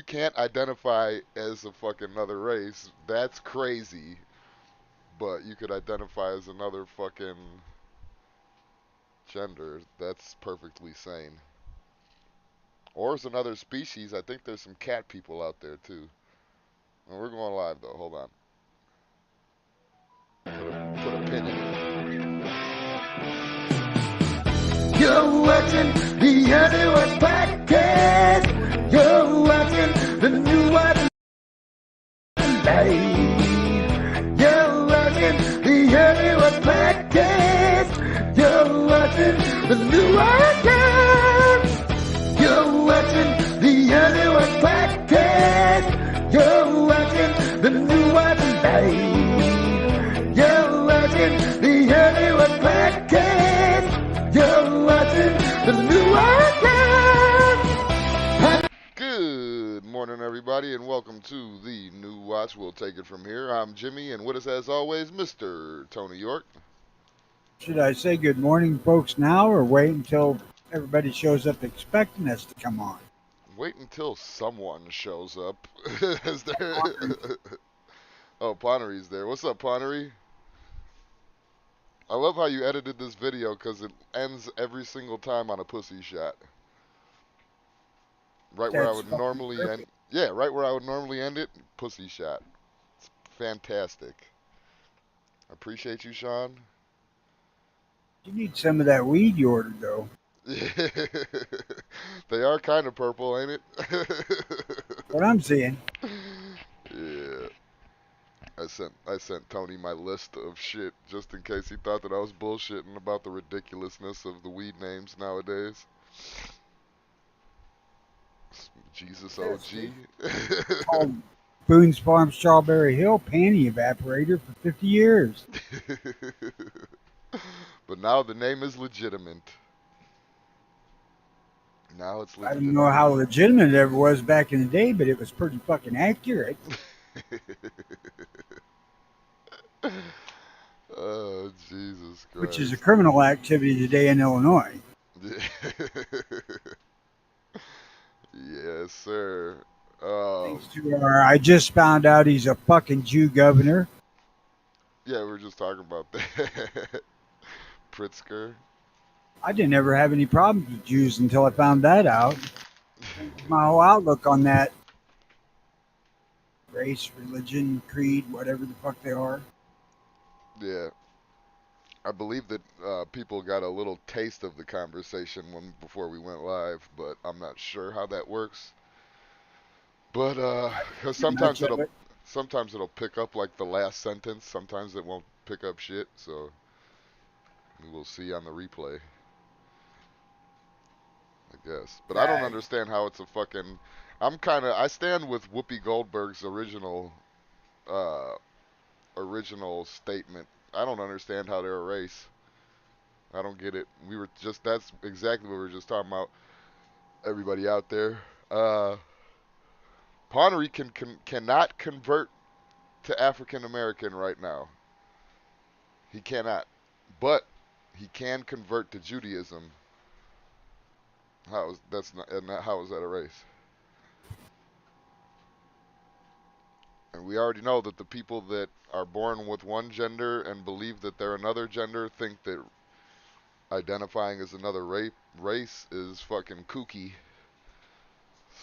can't identify as a fucking another race. That's crazy. But you could identify as another fucking gender. That's perfectly sane. Or as another species. I think there's some cat people out there too. And we're going live though. Hold on. Put a pin in it. You're watching the NWP podcast. You're watching the new one live. You're watching the NWP podcast. You're watching the new one live. You're watching the NWP podcast. You're watching the new one live. You're watching the NWP podcast. You're watching the new watch. Good morning, everybody, and welcome to the New Watch. We'll take it from here. I'm Jimmy, and with us, as always, Mr. Tony York. Should I say good morning, folks, now, or wait until everybody shows up expecting us to come on? Wait until someone shows up. Is there... Oh, Ponery's there. What's up, Ponery? I love how you edited this video because it ends every single time on a pussy shot. Right where I would normally end. Yeah, right where I would normally end it, pussy shot. It's fantastic. I appreciate you, Sean. You need some of that weed you ordered, though. They are kind of purple, ain't it? What I'm seeing. Yeah. I sent Tony my list of shit just in case he thought that I was bullshitting about the ridiculousness of the weed names nowadays. Jesus OG. Called Boone's Farm Strawberry Hill Panty Evaporator for 50 years. But now the name is legitimate. Now it's legitimate. I don't know how legitimate it ever was back in the day, but it was pretty fucking accurate. Oh, Jesus Christ. Which is a criminal activity today in Illinois. Yes, sir. Thanks to I just found out he's a fucking Jew governor. Yeah, we were just talking about that. Pritzker. I didn't ever have any problems with Jews until I found that out. My whole outlook on that race, religion, creed, whatever the fuck they are. Yeah. I believe that people got a little taste of the conversation before we went live, but I'm not sure how that works. But because sometimes it'll pick up like the last sentence. Sometimes it won't pick up shit. So we will see on the replay, I guess. But I don't understand how it's a fucking. I stand with Whoopi Goldberg's original statement. I don't understand how they're a race. I don't get it. That's exactly what we were just talking about. Everybody out there. Ponery cannot convert to African American right now. He cannot. But he can convert to Judaism. How is that a race? And we already know that the people that are born with one gender and believe that they're another gender think that identifying as another race is fucking kooky.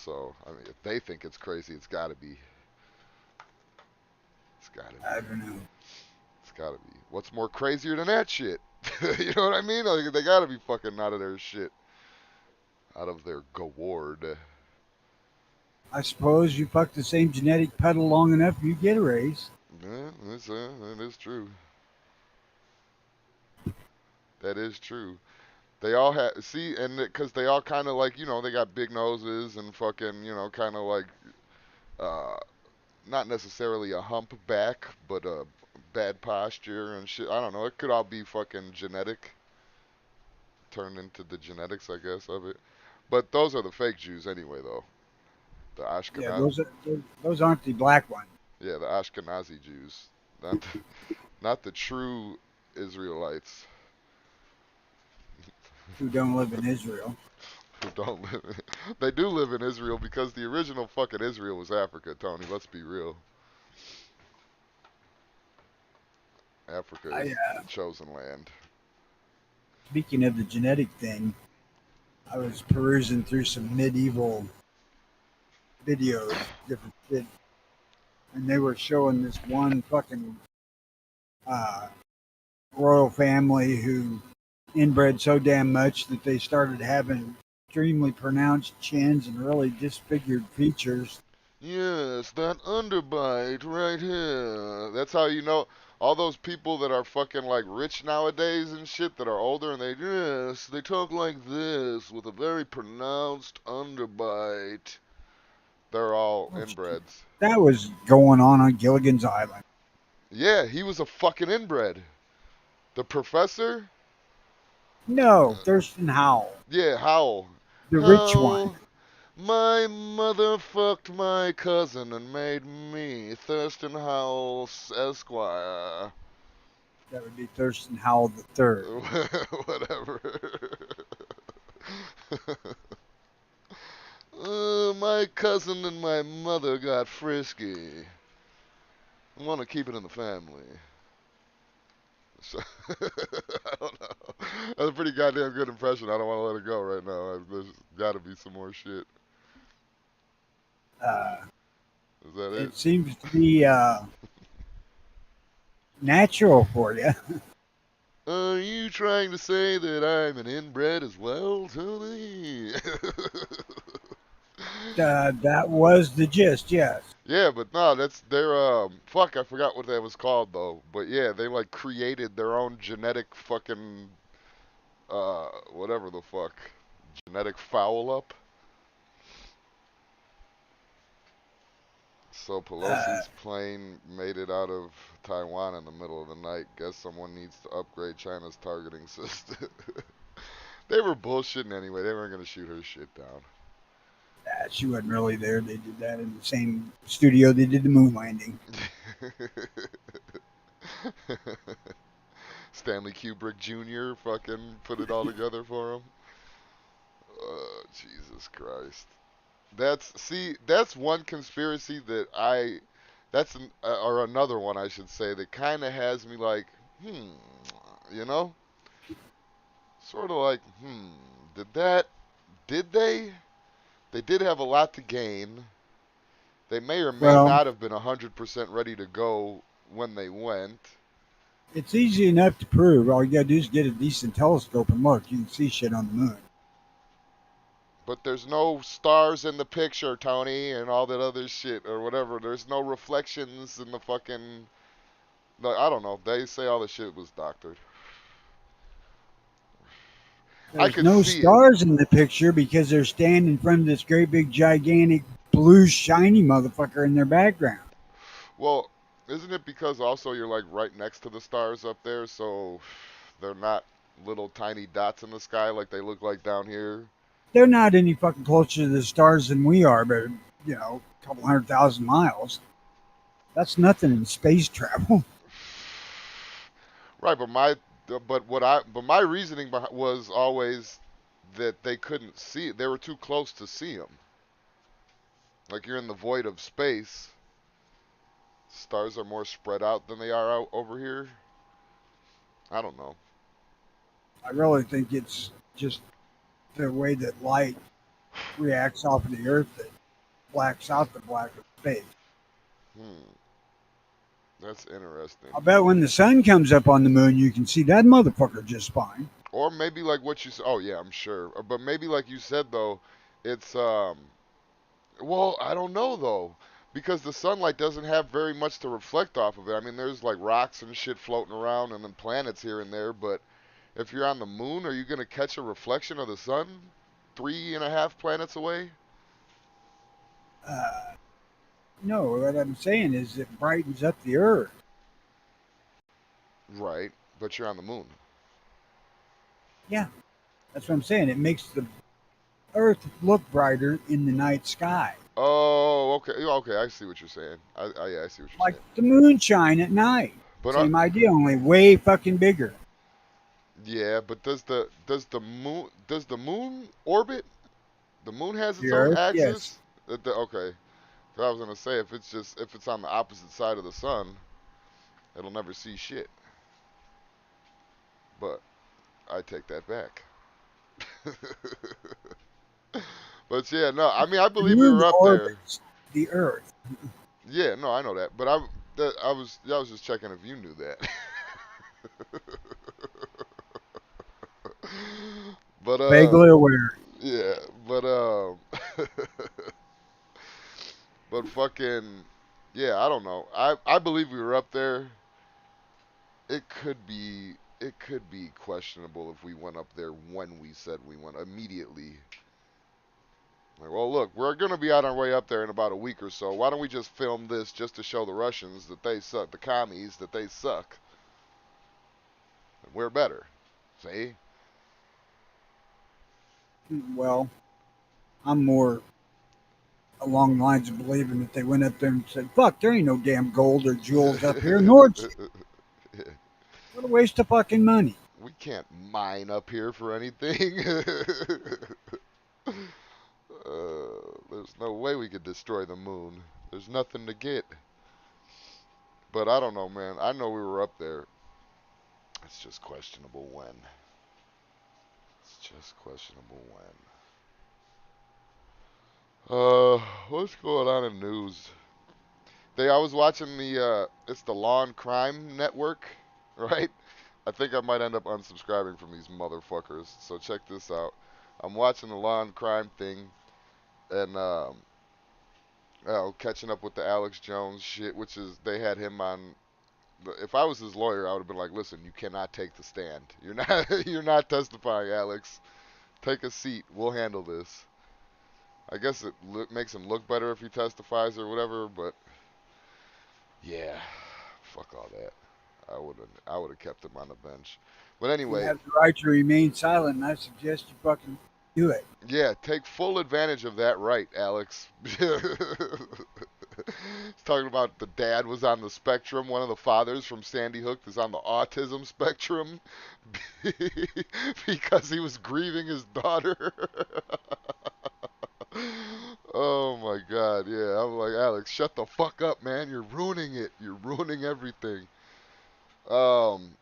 So, I mean, if they think it's crazy, it's gotta be. It's gotta be. I don't know. It's gotta be. What's more crazier than that shit? You know what I mean? Like, they gotta be fucking out of their shit. Out of their gourd. I suppose you fuck the same genetic puddle long enough, you get a raise. Yeah, that is true. That is true. They all have, see, and because they all kind of like, they got big noses and fucking, kind of like, uh, not necessarily a humpback, but a bad posture and shit. I don't know. It could all be fucking genetic. Turned into the genetics, I guess, of it. But those are the fake Jews anyway, though. The Yeah, Ashkenazi. those aren't the black ones. Yeah, the Ashkenazi Jews. Not the true Israelites. Who don't live in Israel. who don't live. They do live in Israel because the original fucking Israel was Africa, Tony. Let's be real. Africa I, is the chosen land. speaking of the genetic thing, I was perusing through some medieval videos, different shit, and they were showing this one fucking uh, royal family who inbred so damn much that they started having extremely pronounced chins and really disfigured features. Yes, that underbite right here. That's how you know all those people that are fucking like rich nowadays and shit that are older and they talk like this with a very pronounced underbite. They're all Well, inbreds. that was going on Gilligan's Island. Yeah, he was a fucking inbred. The professor? No, Thurston Howell, Yeah, Howell. the rich one. Howell, my mother fucked my cousin and made me Thurston Howell Esquire. That would be Thurston Howell the third. Whatever. My cousin and my mother got frisky. I want to keep it in the family. So, I don't know. That's a pretty goddamn good impression. I don't want to let it go right now. There's got to be some more shit. Uh, Is that it? it seems to be natural for you. Are you trying to say that I'm an inbred as well, Tony? That was the gist, yes. Yeah, but no, that's their fuck, I forgot what that was called though. But yeah, they like created their own genetic fucking whatever the fuck. Genetic foul up. So Uh, Pelosi's plane made it out of Taiwan in the middle of the night. Guess someone needs to upgrade China's targeting system. They were bullshitting anyway. They weren't gonna shoot her shit down. she wasn't really there. They did that in the same studio they did the moon landing. Stanley Kubrick Jr. fucking put it all together for him. Jesus Christ. That's one conspiracy that or another one I should say that kind of has me like, hmm, you know, sort of like, did that, did they? They did have a lot to gain. They may or may Well, not have been 100% ready to go when they went. it's easy enough to prove. All you gotta do is get a decent telescope and look. You can see shit on the moon. But there's no stars in the picture, Tony, and all that other shit or whatever. There's no reflections in the fucking. Like, I don't know. They say all the shit was doctored. I There's could no see it. stars in the picture because they're standing in front of this great big gigantic blue shiny motherfucker in their background. Well, isn't it because also you're like right next to the stars up there, so they're not little tiny dots in the sky like they look like down here? They're not any fucking closer to the stars than we are, but a couple 100,000 miles. That's nothing in space travel. Right, but my reasoning was always that they couldn't see it. They were too close to see them. Like you're in the void of space. Stars are more spread out than they are out over here. I don't know. I really think it's just the way that light reacts off of the Earth that blacks out the black of space. Hmm, that's interesting. I bet when the sun comes up on the moon, you can see that motherfucker just fine. Or maybe like what you said. Oh yeah, I'm sure. But maybe like you said though, it's well, I don't know though, because the sunlight doesn't have very much to reflect off of it. I mean, there's like rocks and shit floating around, and then planets here and there. But if you're on the moon, are you gonna catch a reflection of the sun 3.5 planets away? Uh, no, what I'm saying is it brightens up the Earth. Right, but you're on the moon. Yeah, that's what I'm saying. It makes the Earth look brighter in the night sky, Oh, okay, okay. I see what you're saying. Yeah, I see what you're like saying. the moonshine at night. But Same idea, only way fucking bigger. yeah, but does the moon orbit? The moon has The its own Earth, yes. axis. Okay. 'Cause I was gonna say if it's on the opposite side of the sun, it'll never see shit. But I take that back. But yeah, no, I mean I The believe we moon were up there. orbits the Earth. Yeah, no, I know that. But I was just checking if you knew that. But Vaguely aware. yeah, but but fucking yeah, I don't know. I believe we were up there. It could be questionable if we went up there when we said we went immediately. Like, well, look, we're gonna be on our way up there in about a week or so. Why don't we just film this just to show the Russians that they suck, the commies that they suck. We're better. See? Well, I'm more along the lines of believing that they went up there and said, "Fuck, there ain't no damn gold or jewels up here, nor what a waste of fucking money." We can't mine up here for anything. There's no way we could destroy the moon. There's nothing to get. But I don't know, man. I know we were up there. It's just questionable when. It's just questionable when. What's going on in news? I was watching it's the Law and Crime Network, right? I think I might end up unsubscribing from these motherfuckers. So check this out. I'm watching the Law and Crime thing, and catching up with the Alex Jones shit, which is they had him on. If I was his lawyer, I would have been like, "Listen, you cannot take the stand. You're not you're not testifying, Alex. Take a seat. We'll handle this." I guess it makes him look better if he testifies or whatever, but yeah, fuck all that. I would have kept him on the bench. But You anyway, have the right to remain silent, and I suggest you fucking do it. yeah, take full advantage of that right, Alex. He's talking about the dad was on the spectrum. One of the fathers from Sandy Hook is on the autism spectrum because he was grieving his daughter. Oh my god, yeah. I'm like, Alex, shut the fuck up, man. You're ruining it. You're ruining everything. Um,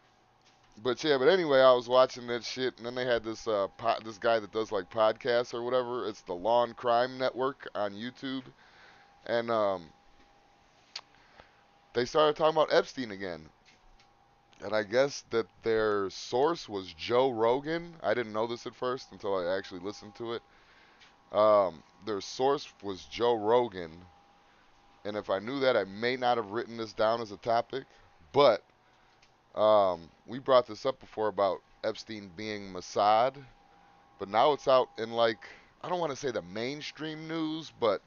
but yeah, but anyway, I was watching that shit, and then they had this guy that does like podcasts or whatever. It's the Law and Crime Network on YouTube, and they started talking about Epstein again. And I guess that their source was Joe Rogan. I didn't know this at first until I actually listened to it. Their source was Joe Rogan, and if I knew that, I may not have written this down as a topic. But we brought this up before about Epstein being Mossad, but now it's out in like I don't want to say the mainstream news, but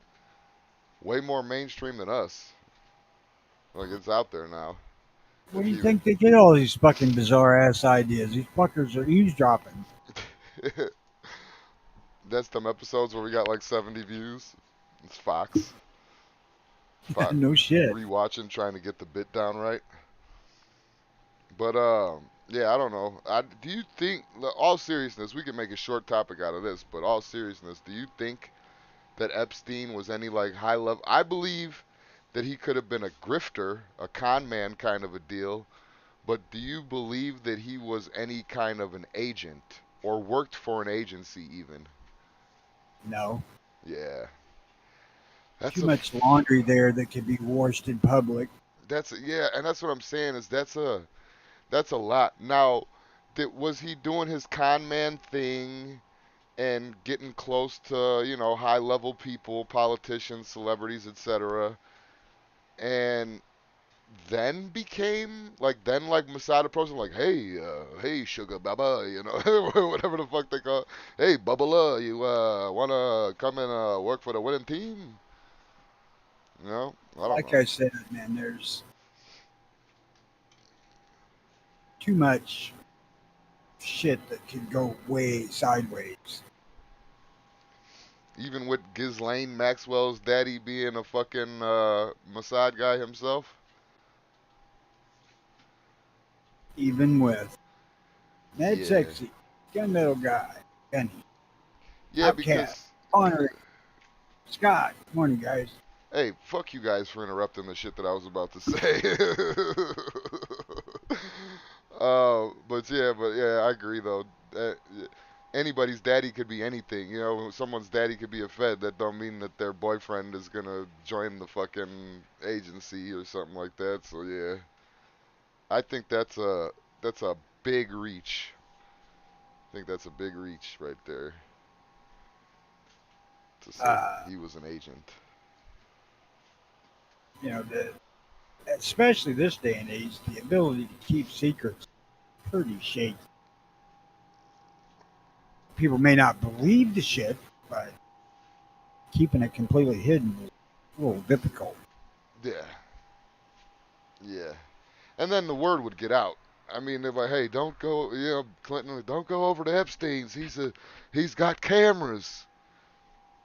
way more mainstream than us. Like it's out there now. Where If do you you think they get all these fucking bizarre ass ideas? These fuckers are eavesdropping. that's them episodes where we got like 70 views. It's Fox. Fox No shit. rewatching, trying to get the bit down right. But yeah, I don't know. Do you think, all seriousness, we can make a short topic out of this, but all seriousness, do you think that Epstein was any like high level? I believe that he could have been a grifter, a con man kind of a deal. But do you believe that he was any kind of an agent or worked for an agency even? No. Yeah, that's Too a much laundry there that could be washed in public. yeah, and that's what I'm saying is that's a lot. Now, was he doing his con man thing and getting close to high level people, politicians, celebrities, etc. And then like Masada approached him like, hey sugar baba, whatever the fuck they call it. Hey Bubba, you wanna come and work for the winning team? I don't Like know. I said, man, there's too much shit that could go way sideways. Even with Ghislaine Maxwell's daddy being a fucking Mossad guy himself. Even with Mad Yeah. Sexy, Gunmetal Guy, Gunny, Yeah, because Outcast. Honor Scott. Morning, guys. Hey, fuck you guys for interrupting the shit that I was about to say. But yeah, I agree though. Anybody's daddy could be anything. You know, someone's daddy could be a Fed. That don't mean that their boyfriend is gonna join the fucking agency or something like that. So yeah, I think that's a big reach. I think that's a big reach right there to say that Uh, he was an agent. you know, especially this day and age, the ability to keep secrets is pretty shaky. People may not believe the shit, but keeping it completely hidden is a little difficult. Yeah, yeah. And then the word would get out. I mean, they're like, "Hey, don't go, Clinton, don't go over to Epstein's. He's got cameras.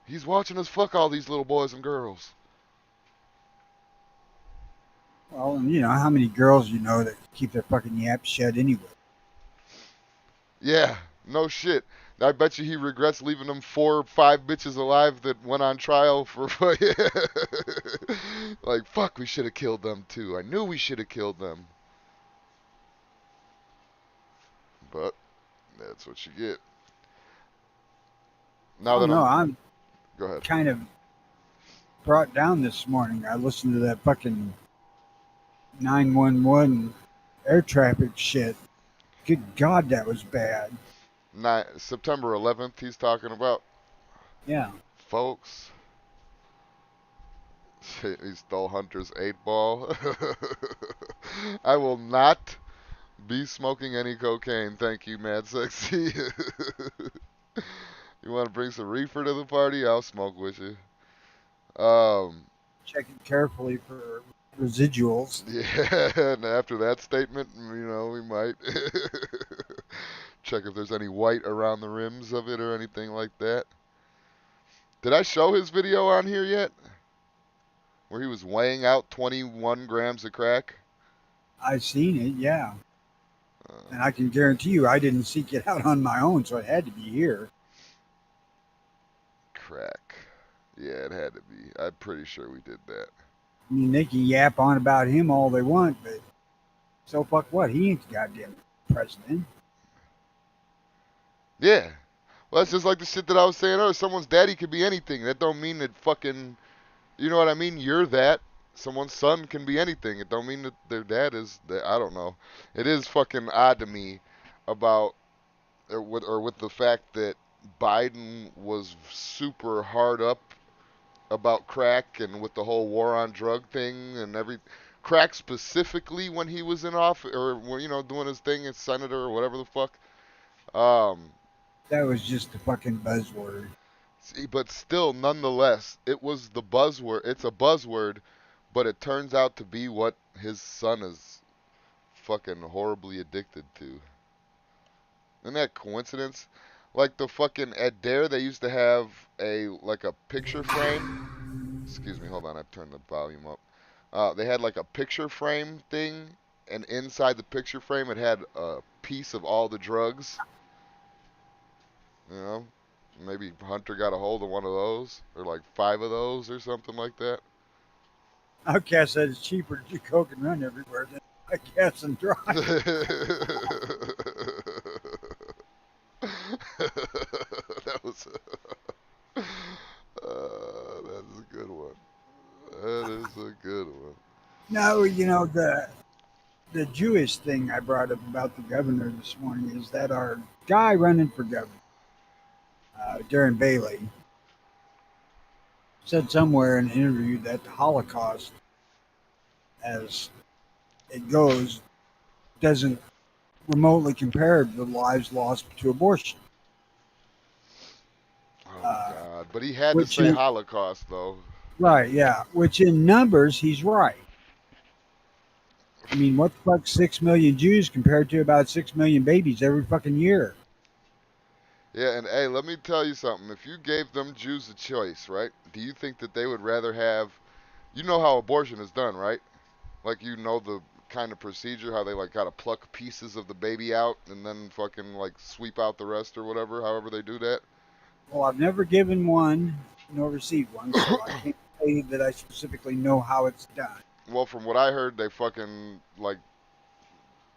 He's watching us fuck all these little boys and girls." Well, and how many girls that keep their fucking yaps shut anyway? Yeah, no shit. I bet you he regrets leaving them 4 or 5 bitches alive that went on trial for like fuck. We should have killed them too. I knew we should have killed them, but that's what you get. Now Oh that no, I'm, I'm go ahead. kind of brought down this morning. I listened to that fucking 911 air traffic shit. Good God, that was bad. September 11th. He's talking about Yeah. folks. He stole Hunter's 8 ball. I will not be smoking any cocaine. Thank you, Mad Sexy. You want to bring some reefer to the party? I'll smoke with you. Um, Checking carefully for residuals. yeah, and after that statement, we might check if there's any white around the rims of it or anything like that. Did I show his video on here yet? Where he was weighing out 21 grams of crack? I seen it, yeah. Uh, And I can guarantee you I didn't seek it out on my own, so it had to be here. Crack. Yeah, it had to be. I'm pretty sure we did that. I mean, they can yap on about him all they want, but so fuck what? He ain't the goddamn president. Yeah. Well, that's just like the shit that I was saying earlier. Someone's daddy could be anything. That don't mean that fucking, you know what I mean? You're that. Someone's son can be anything. It don't mean that their dad is that. I don't know. It is fucking odd to me about, or with the fact that Biden was super hard up about crack and with the whole war on drug thing and crack specifically when he was in office or doing his thing as senator or whatever the fuck. Um, That was just a fucking buzzword. but still, nonetheless, it was the buzzword. It's a buzzword, but it turns out to be what his son is fucking horribly addicted to. Isn't that coincidence? Like the fucking at Dare, they used to have a picture frame. Excuse me, hold on, I turned the volume up. They had like a picture frame thing, and inside the picture frame, it had a piece of all the drugs. You know, maybe Hunter got a hold of one of those, or like 5 of those, or something like that. Outcast said it's cheaper to do coke and run everywhere than gas and drive. That was. That's a good one. That is a good one. No, the Jewish thing I brought up about the governor this morning is that our guy running for governor, Darren Bailey, said somewhere in an interview that the Holocaust, as it goes, doesn't remotely compare to the lives lost to abortion. Oh Uh, God! But he had to which say in Holocaust though. right, yeah, which in numbers he's right. I mean, what the fuck, 6 million Jews compared to about 6 million babies every fucking year? Yeah, and hey, let me tell you something. If you gave them Jews a choice, right? Do you think that they would rather have? You know how abortion is done, right? Like the kind of procedure, how they like gotta pluck pieces of the baby out and then fucking like sweep out the rest or whatever, however they do that. Well, I've never given one nor received one, so I can't say that I specifically know how it's done. Well, from what I heard, they fucking like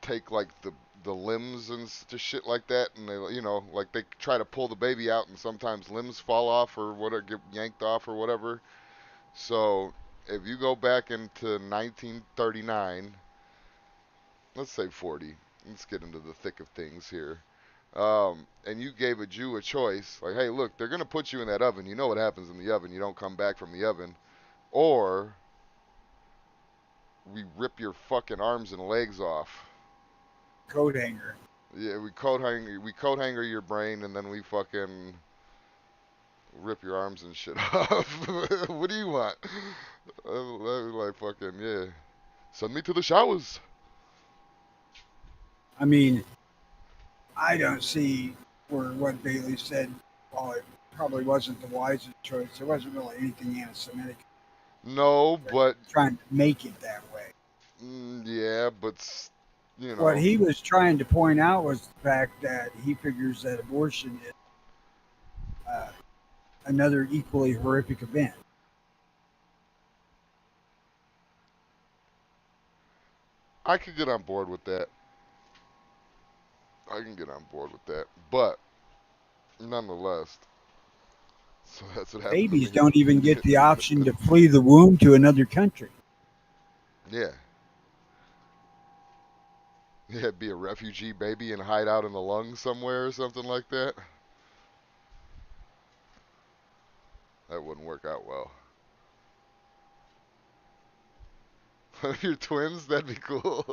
take like the limbs and just shit like that, and they like they try to pull the baby out, and sometimes limbs fall off or whatever, get yanked off or whatever. So if you go back into 1939, let's say 40, let's get into the thick of things here. And you gave a Jew a choice, like, hey, look, they're gonna put you in that oven. You know what happens in the oven. You don't come back from the oven, or we rip your fucking arms and legs off. Coat hanger. Yeah, we coat hanger your brain, and then we fucking rip your arms and shit off. What do you want? Like fucking yeah. Send me to the showers. I mean, I don't see where what Bailey said, while it probably wasn't the wisest choice, there wasn't really anything anti-Semitic. No, They're but trying to make it that way. yeah, but you What know, he was trying to point out was the fact that he figures that abortion is uh, another equally horrific event. I could get on board with that. I can get on board with that, but nonetheless, so that's what happened to Babies me. don't even get the option to flee the womb to another country. Yeah, yeah, be a refugee baby and hide out in the lungs somewhere or something like that. That wouldn't work out well. Your twins, that'd be cool.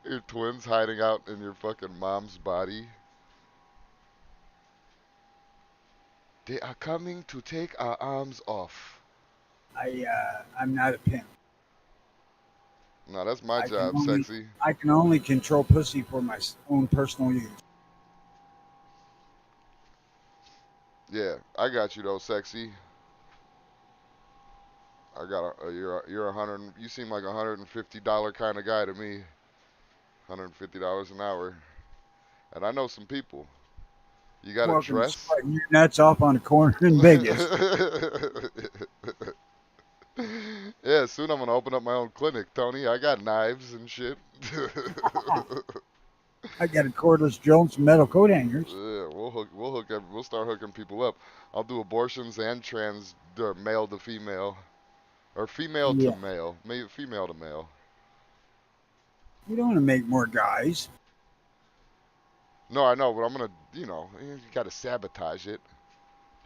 Your twins hiding out in your fucking mom's body. They are coming to take our arms off. I'm not a pimp. No, that's my I can job, only sexy. I can only control pussy for my own personal use. Yeah, I got you though, sexy. I got you're a hundred. You seem like $150 kind of guy to me. $150 an hour, and I know some people. You got a Welcome to dress? sweating your nuts off on a corner in Vegas. Yeah, soon I'm gonna open up my own clinic, Tony. I got knives and shit. I got a cordless drill and some metal coat hangers. Yeah, we'll start hooking people up. I'll do abortions and male to female, or female to Yeah, male, female to male. you don't want to make more guys. No, I know, but I'm gonna, you gotta sabotage it.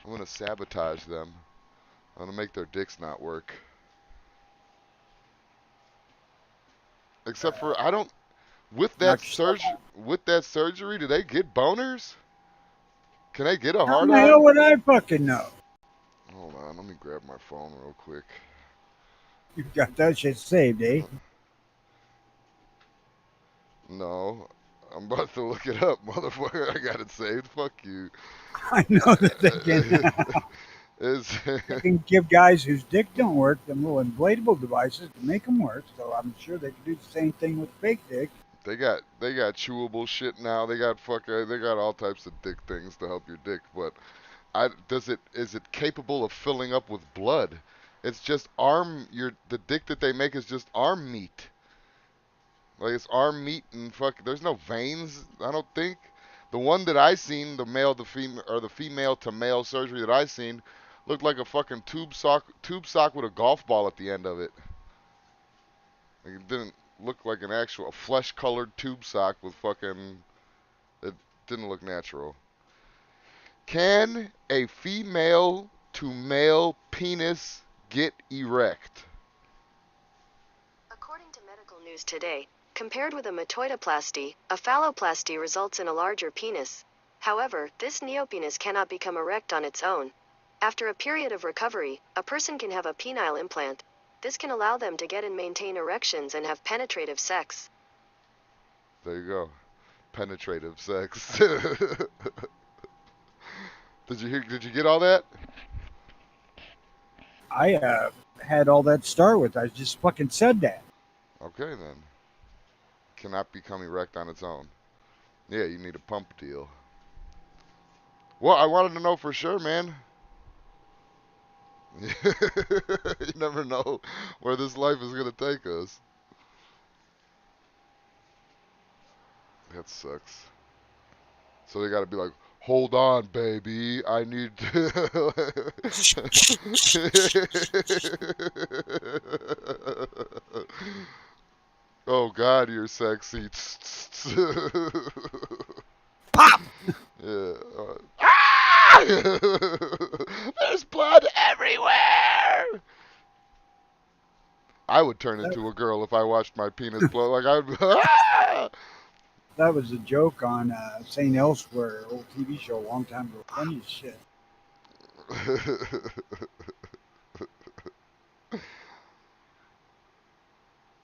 I'm gonna sabotage them. I'm gonna make their dicks not work. Except for I don't. Knock yourself out. With that surgery, do they get boners? Can they get a How in hard the hell on? would I fucking know? Hold on, let me grab my phone real quick. You've got that shit saved, eh? No, I'm about to look it up, motherfucker. I got it saved. Fuck you. I know that Is they can give guys whose dick don't work them little inflatable devices to make them work. So I'm sure they can do the same thing with fake dick. they got chewable shit now. They got all types of dick things to help your dick. But is it capable of filling up with blood? It's just the dick that they make is just arm meat. Like it's arm meat and fuck. There's no veins. I don't think. The one that I seen, the male to female or the female to male surgery that I seen, looked like a fucking tube sock with a golf ball at the end of it. Like it didn't look like an actual flesh colored tube sock with fucking. It didn't look natural. Can a female to male penis get erect? According to Medical News Today, compared with a metoidoplasty, a phalloplasty results in a larger penis. However, this neopenis cannot become erect on its own. After a period of recovery, a person can have a penile implant. This can allow them to get and maintain erections and have penetrative sex. There you go. Penetrative sex. Did you get all that? I had all that to start with. I just fucking said that. Okay then. Cannot become erect on its own. Yeah, you need a pump deal. Well, I wanted to know for sure, man. You never know where this life is gonna take us. That sucks. So they gotta be like, hold on, baby. I need to. Oh God, you're sexy. Pop! Yeah. Ah! There's blood everywhere. I would turn That, into a girl if I watched my penis blow. Like I would. Ah! that was a joke on St. Elsewhere, old TV show a long time ago. Funny as shit.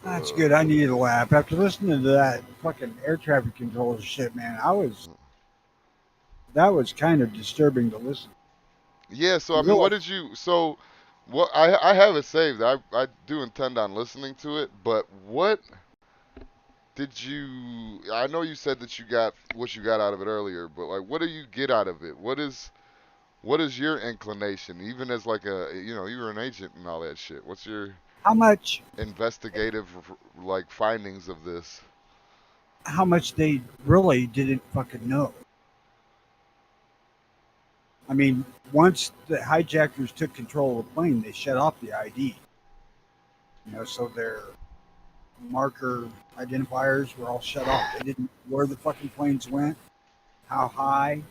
That's good. I needed a laugh. After listening to that fucking air traffic controller shit, man, that was kind of disturbing to listen. Yeah. So You I mean, what realize did you? So what? I have it saved. I do intend on listening to it. But what did you? I know you said that you got what you got out of it earlier. But like, what do you get out of it? What is your inclination? Even as like a you were an agent and all that shit. What's your how much investigative like findings of this? how much they really didn't fucking know. I mean, once the hijackers took control of the plane, they shut off the ID. So their marker identifiers were all shut off. They didn't know where the fucking planes went, how high.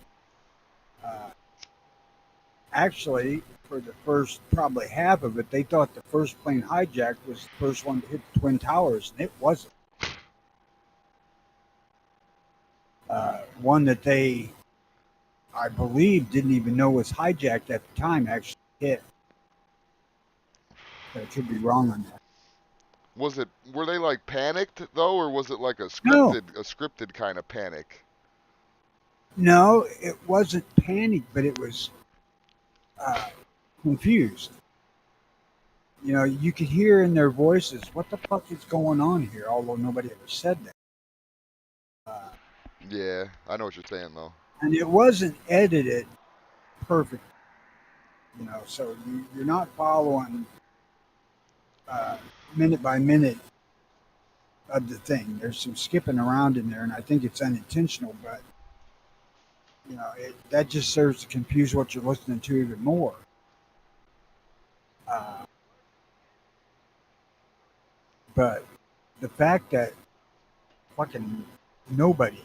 Uh, Actually, for the first probably half of it, they thought the first plane hijacked was the first one to hit the Twin Towers, and it wasn't. One that they, I believe, didn't even know was hijacked at the time actually hit. But I could be wrong on that. Was it were they like panicked though, or was it like No, a scripted kind of panic? no, it wasn't panic, but it was uh, confused. You could hear in their voices, what the fuck is going on here? Although nobody ever said that. Uh, Yeah, I know what you're saying though. and it wasn't edited perfect, so you're not following uh, minute by minute of the thing. There's some skipping around in there, and I think it's unintentional, but, that just serves to confuse what you're listening to even more. Uh, but the fact that fucking nobody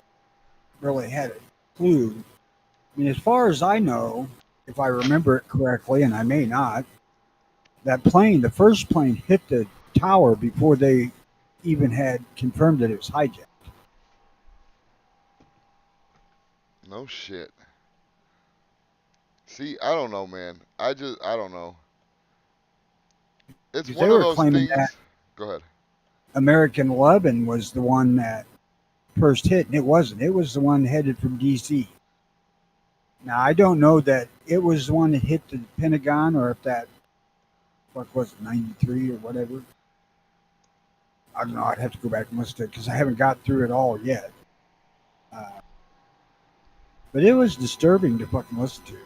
really had a clue. I mean, as far as I know, if I remember it correctly, and I may not, that plane, the first plane, hit the tower before they even had confirmed that it was hijacked. No shit. See, I don't know, man. I don't know. It's Because they one of were those claiming that things. Go ahead. American 11 was the one that first hit, and it wasn't. It was the one headed from D.C. Now, I don't know that it was the one that hit the Pentagon or if that, what was it, 93 or whatever. I don't know. I'd have to go back and listen to it because I haven't got through it all yet. Uh, but it was disturbing to fucking listen to.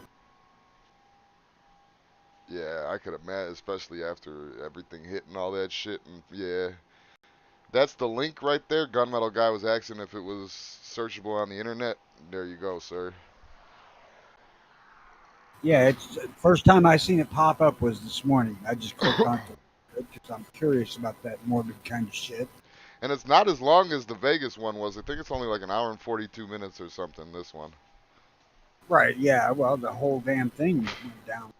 Yeah, I could imagine, especially after everything hit and all that shit. And yeah, that's the link right there. Gunmetal guy was asking if it was searchable on the internet. There you go, sir. Yeah, it's first time I seen it pop up was this morning. I just clicked on it because I'm curious about that morbid kind of shit. And it's not as long as the Vegas one was. I think it's only like an hour and 42 minutes or something, this one. Right? Yeah. Well, the whole damn thing went down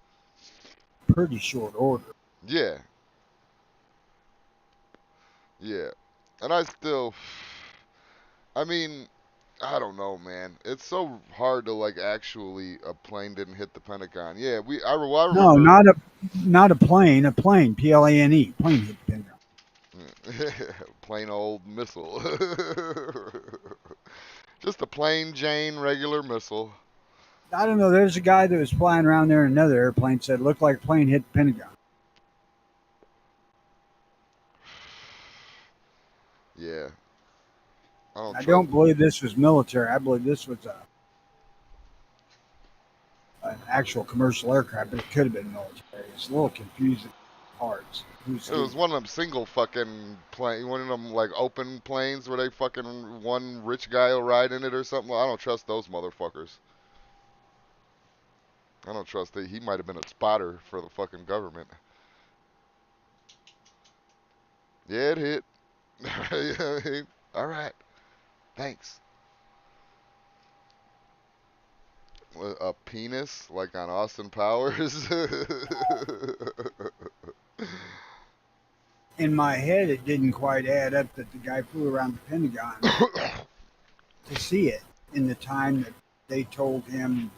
pretty short order. Yeah, yeah. And I still, I mean, I don't know, man. It's so hard to like actually a plane didn't hit the Pentagon. Yeah, I No, remember not a plane. A plane. Plane. Plane hit the Pentagon. plain old missile. Just a plain Jane regular missile. I don't know. There's a guy that was flying around there in another airplane said it looked like a plane hit the Pentagon. Yeah, I don't I trust. don't believe this was military. I believe this was actual commercial aircraft, but it could have been military. It's a little confusing parts. Who's It who? was one of them single fucking plane, one of them like open planes where they fucking one rich guy will ride in it or something. I don't trust those motherfuckers. I don't trust that. He might have been a spotter for the fucking government. Yeah, it hit. All right, thanks. A penis like on Austin Powers. In my head, it didn't quite add up that the guy flew around the Pentagon to see it in the time that they told him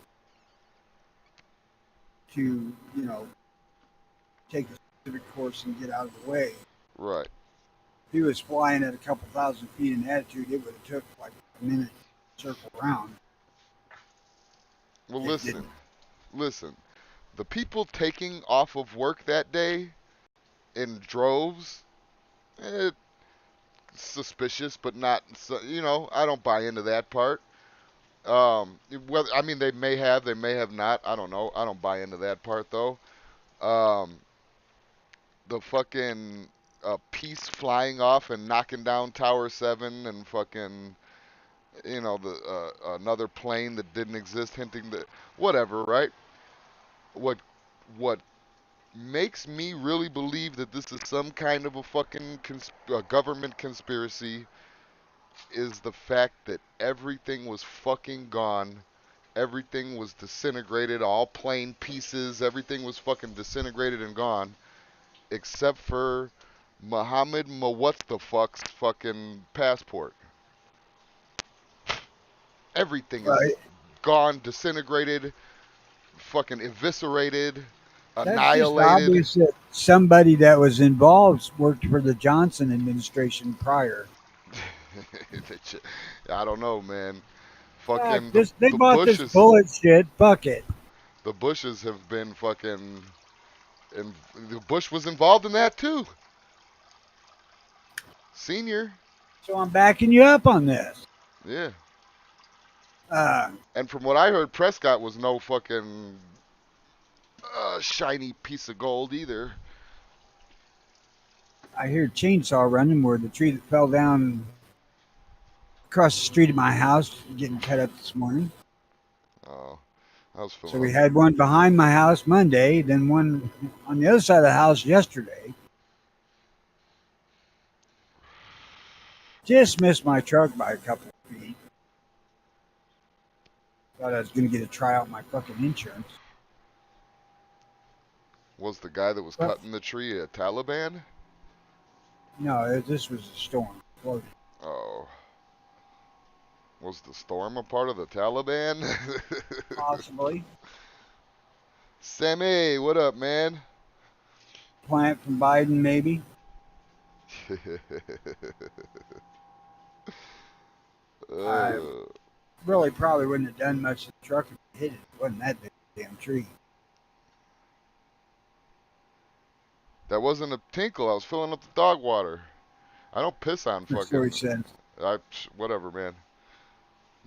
to, take a specific course and get out of the way. Right. If he was flying at a couple thousand feet in altitude, it would have took like a minute to circle around. Well, It didn't. listen. The people taking off of work that day in droves, eh, suspicious, but not. I don't buy into that part. Well, I mean, they may have not. I don't know. I don't buy into that part though. Um, the fucking piece flying off and knocking down Tower 7 and fucking the another plane that didn't exist hinting that whatever, right? What makes me really believe that this is some kind of a fucking government conspiracy is the fact that everything was fucking gone. Everything was disintegrated, all plane pieces, everything was fucking disintegrated and gone except for Muhammad what's the fuck's fucking passport. Everything is Right. gone, disintegrated, fucking eviscerated, That's just annihilated. obvious that somebody that was involved worked for the Johnson administration prior. I don't know, man. Fuck Fucking this. They the bought this Bushes, bullet shit. Fuck it. the Bushes have been fucking, and the Bush was involved in that too. Senior, So I'm backing you up on this. yeah. Uh, And from what I heard, Prescott was no fucking shiny piece of gold either. I hear chainsaw running where the tree that fell down across the street of my house getting cut up this morning. Oh, I was So feeling we up. had one behind my house Monday, then one on the other side of the house yesterday. Just missed my truck by a couple of feet. Thought I was going to get to try out my fucking insurance. Was the guy that was But cutting the tree a Taliban? no, this was a storm. Floated. Oh, was the storm a part of the Taliban? Possibly. Sammy, what up, man? Plant from Biden, maybe. I uh, really probably wouldn't have done much to the truck if it hit it. It wasn't that big a damn tree. that wasn't a tinkle. I was filling up the dog water. I don't piss on That's what he fucking. said. Whatever, man.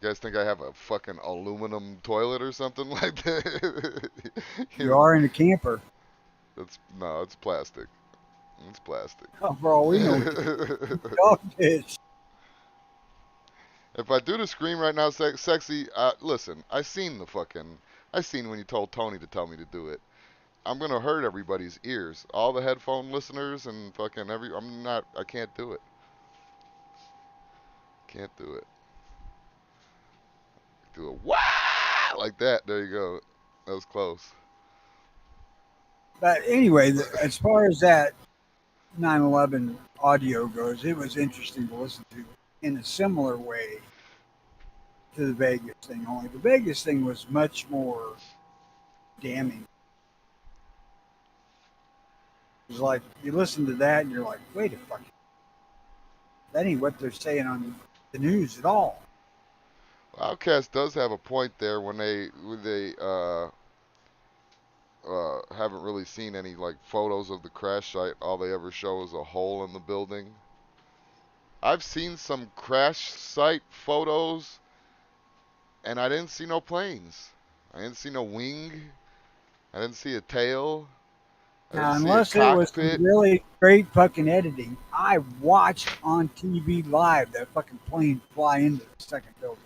You guys think I have a fucking aluminum toilet or something like that? You are in a camper. It's no, it's plastic. It's plastic. Oh, for all we know, we could dog piss. If I do the scream right now, sexy, listen, I seen when you told Tony to tell me to do it. I'm gonna hurt everybody's ears, all the headphone listeners and fucking I can't do it. Can't do it. Do a wah like that. There you go. That was close. But anyway, as far as that 9/11 audio goes, it was interesting to listen to in a similar way to the Vegas thing. Only the Vegas thing was much more damning. It was like you listen to that and you're like, wait a fucking, that ain't what they're saying on the news at all. Outcast does have a point there when they haven't really seen any like photos of the crash site. All they ever show is a hole in the building. I've seen some crash site photos, and I didn't see no planes. I didn't see no wing. I didn't see a tail. I didn't Now, see a unless it was some cockpit. really great fucking editing, I watched on TV live that fucking plane fly into the second building.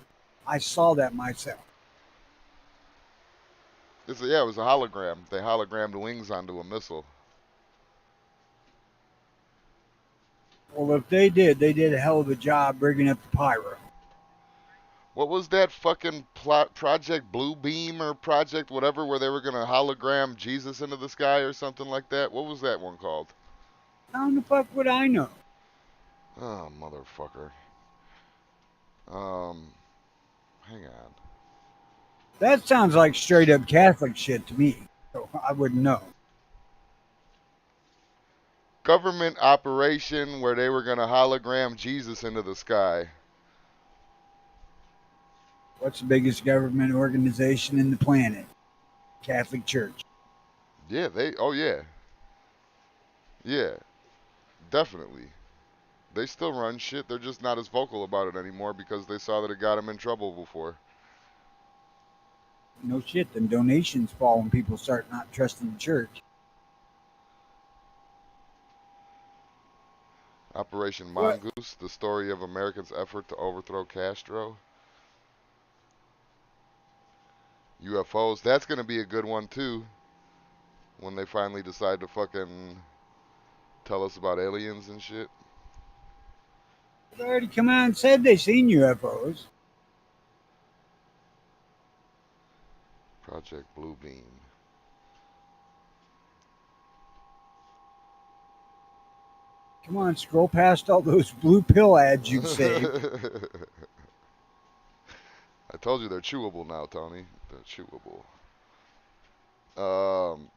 I saw that myself. Yeah, it was a hologram. They hologrammed wings onto a missile. Well, if they did a hell of a job bringing up the pyro. What was that fucking plot, Project Blue Beam or Project whatever, where they were gonna hologram Jesus into the sky or something like that? What was that one called? How the fuck would I know? Oh, motherfucker. Um, hang on. That sounds like straight up Catholic shit to me. So I wouldn't know. Government operation where they were gonna hologram Jesus into the sky. What's the biggest government organization in the planet? Catholic Church. Yeah, they. Oh yeah, yeah, definitely. They still run shit. They're just not as vocal about it anymore because they saw that it got them in trouble before. No shit, then donations fall when people start not trusting the church. Operation What? Mongoose, the story of Americans' effort to overthrow Castro. UFOs, that's gonna be a good one too. When they finally decide to fucking tell us about aliens and shit. They already come out and said they seen UFOs. Project Bluebeam. Come on, scroll past all those blue pill ads you've saved. I told you they're chewable now, Tony. They're chewable. Um,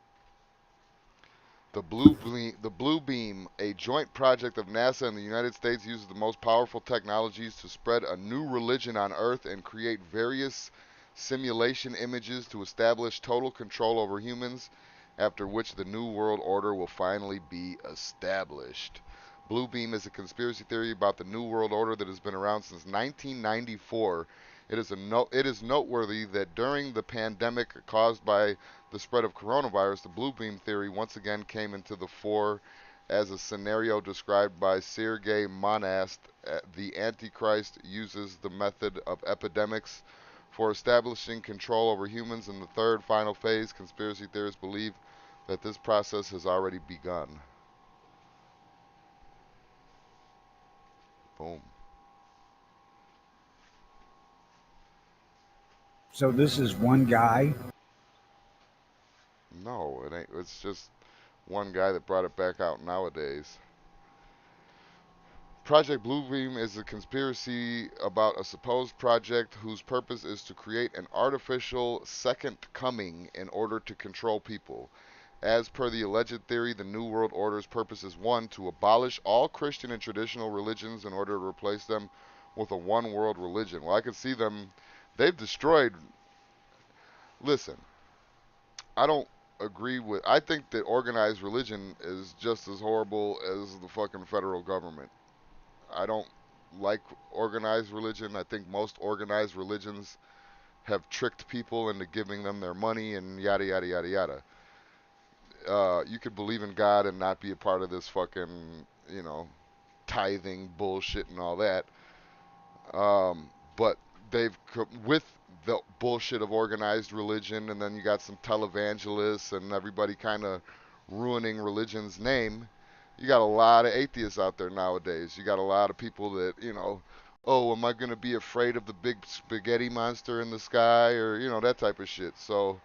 the Blue Beam, a joint project of NASA and the United States, uses the most powerful technologies to spread a new religion on Earth and create various simulation images to establish total control over humans, after which the New World Order will finally be established. Blue Beam is a conspiracy theory about the New World Order that has been around since 1994. It is noteworthy that during the pandemic caused by the spread of coronavirus, the blue beam theory once again came into the fore as a scenario described by Sergei Monast. The Antichrist uses the method of epidemics for establishing control over humans. In the third final phase, conspiracy theorists believe that this process has already begun. Boom. So this is one guy. No, it ain't. It's just one guy that brought it back out nowadays. Project Bluebeam is a conspiracy about a supposed project whose purpose is to create an artificial second coming in order to control people. As per the alleged theory, the New World Order's purpose is one, to abolish all Christian and traditional religions in order to replace them with a one world religion. Well, I can see them, they've destroyed. Listen, I don't agree with, I think that organized religion is just as horrible as the fucking federal government. I don't like organized religion. I think most organized religions have tricked people into giving them their money and yada yada yada yada. You could believe in God and not be a part of this fucking, tithing bullshit and all that. But with the bullshit of organized religion, and then you got some televangelists and everybody kind of ruining religion's name. You got a lot of atheists out there nowadays. You got a lot of people that, oh, am I going to be afraid of the big spaghetti monster in the sky, or, that type of shit. So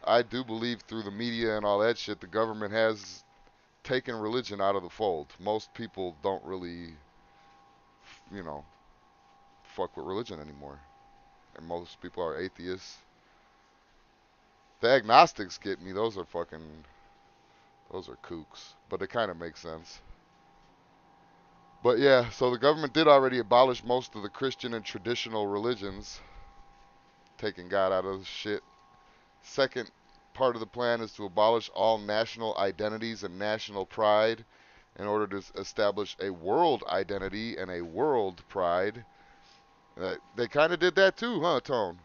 I do believe through the media and all that shit, the government has taken religion out of the fold. Most people don't really, you know, fuck with religion anymore. And most people are atheists. The agnostics get me. Those are kooks. But it kind of makes sense. But yeah, so the government did already abolish most of the Christian and traditional religions, taking God out of the shit. Second part of the plan is to abolish all national identities and national pride in order to establish a world identity and a world pride. They kind of did that too, huh, Tone?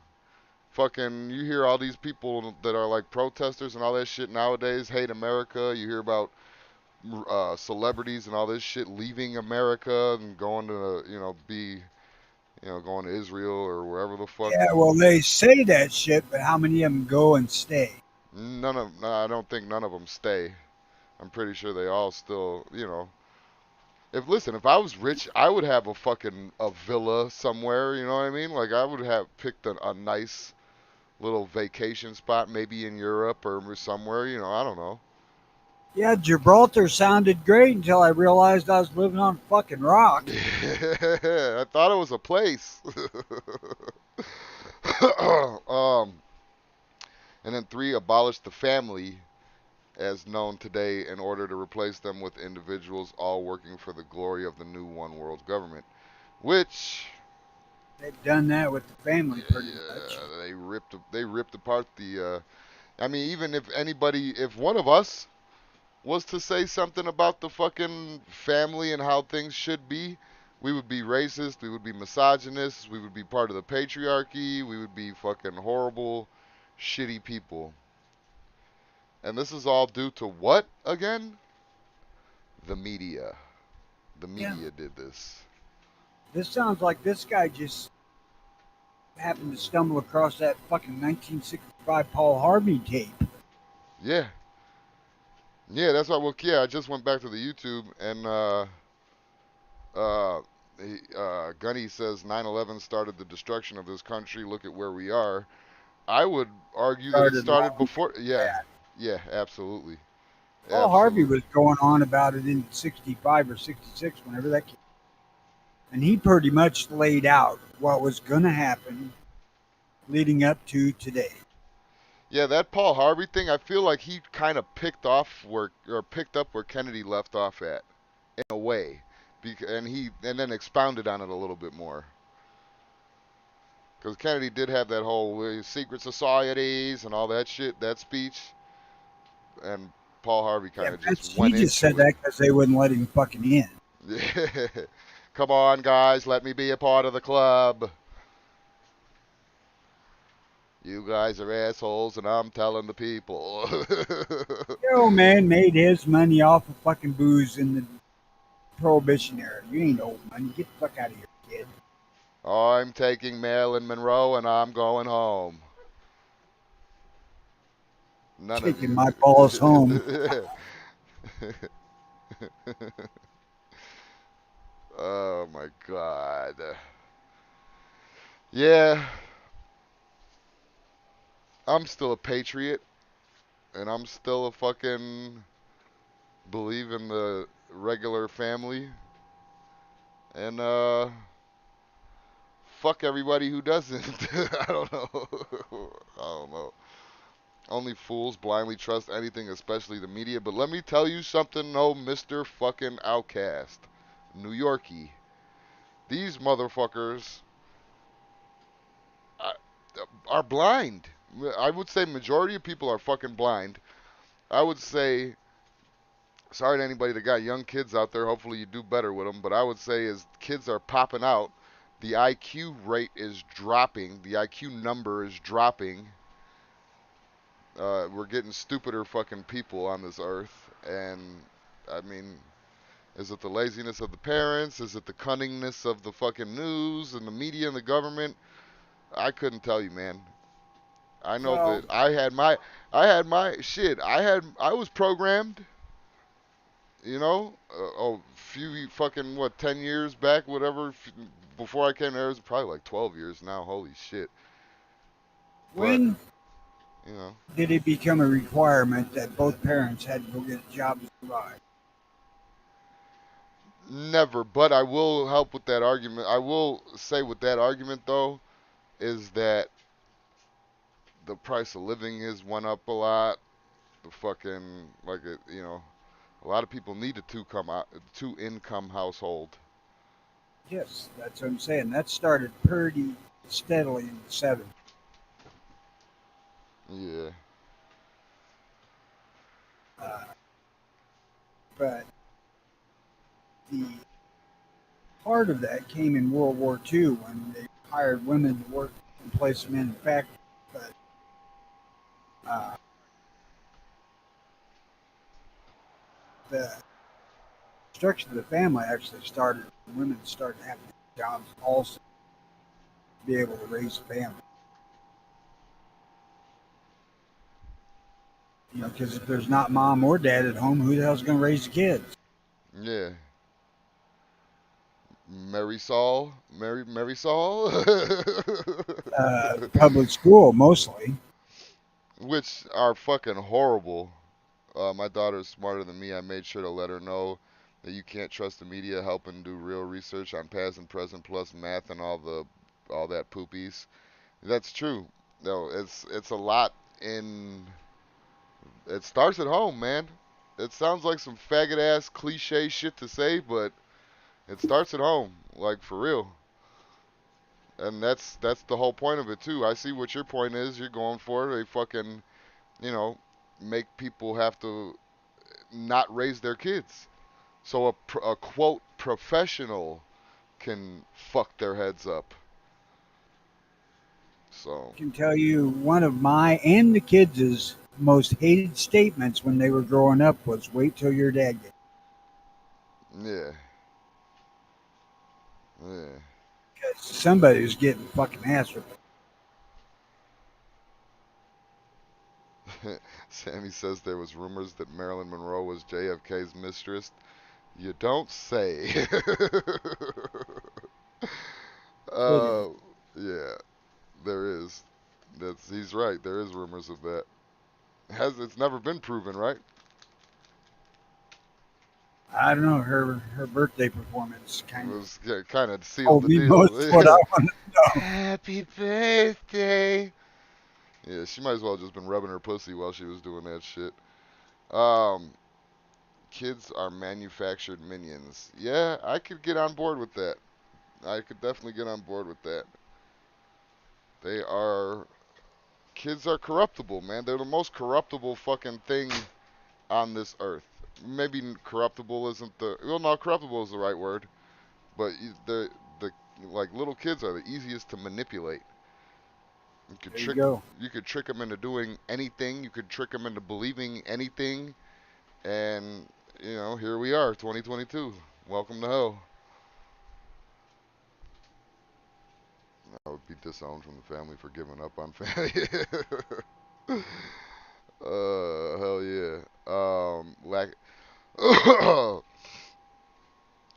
Fucking, you hear all these people that are like protesters and all that shit nowadays hate America. You hear about celebrities and all this shit leaving America and going to, going to Israel or wherever the fuck. Yeah, well, they say that shit, but how many of them go and stay? No, I don't think none of them stay. I'm pretty sure they all still, if I was rich, I would have a villa somewhere, you know what I mean? Like I would have picked a nice little vacation spot, maybe in Europe or somewhere, I don't know. Yeah, Gibraltar sounded great until I realized I was living on fucking rock. I thought it was a place. um, and then three, abolish the family as known today in order to replace them with individuals all working for the glory of the new one world government. Which They've done that with the family pretty much. yeah, they ripped apart the. I mean, even if one of us was to say something about the fucking family and how things should be, we would be racist, we would be misogynist, we would be part of the patriarchy, we would be fucking horrible, shitty people. And this is all due to what again? The media. The Yeah, media did this. this sounds like this guy just happened to stumble across that fucking 1965 Paul Harvey tape. Yeah. Yeah, that's why. Well, yeah, I just went back to the YouTube and uh, Gunny says 9/11 started the destruction of this country. Look at where we are. I would argue that it Started started long before. before Yeah, that. yeah, absolutely, Paul Harvey was absolutely. going on about it in 65 or 66, whenever that came. And he pretty much laid out what was going to happen leading up to today. Yeah, that Paul Harvey thing. I feel like he kind of picked up where Kennedy left off at in a way, and then expounded on it a little bit more. Because Kennedy did have that whole secret societies and all that shit, that speech, and Paul Harvey Yeah, kind of just that's, he went just said into it. that because they wouldn't let him fucking in. Come on, guys, let me be a part of the club. You guys are assholes, and I'm telling the people. Your old man made his money off of fucking booze in the Prohibition era. You ain't old money. Get the fuck out of here, kid. I'm taking Marilyn Monroe, and I'm going home. None of Taking you. my balls home. Oh my god. Yeah, I'm still a patriot, and I'm still a fucking believe in the regular family, and fuck everybody who doesn't. I don't know. I don't know. Only fools blindly trust anything, especially the media. But let me tell you something, no, Mr. fucking Outcast, New Yorkie. These motherfuckers are, are blind. I would say majority of people are fucking blind. I would say, sorry to anybody that got young kids out there. Hopefully you do better with them. But I would say as kids are popping out, the IQ rate is dropping. The IQ number is dropping. We're getting stupider fucking people on this earth. And, I mean, is it the laziness of the parents? Is it the cunningness of the fucking news and the media and the government? I couldn't tell you, man. I know Well, that I was programmed, few fucking, 10 years back, whatever, before I came there, it was probably like 12 years now, holy shit. But, when you know, did it become a requirement that both parents had to go get a job to survive? never, but I will help with that argument. I will say with that argument, though, is that the price of living has went up a lot. The fucking, a lot of people need a two income household. Yes, that's what I'm saying. That started pretty steadily in the 70s. Yeah. Uh, but the part of that came in World War II when they hired women to work in place of manufacturing. But uh, the structure of the family actually started when women started having jobs also to be able to raise a family. You know, because if there's not mom or dad at home, who the hell's going to raise the kids? Yeah. Mary Saul, Mary Saul, Public school mostly. which are fucking horrible. My daughter's smarter than me. I made sure to let her know that you can't trust the media helping do real research on past and present plus math and all that poopies. That's true. No, it's a lot in. It starts at home, man. It sounds like some faggot ass cliche shit to say, but it starts at home, like for real. And that's the whole point of it too. I see what your point is. You're going for it. They fucking, you know, make people have to not raise their kids. So a quote professional can fuck their heads up. So I can tell you one of my and the kids' most hated statements when they were growing up was, "Wait till your dad gets." yeah, yeah. Because somebody was getting fucking ass ripped. Sammy says there was rumors that Marilyn Monroe was JFK's mistress. You don't say. Kidding. uh, yeah, there is. He's right. There is rumors of that. It's never been proven, right? I don't know. Her birthday performance It kind of was kind of sealed told the me most of what I deal. want to know. Happy birthday. Yeah, she might as well have just been rubbing her pussy while she was doing that shit. Um, kids are manufactured minions. Yeah, I could get on board with that. I could definitely get on board with that. They are kids are corruptible, man. They're the most corruptible fucking thing on this earth. Maybe corruptible isn't the well, no, corruptible is the right word, but the like little kids are the easiest to manipulate. You could There you trick go. you could trick them into doing anything. You could trick them into believing anything, and here we are, 2022. Welcome to hell. I would be disowned from the family for giving up on family. Hell yeah.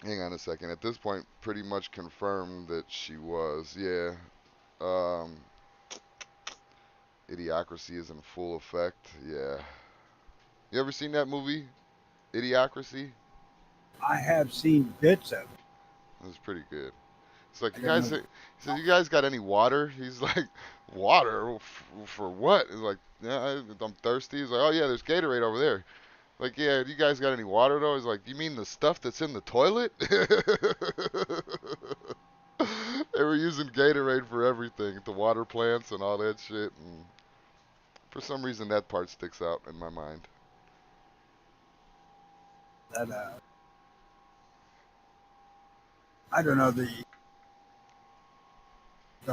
Hang on a second. At this point, pretty much confirmed that she was. Yeah. Um, Idiocracy is in full effect. Yeah. You ever seen that movie, Idiocracy? I have seen bits of it. It was pretty good. It's like I you got guys. no. He said, "You guys got any water?" He's like, "Water for what?" He's like, "Yeah, I'm thirsty." He's like, "Oh yeah, there's Gatorade over there." Like, "Yeah, you guys got any water though?" He's like, "You mean the stuff that's in the toilet?" They were using Gatorade for everything, to water plants and all that shit. And for some reason, that part sticks out in my mind. That I don't know the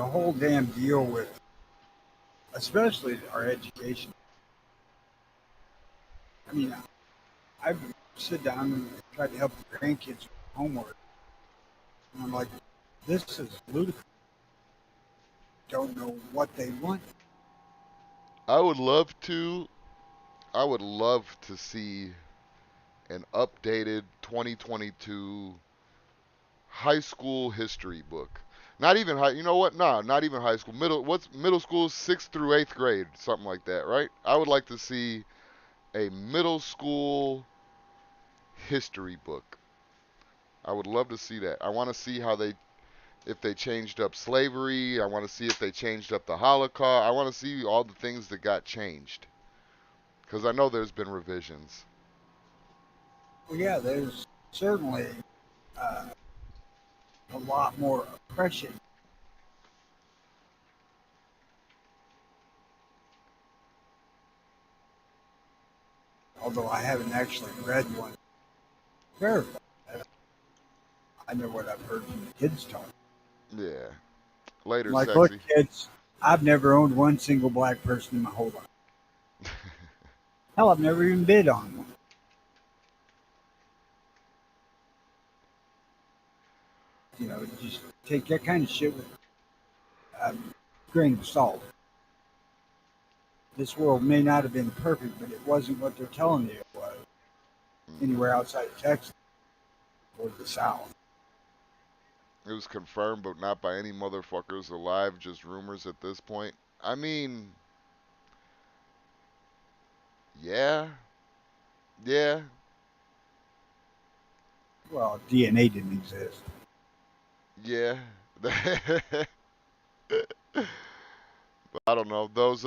whole damn deal with, especially our education. I mean, I sit down and try to help the grandkids with homework, and I'm like, this is ludicrous. Don't know what they want. I would love to. I would love to see an updated 2022 high school history book. Not even high. You know what? Nah, not even high school. What's middle school? Sixth through eighth grade, something like that, right? I would like to see a middle school history book. I would love to see that. I want to see if they changed up slavery. I want to see if they changed up the Holocaust. I want to see all the things that got changed. Because I know there's been revisions. Well, yeah, there's certainly uh, a lot more oppression. Although I haven't actually read one verified. I know what I've heard from the kids talk. Yeah. Later, I'm like, look, sexy. kids, I've never owned one single black person in my whole life. Hell, I've never even bid on one. You know, just take that kind of shit with a grain of salt. This world may not have been perfect, but it wasn't what they're telling you it was Hmm. anywhere outside of Texas or the South. It was confirmed, but not by any motherfuckers alive, just rumors at this point. I mean, yeah, yeah. Well, DNA didn't exist. Yeah. But I don't know. Those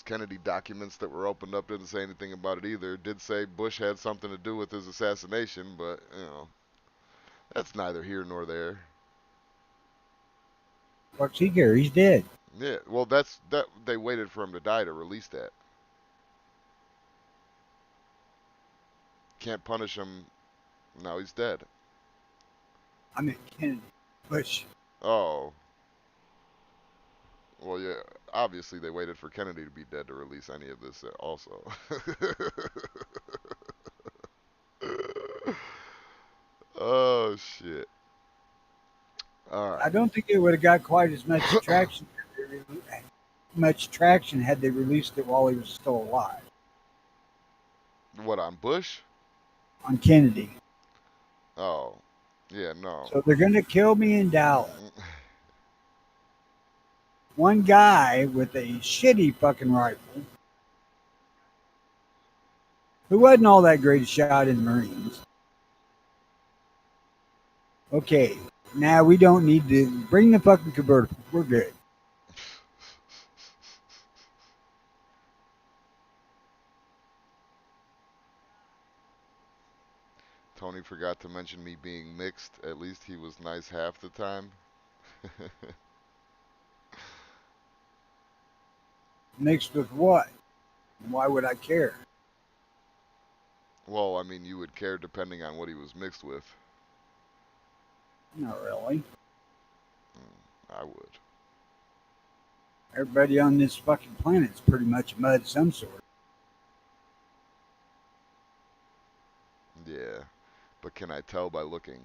Kennedy documents that were opened up didn't say anything about it either. It did say Bush had something to do with his assassination, but that's neither here nor there. Fuck's he care? He's dead. Yeah, well, that they waited for him to die to release that. Can't punish him. Now he's dead. I mean, Kennedy, Bush. Oh, well, yeah. Obviously, they waited for Kennedy to be dead to release any of this. Also. Oh shit. All I right. don't think it would have got quite as much traction had they released it while he was still alive What on Bush? on Kennedy. Oh, yeah, no. So they're gonna kill me in Dallas. One guy with a shitty fucking rifle who wasn't all that great a shot in the Marines. Okay, now we don't need to bring the fucking convertible. We're good. Tony forgot to mention me being mixed. At least he was nice half the time. Mixed with what? Why would I care? Well, I mean, you would care depending on what he was mixed with. Not really. I would. Everybody on this fucking planet's pretty much mud of some sort. Yeah, but can I tell by looking?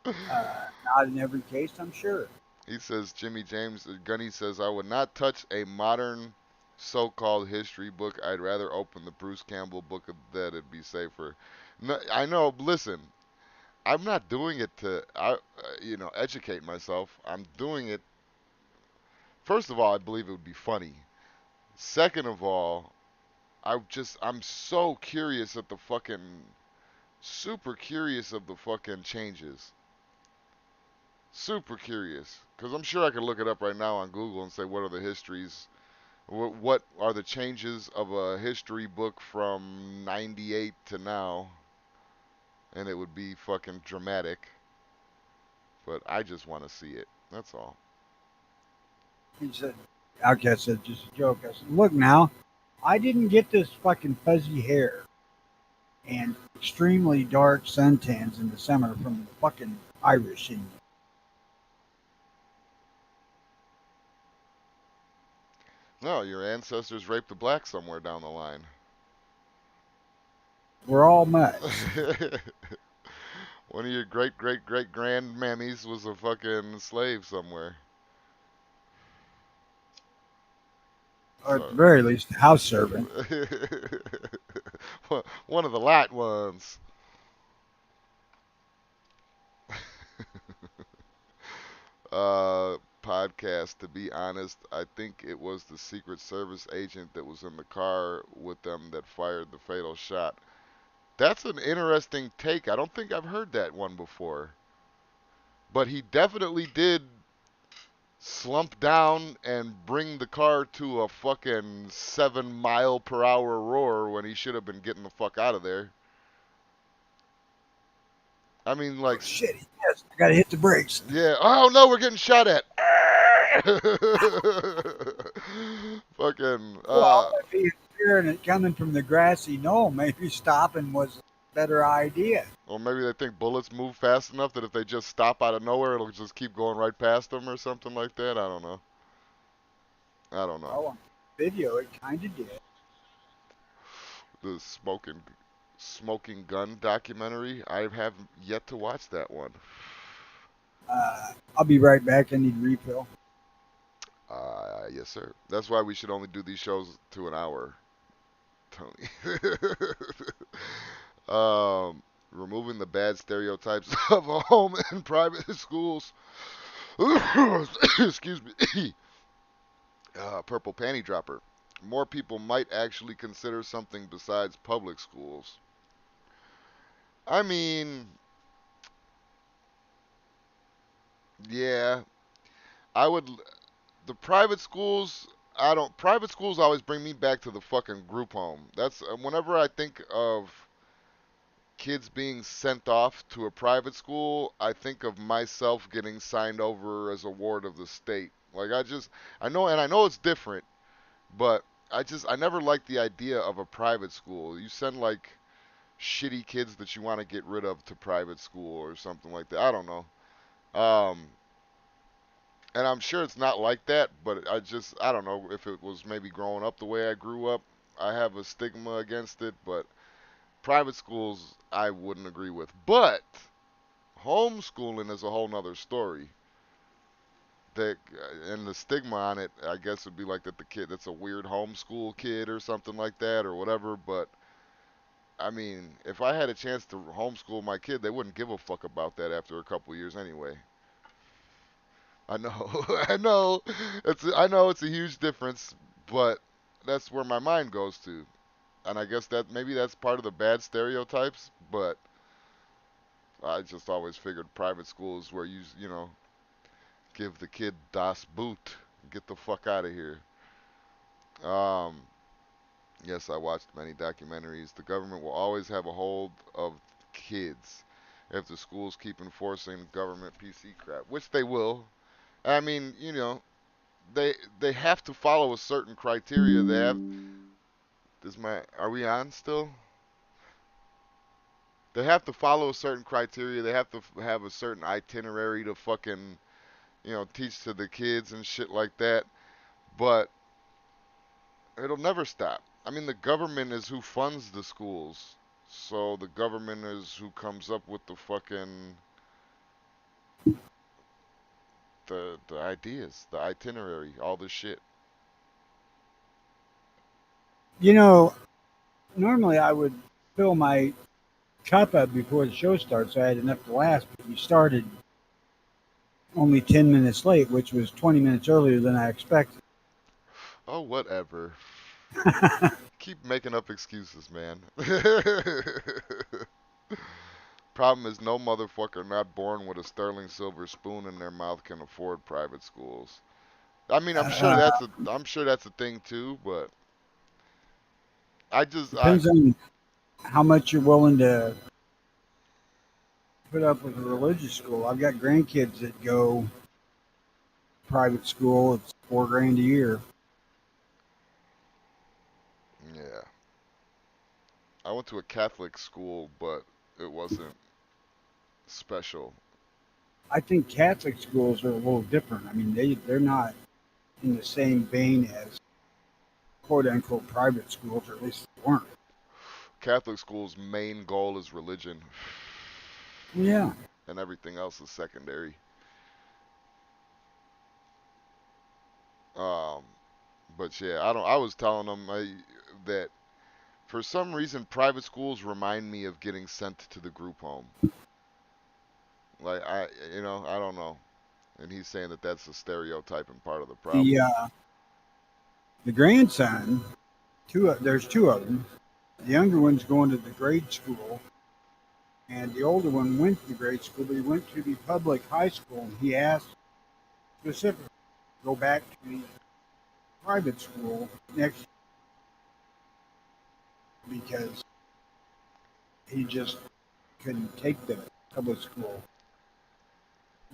Not in every case, I'm sure. He says, Jimmy James, Gunny says, I would not touch a modern so-called history book. I'd rather open the Bruce Campbell Book of the Dead. It'd be safer. No, I know. Listen, I'm not doing it to, educate myself. I'm doing it. First of all, I believe it would be funny. Second of all, I'm so curious at the fucking, super curious of the fucking changes. Super curious. Because I'm sure I could look it up right now on Google and say, what are the histories? What are the changes of a history book from 98 to now? And it would be fucking dramatic. But I just want to see it. That's all. He said, okay, I said, just a joke. I said, look now, I didn't get this fucking fuzzy hair and extremely dark suntans in the summer from the fucking Irish in me. No, your ancestors raped a black somewhere down the line. We're all mutts. One of your great great great grandmammies was a fucking slave somewhere. Or at the So very least, a house servant. one of the light ones. Podcast. To be honest, I think it was the Secret Service agent that was in the car with them that fired the fatal shot. That's an interesting take. I don't think I've heard that one before. But he definitely did slump down and bring the car to a fucking 7 mile per hour roar when he should have been getting the fuck out of there. I mean, Oh like, shit, yes, I gotta hit the brakes. yeah. Oh no, we're getting shot at. Fucking. Well, if he's hearing it coming from the grassy knoll, maybe stopping was better idea. Or maybe they think bullets move fast enough that if they just stop out of nowhere, it'll just keep going right past them or something like that. I don't know. I don't know. Well, on video, it kind of did. The smoking gun documentary. I have yet to watch that one. I'll be right back. I need refill. Yes, sir. That's why we should only do these shows to an hour, Tony. Removing the bad stereotypes of a home and private schools. Excuse me. Purple panty dropper. More people might actually consider something besides public schools. I mean, yeah, I would. The private schools, I don't. Private schools always bring me back to the fucking group home. That's whenever I think of kids being sent off to a private school, I think of myself getting signed over as a ward of the state. Like I know, and I know it's different, but I never liked the idea of a private school. You send like shitty kids that you want to get rid of to private school or something like that. I don't know. Um, and I'm sure it's not like that, but I don't know if it was maybe growing up the way I grew up. I have a stigma against it, but private schools I wouldn't agree with. But homeschooling is a whole nother story. That and the stigma on it, I guess, would be like that the kid that's a weird homeschool kid or something like that or whatever. But I mean, if I had a chance to homeschool my kid, they wouldn't give a fuck about that after a couple years anyway. I know, I know it's a huge difference, but that's where my mind goes to, and I guess that maybe that's part of the bad stereotypes. But I just always figured private schools where you know give the kid das Boot, get the fuck out of here. Um, yes, I watched many documentaries. The government will always have a hold of kids if the schools keep enforcing government PC crap, which they will. I mean, you know, they have to follow a certain criteria. They have. Is my Are we on still? They have to follow a certain criteria. They have to have a certain itinerary to fucking teach to the kids and shit like that. But it'll never stop. I mean, the government is who funds the schools. So the government is who comes up with the fucking the ideas, the itinerary, all this shit. You know, normally I would fill my cup up before the show starts, so I had enough to last. But you started only 10 minutes late, which was 20 minutes earlier than I expected. Oh, whatever. Keep making up excuses, man. Problem is, no motherfucker not born with a sterling silver spoon in their mouth can afford private schools. I mean, Uh, I'm sure that's a thing too, but I just I Depends on how much you're willing to put up with a religious school. I've got grandkids that go private school. It's $4,000 a year. yeah. I went to a Catholic school, but it wasn't special. I think Catholic schools are a little different. I mean, they're not in the same vein as quote unquote private schools, or at least they weren't. Catholic school's main goal is religion, Yeah. and everything else is secondary. Um, but yeah, I don't. I was telling them that for some reason private schools remind me of getting sent to the group home. Like I don't know. And he's saying that that's a stereotype and part of the The problem. grandson, there's two of them. The younger one's going to the grade school, and the older one went to the grade school, but he went to the public high school, and he asked specifically to go back to the private school next because he just couldn't take the public school.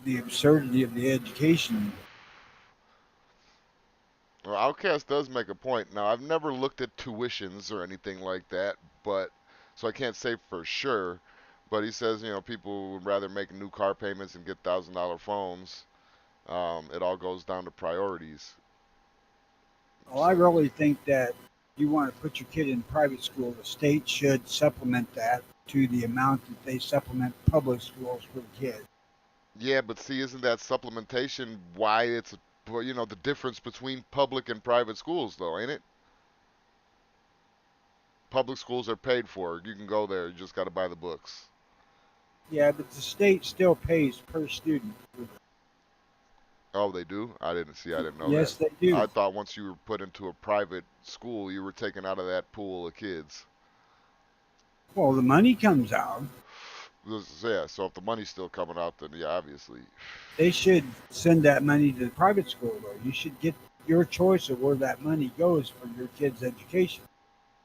The absurdity of the education. Well, Outcast does make a point. Now, I've never looked at tuitions or anything like that, but So I can't say for sure, but he says, people would rather make new car payments and get $1,000 phones. It all goes down to priorities. Well, I So really think that you want to put your kid in private school, the state should supplement that to the amount that they supplement public schools for the kid. yeah, but see, isn't that supplementation why it's well, the difference between public and private schools, though, ain't it? Public schools are paid for. You can go there. You just got to buy the books. Yeah, but the state still pays per student. Oh, they do? I didn't see. I didn't know that. Yes, they do. I thought once you were put into a private school, you were taken out of that pool of kids. Well, the money comes out. Yeah, so if the money's still coming out, then yeah, obviously. They should send that money to the private school, though. You should get your choice of where that money goes for your kid's education,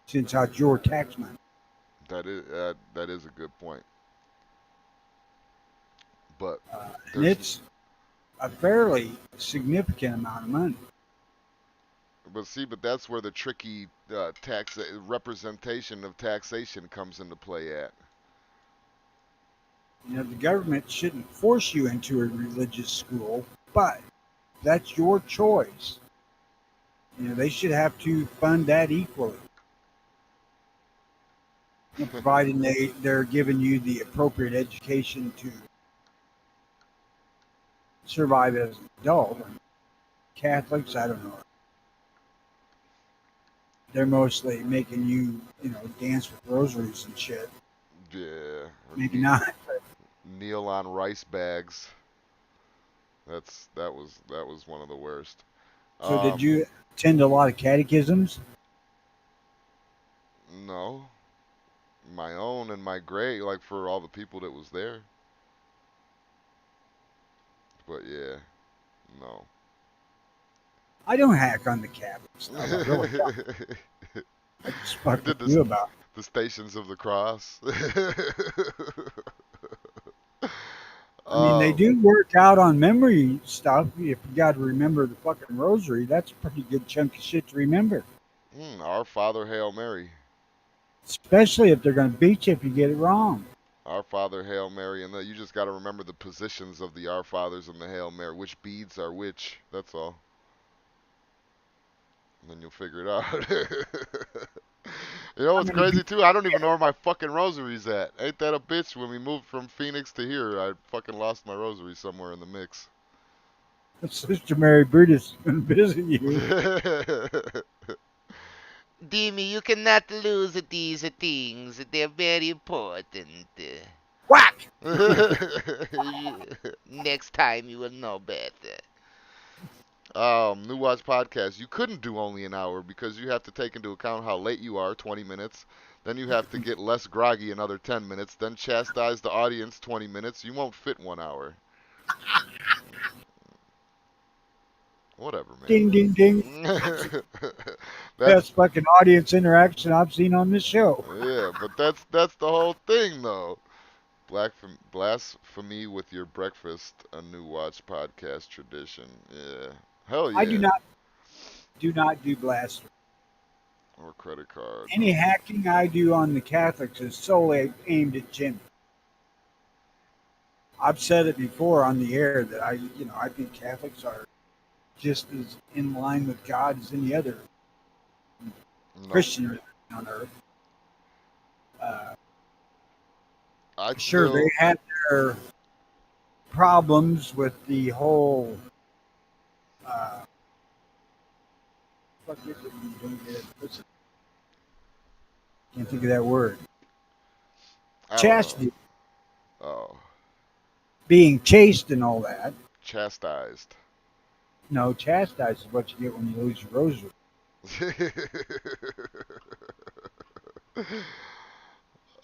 since it's your tax money. That is a good point. But And there's it's a fairly significant amount of money. but that's where the tricky tax representation of taxation comes into play at. The government shouldn't force you into a religious school, but that's your choice. They should have to fund that equally, providing they're giving you the appropriate education to survive as an adult. Catholics, I don't know. They're mostly making you, dance with rosaries and shit. Yeah, or Maybe not. kneel on rice bags. That was one of the worst. So, did Um, you attend a lot of catechisms? no, my own and my grade, like for all the people that was there. But yeah, no. I don't hack on the Catholic stuff. I really don't. I just You fuck with did this you about it. the Stations of the Cross. I mean, they um, do work out on memory stuff. If you got to remember the fucking rosary, that's a pretty good chunk of shit to remember. Our Father, Hail Mary. Especially if they're going to beat you if you get it wrong. Our Father, Hail Mary, and you just got to remember the positions of the Our Fathers and the Hail Mary, which beads are which. That's all. And then you'll figure it out. You know How what's many crazy people? too? I don't even know where my fucking rosary's at. Ain't that a bitch? When we moved from Phoenix to here, I fucking lost my rosary somewhere in the mix. Sister Mary Brutus going to visit you. Dimi, you cannot lose these things. They're very important. Whack! Next time you will know better. New Watch Podcast. You couldn't do only an hour because you have to take into account how late you are, 20 minutes. Then you have to get less groggy another 10 minutes. Then chastise the audience 20 minutes. You won't fit 1 hour. Whatever, Ding, ding, ding. man. That's Best fucking audience interaction I've seen on this show. yeah, but that's the whole thing though. Blasphemy with your breakfast, a New Watch Podcast tradition. Yeah, hell I yeah. do not do blasphemy. Or credit card. Any No. hacking I do on the Catholics is solely aimed at Jimmy. I've said it before on the air that I think Catholics are just as in line with God as any other No. Christian religion on earth. Uh, I'd sure, they still. had their problems with the whole. Uh, fuck is it when you don't get it? Can't think of that word. I don't know. Chastity, Oh, being chaste and all that. chastised. No, chastise is what you get when you lose your rosary.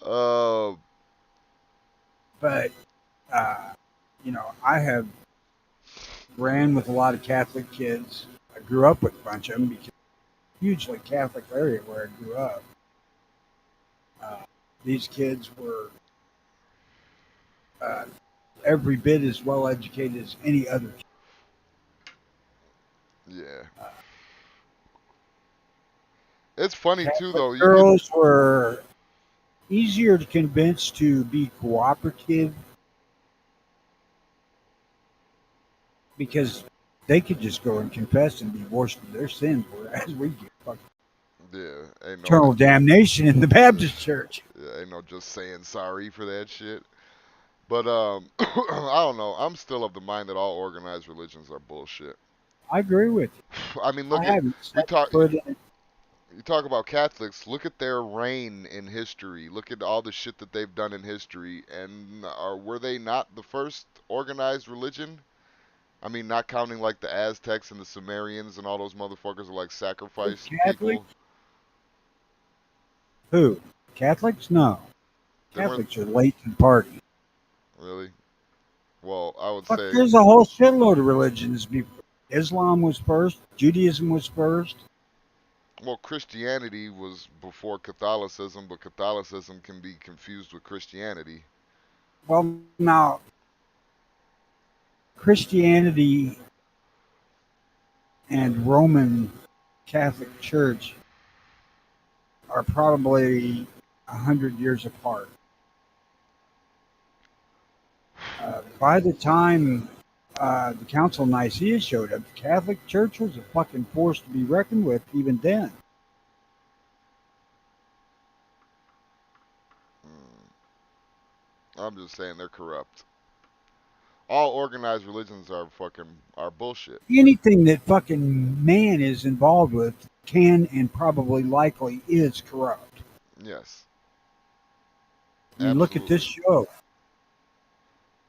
um. But I have ran with a lot of Catholic kids. I grew up with a bunch of them because hugely Catholic area where I grew up. Uh, these kids were uh, every bit as well educated as any other kid. Yeah. It's funny too, Catholic though. You could. girls were easier to convince to be cooperative because they could just go and confess and be washed of their sins, whereas we get fucking Yeah, ain't no, eternal damnation in the Baptist church. yeah, ain't no just saying sorry for that shit. But I don't know. I'm still of the mind that all organized religions are bullshit. I agree with you. I mean, I look at haven't we set talk. foot in it. You talk about Catholics. Look at their reign in history. Look at all the shit that they've done in history. And were they not the first organized religion? I mean, not counting like the Aztecs and the Sumerians and all those motherfuckers who like sacrifice Catholics? people. Who? Catholics? No. They weren't Catholics are late to the party. really. Well, I would Fuck, say, there's a whole shitload of religions. Islam was first. Judaism was first. well, Christianity was before Catholicism, but Catholicism can be confused with Christianity. Well, now Christianity and Roman Catholic Church are probably 100 years apart. By the time the Council of Nicaea showed up, the Catholic Church was a fucking force to be reckoned with even then. Mm, I'm just saying they're corrupt. All organized religions are bullshit. Anything that fucking man is involved with can and probably likely is corrupt. Yes, I mean, look at this absolutely. show.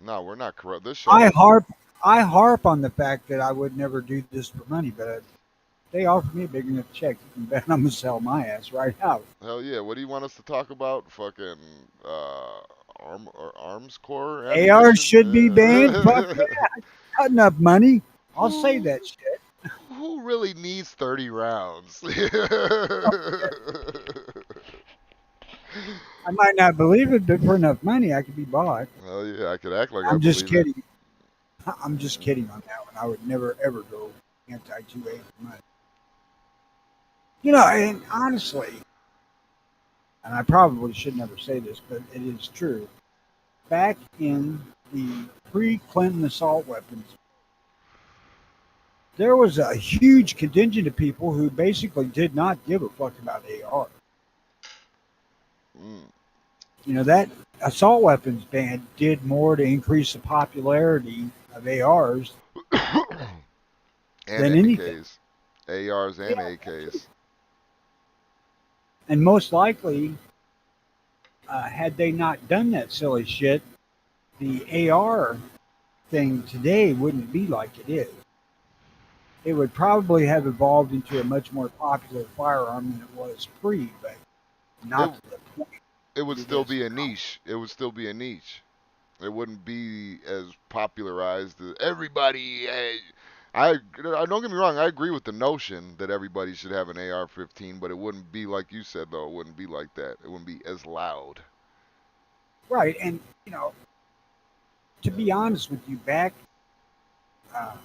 No, we're not corrupt. This I show, harp, I harp on the fact that I would never do this for money, but they offer me a big enough check. You can bet I'm gonna sell my ass right out. hell yeah. What do you want us to talk about? Fucking arms core ARs ammunition. should be banned. Fuck yeah, got enough money. I'll say who that shit. who really needs 30 rounds? I might not believe it, but for enough money, I could be bought. Hell yeah, I could act like I I'm just believe it. kidding. I'm just kidding on that one. I would never ever go anti 2A for money. You know, and honestly, and I probably should never say this, but it is true. Back in the pre-Clinton assault weapons, there was a huge contingent of people who basically did not give a fuck about AR. Mm. You know, that assault weapons ban did more to increase the popularity of ARs and than anything. AKs, ARs and Yeah. AKs. And most likely, had they not done that silly shit, the AR thing today wouldn't be like it is. It would probably have evolved into a much more popular firearm than it was pre, but It not to the point it would that it still is be a now. niche. It would still be a niche. It wouldn't be as popularized as everybody. Don't get me wrong. I agree with the notion that everybody should have an AR-15, but it wouldn't be like you said though. It wouldn't be like that. It wouldn't be as loud. Right, and you know, to be honest with you, back uh,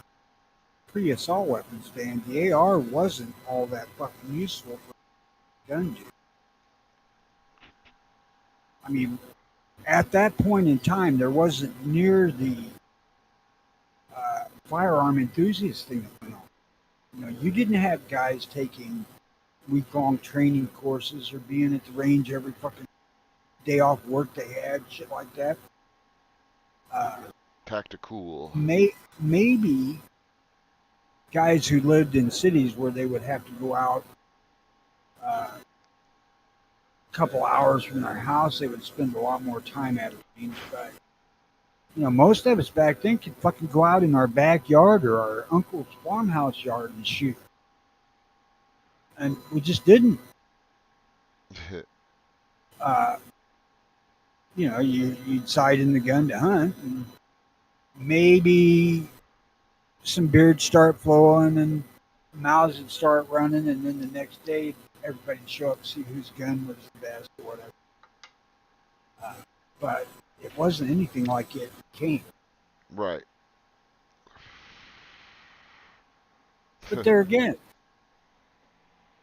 pre-assault weapons ban, the AR wasn't all that fucking useful for gun use. I mean, at that point in time, there wasn't near the firearm enthusiast thing that went on. You know, you didn't have guys taking week-long training courses or being at the range every fucking day off work they had, shit like that. Uh, Tactical. maybe guys who lived in cities where they would have to go out a couple hours from their house, they would spend a lot more time at the range. But you know, most of us back then could fucking go out in our backyard or our uncle's farmhouse yard and shoot, and we just didn't. Uh, you know, you'd sight in the gun to hunt, and maybe some beards start flowing and mouths would start running, and then the next day everybody'd show up to see whose gun was the best or whatever. Uh, but it wasn't anything like it became. Right. But there again,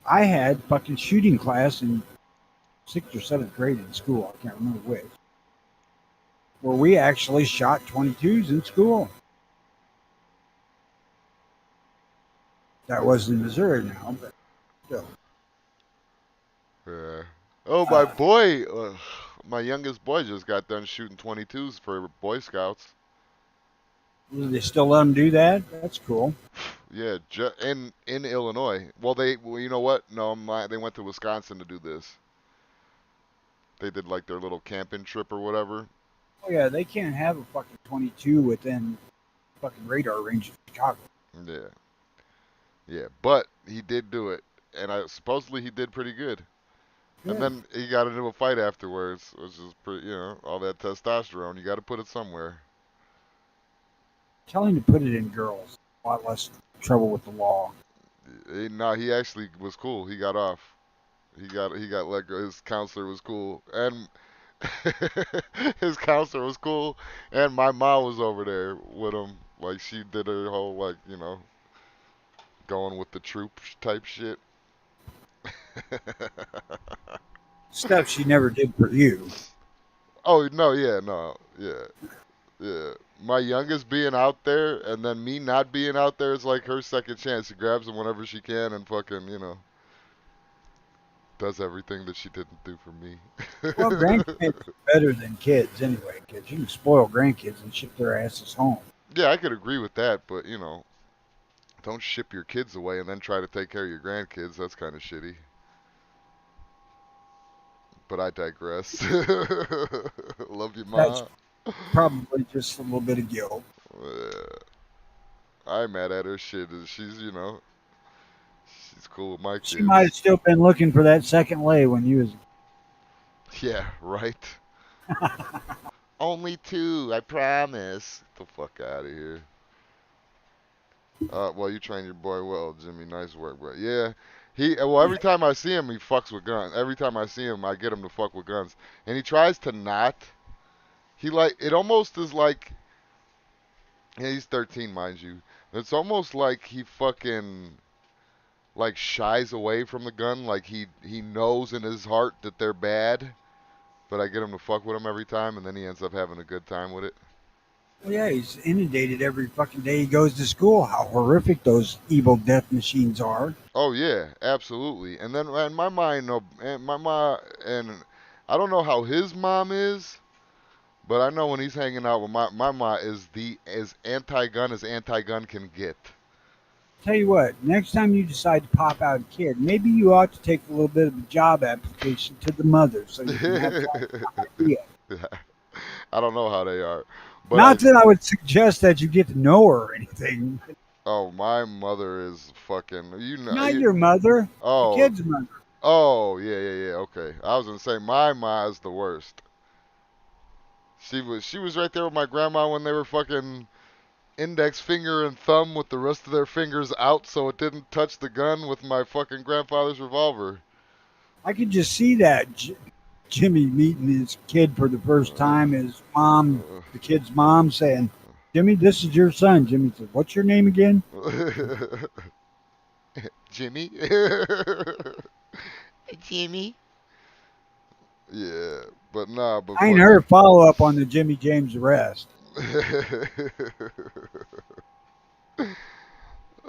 I had fucking shooting class in 6th or 7th grade in school. I can't remember which. Where we actually shot 22s in school. That was in Missouri now, but still. Yeah. Oh, Uh, my youngest boy just got done shooting 22s for Boy Scouts. do they still let them do that? That's cool. Yeah, in Illinois. Well, you know what? No, they went to Wisconsin to do this. They did like their little camping trip or whatever. Oh yeah, they can't have a fucking 22 within fucking radar range of Chicago. Yeah, yeah. But he did do it, and supposedly he did pretty good. And Good. then he got into a fight afterwards, which is pretty, all that testosterone. You got to put it somewhere. Tell him to put it in girls. A lot less trouble with the law. No, he actually was cool. He got off. He got let go. His counselor was cool, and his counselor was cool, and my mom was over there with him. Like she did her whole going with the troop type shit. Stuff she never did for you. Oh no, yeah, no, yeah, yeah. My youngest being out there, and then me not being out there is like her second chance. She grabs him whenever she can, and fucking, does everything that she didn't do for me. Well, grandkids are better than kids anyway, because you can spoil grandkids and ship their asses home. Yeah, I could agree with that, but don't ship your kids away and then try to take care of your grandkids. That's kind of shitty. But I digress. Love you, That's Ma. probably just a little bit of guilt. I'm mad at her. Shit, she's cool with my She might kids. have still been looking for that second lay when you was. Yeah, right. Only two, I promise. Get the fuck out of here. Well, you trained your boy well, Jimmy. Nice work, bro. Yeah, every time I see him, he fucks with guns. Every time I see him, I get him to fuck with guns, and he tries to not. It almost is like, yeah, he's 13, mind you. It's almost like he fucking like shies away from the gun, like he knows in his heart that they're bad, but I get him to fuck with him every time, and then he ends up having a good time with it. Well, yeah, he's inundated every fucking day he goes to school. How horrific those evil death machines are. Oh yeah, absolutely. And then and my mind, no, and my mom, and I don't know how his mom is, but I know when he's hanging out with my mom is the as anti-gun as anti-gun can get. Tell you what, next time you decide to pop out a kid, maybe you ought to take a little bit of a job application to the mother so you can have an idea. I don't know how they are, but Not that I would suggest that you get to know her or anything. oh, my mother is fucking, Not your mother, the oh, kid's mother. oh, yeah, yeah, yeah, okay. I was gonna say my ma is the worst. She was right there with my grandma when they were fucking index finger and thumb with the rest of their fingers out so it didn't touch the gun with my fucking grandfather's revolver. I could just see that Jimmy meeting his kid for the first time. His mom, the kid's mom, saying, "Jimmy, this is your son." Jimmy said, "What's your name again?" Jimmy? Jimmy. Yeah, but nah, but I ain't fucking. heard follow up on the Jimmy James arrest.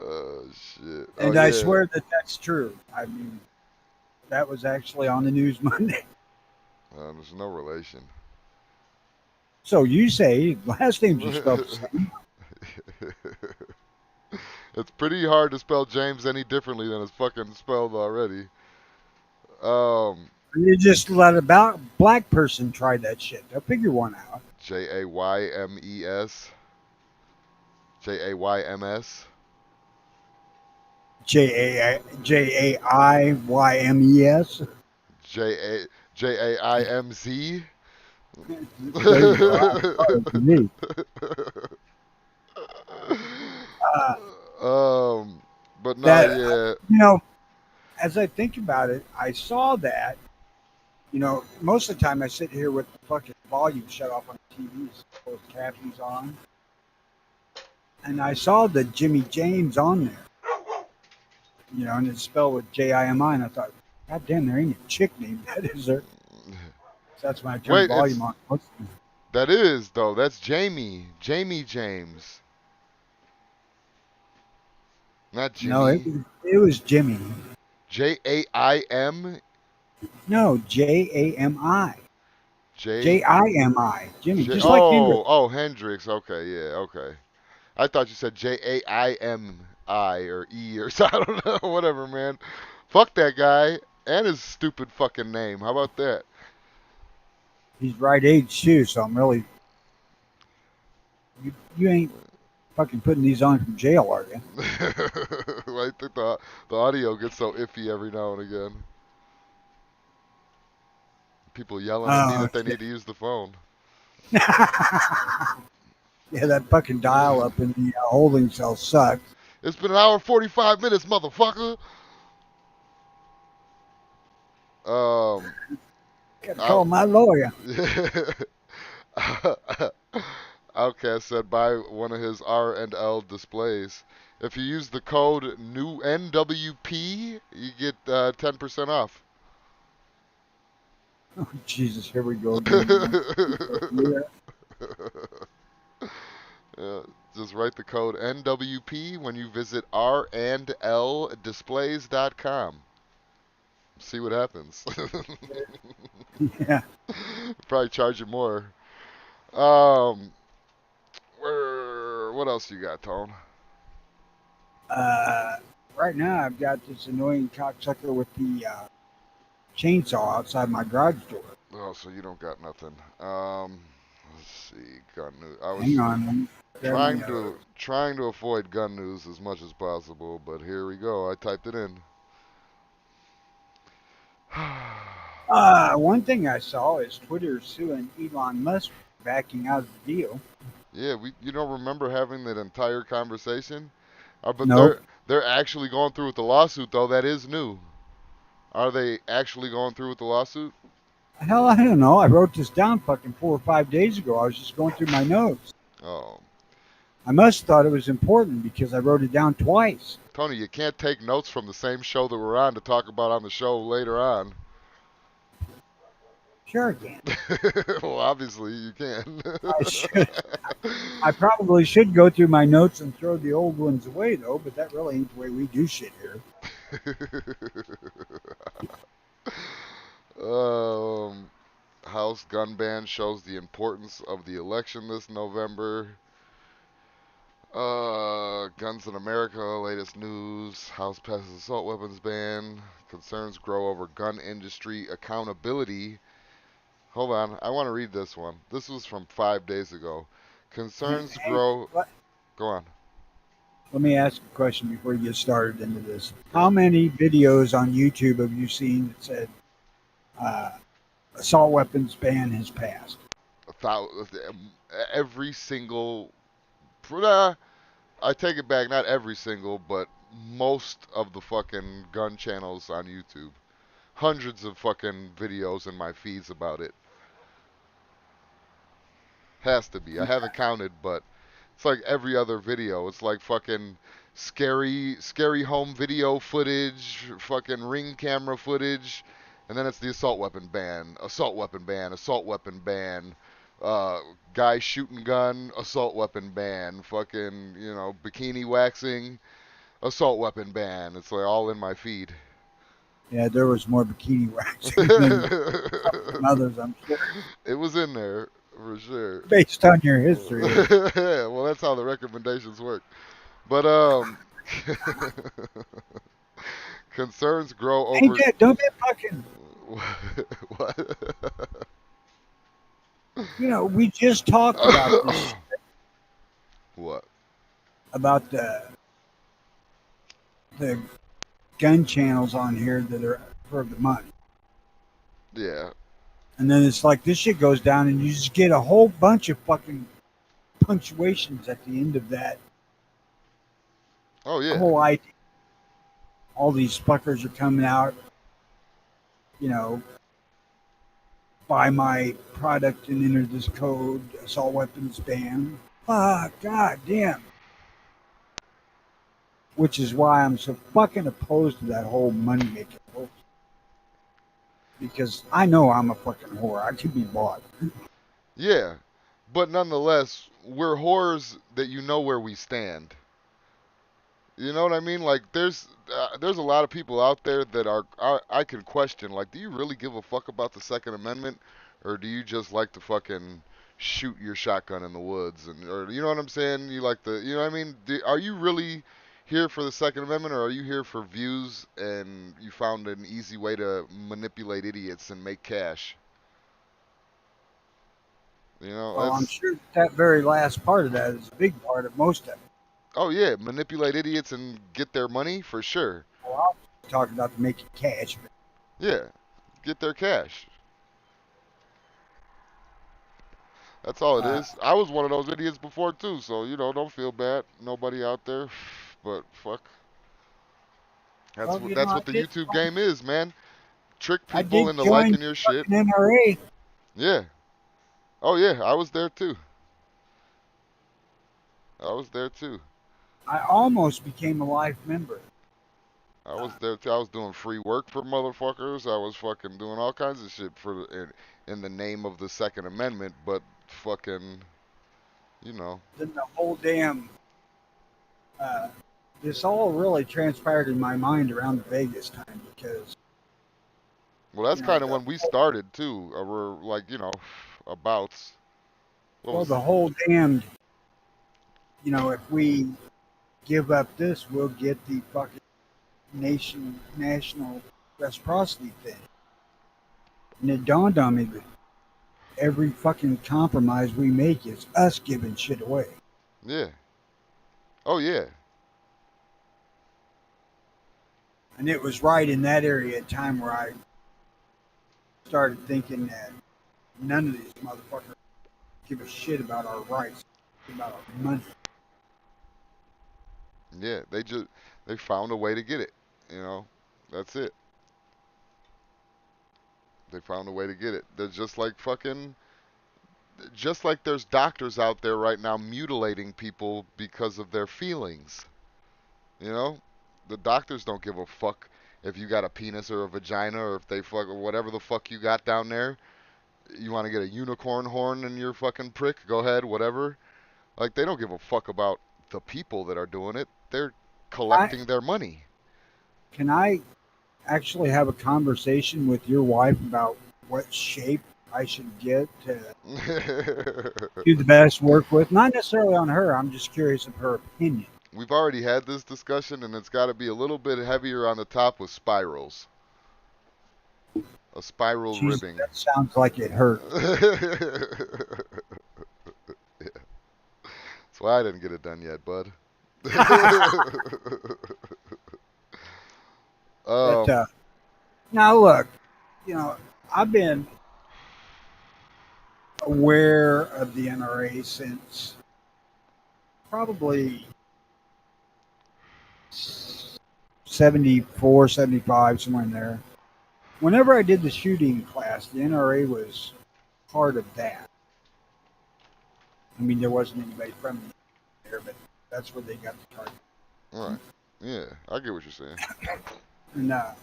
Oh shit. Oh And I yeah. swear that that's true. I mean, that was actually on the news Monday. There's no relation. So you say last names are spelled the same. It's pretty hard to spell James any differently than it's fucking spelled already. Um, You just let a black person try that shit. They'll figure one out. Jaymes. Jayms. Jaiymes. J A Jaimz. There you go. Me. Uh, um, but nah, that yeah. you know, as I think about it, I saw that. Most of the time I sit here with the fucking volume shut off on the TV, so the captions on, and I saw the Jimmy James on there. And it's spelled with Jimi, and I thought, God damn, there ain't a chick named that, is there? So that's when I turn Wait, volume it's on. that is though. That's Jamie. Jamie James, not No, Jimmy. it was Jimmy. Jaim. No, Jami. J Jimi. Jimmy, J. just like Hendrix. Oh, Hendrix. Okay, yeah, okay. I thought you said Jaimi or E or so. I don't know. Whatever, man. Fuck that guy and his stupid fucking name. How about that? He's right age too, so I'm really you ain't fucking putting these on from jail, are you? I think the audio gets so iffy every now and again. People yelling at me Oh that they shit. need to use the phone. Yeah, that fucking dial up in the holding cell sucks. It's been an hour and 45 minutes, motherfucker. Um, Gotta I, call my lawyer. Outcast said buy one of his R&L displays. If you use the code new NWP, you get 10% off. Oh, Jesus, here we go again. Yeah. Uh, just write the code NWP when you visit randldisplays.com. See what happens. Yeah. Probably charge you more. Um, what else you got, Tone? Uh, right now, I've got this annoying cocksucker with the chainsaw outside my garage door. Oh, so you don't got nothing. Let's see. Gun news. I was Hang on, let me grab my trying to avoid gun news as much as possible, but here we go. I typed it in. One thing I saw is Twitter suing Elon Musk for backing out of the deal. Yeah, you don't remember having that entire conversation? But Nope. they're actually going through with the lawsuit though. That is new. Are they actually going through with the lawsuit? Hell, I don't know. I wrote this down fucking 4 or 5 days ago. I was just going through my notes. Oh, I must have thought it was important because I wrote it down twice. Tony, you can't take notes from the same show that we're on to talk about on the show later on. Sure, again. Well, obviously you can. I should. I probably should go through my notes and throw the old ones away, though. But that really ain't the way we do shit here. um, House gun ban shows the importance of the election this November. Guns in America, latest news. House passes assault weapons ban. Concerns grow over gun industry accountability. Hold on, I want to read this one. This was from 5 days ago. Concerns Hey, grow. Go on. let me ask a question before you get started into this. Go How on. many videos on YouTube have you seen that said uh, assault weapons ban has passed? Every single. I take it back. Not every single, but most of the fucking gun channels on YouTube. Hundreds of fucking videos in my feeds about it. Has to be. I haven't counted, but it's like every other video. It's like fucking scary home video footage, fucking ring camera footage, and then it's the assault weapon ban, assault weapon ban, assault weapon ban, guy shooting gun, assault weapon ban, fucking, bikini waxing, assault weapon ban. It's like all in my feed. Yeah, there was more bikini waxing than others, I'm sure, It was in there for sure. based on your history. Well, that's how the recommendations work. But concerns grow Ain't over. that? Don't that fucking? What? We just talked about this, What? about the gun channels on here that are for the money. Yeah. And then it's like this shit goes down, and you just get a whole bunch of fucking punctuations at the end of that Oh yeah. whole idea. All these fuckers are coming out, you know, buy my product and enter this code, assault weapons ban. Fuck, god damn. Which is why I'm so fucking opposed to that whole money making. because I know I'm a fucking whore. I could be bought. Yeah, but nonetheless, we're whores that you know where we stand. You know what I mean? Like there's a lot of people out there that I can question. Like, do you really give a fuck about the Second Amendment, or do you just like to fucking shoot your shotgun in the woods and or you know what I'm saying? You like the you know what I mean? Are you really here for the Second Amendment, or are you here for views and you found an easy way to manipulate idiots and make cash? You know, Well, I'm that's sure that very last part of that is a big part of most of it. oh yeah, manipulate idiots and get their money for sure. Well, I'm talking about making cash, but Yeah, get their cash. That's all it uh, is. I was one of those idiots before too, so you know, don't feel bad. Nobody out there, but fuck. well, That's I what the did. YouTube game is, man. Trick I people did into join liking the your shit. fucking NRA. Yeah. Oh yeah, I was there too. I was there too. I almost became a life member. I was there too. I was doing free work for motherfuckers. I was fucking doing all kinds of shit in the name of the Second Amendment, but fucking, you know. Then the whole damn uh, this all really transpired in my mind around the Vegas time because Well, that's you know kind of when we started too. We're like, you know, abouts. What was the whole damned if we give up this, we'll get the fucking national reciprocity thing. And it dawned on me that every fucking compromise we make is us giving shit away. yeah. Oh yeah. And it was right in that area at time where I started thinking that none of these motherfuckers give a shit about our rights, about our money. Yeah, they found a way to get it. You know, that's it. They found a way to get it. They're just like there's doctors out there right now mutilating people because of their feelings. You know, the doctors don't give a fuck if you got a penis or a vagina or if they fuck or whatever the fuck you got down there. You want to get a unicorn horn in your fucking prick? Go ahead, whatever. Like they don't give a fuck about the people that are doing it. They're I collecting their money. can I actually have a conversation with your wife about what shape I should get to do the best work with? Not necessarily on her. I'm just curious of her opinion. We've already had this discussion, and it's got to be a little bit heavier on the top with spirals. A spiral She's ribbing. that sounds like it hurt. Yeah. That's why I didn't get it done yet, bud. But um, now look, you know, I've been aware of the NRA since probably 74, 75, somewhere in there. Whenever I did the shooting class, the NRA was part of that. I mean, there wasn't anybody from there, but that's where they got the target. right. Yeah, I get what you're saying. And, the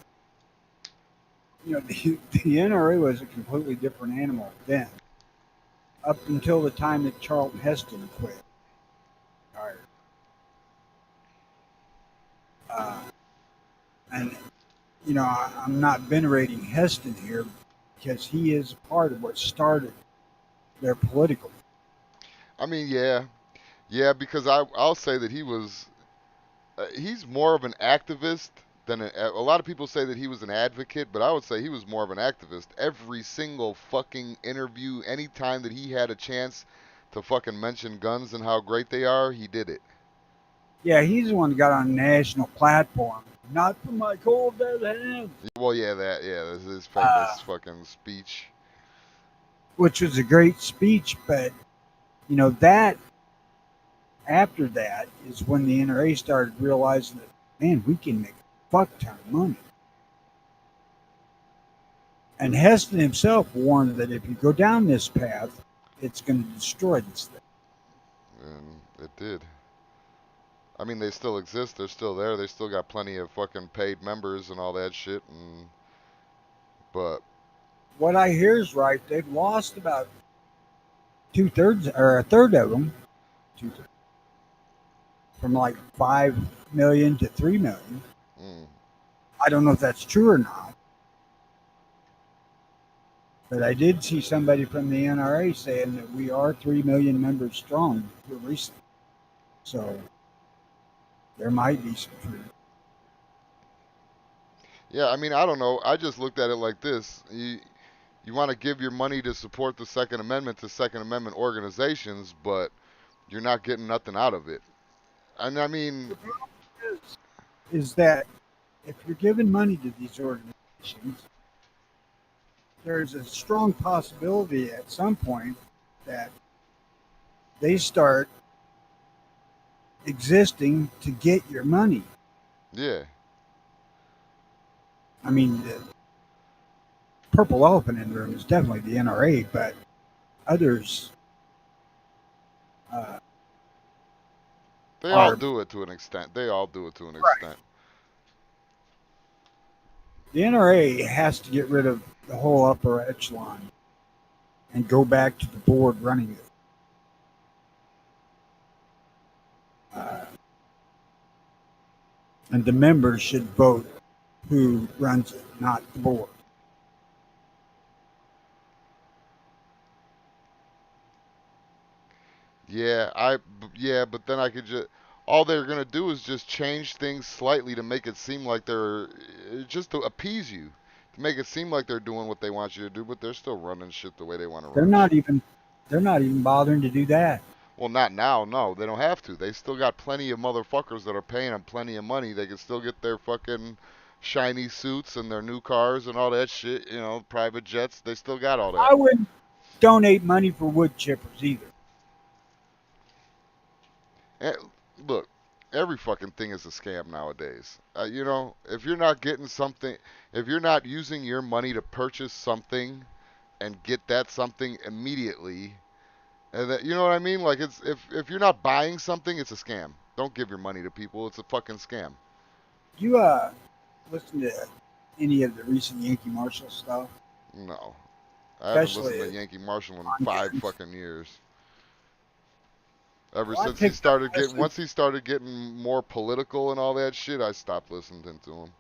NRA was a completely different animal then, up until the time that Charlton Heston quit. Retired. Uh, and, I'm not venerating Heston here because he is part of what started their political. I mean, yeah, yeah, because I'll say that he's more of an activist than a lot of people say that he was an advocate, but I would say he was more of an activist. Every single fucking interview, anytime that he had a chance to fucking mention guns and how great they are, he did it. Yeah, he's the one that got on a national platform. Not for my cold dead hands. Well, yeah, that's his Uh, famous fucking speech. which was a great speech, but that after that is when the NRA started realizing that man, we can make a fuck ton of money. And Heston himself warned that if you go down this path, it's going to destroy this thing. And it did. I mean, they still exist. They're still there. They still got plenty of fucking paid members and all that shit. But what I hear is right. They've lost about 2/3 or a third of them, two-thirds, from like 5 million to 3 million. Mm. I don't know if that's true or not, but I did see somebody from the NRA saying that we are 3 million members strong here recently. So there might be some truth. Yeah, I mean, I don't know. I just looked at it like this. You want to give your money to support the Second Amendment to Second Amendment organizations, but you're not getting nothing out of it. And I mean, Is that if you're giving money to these organizations, there's a strong possibility at some point that they start existing to get your money. yeah, I mean, the purple elephant in the room is definitely the NRA, but others uh, they all are. do it to an extent. They all do it to an Right. extent. The NRA has to get rid of the whole upper echelon and go back to the board running it. Uh, and the members should vote who runs it, not the board. Yeah, but then I could just all they're gonna do is just change things slightly to make it seem like they're just to appease you, to make it seem like they're doing what they want you to do, but they're still running shit the way they want to They're run not shit. even they're not even bothering to do that. Well, not now, no, they don't have to. They still got plenty of motherfuckers that are paying them plenty of money. They can still get their fucking shiny suits and their new cars and all that shit. You know, private jets. They still got all that. I wouldn't donate money for wood chippers either. And look, every fucking thing is a scam nowadays. You know, if you're not getting something, if you're not using your money to purchase something and get that something immediately, and that, you know what I mean? Like it's if you're not buying something, it's a scam. Don't give your money to people. It's a fucking scam. You listen to any of the recent Yankee Marshall stuff, No, I haven't listened to especially Yankee Marshall in on five guns. fucking years. Ever Well, I since he picked up started getting, listening. once he started getting more political and all that shit, I stopped listening to him.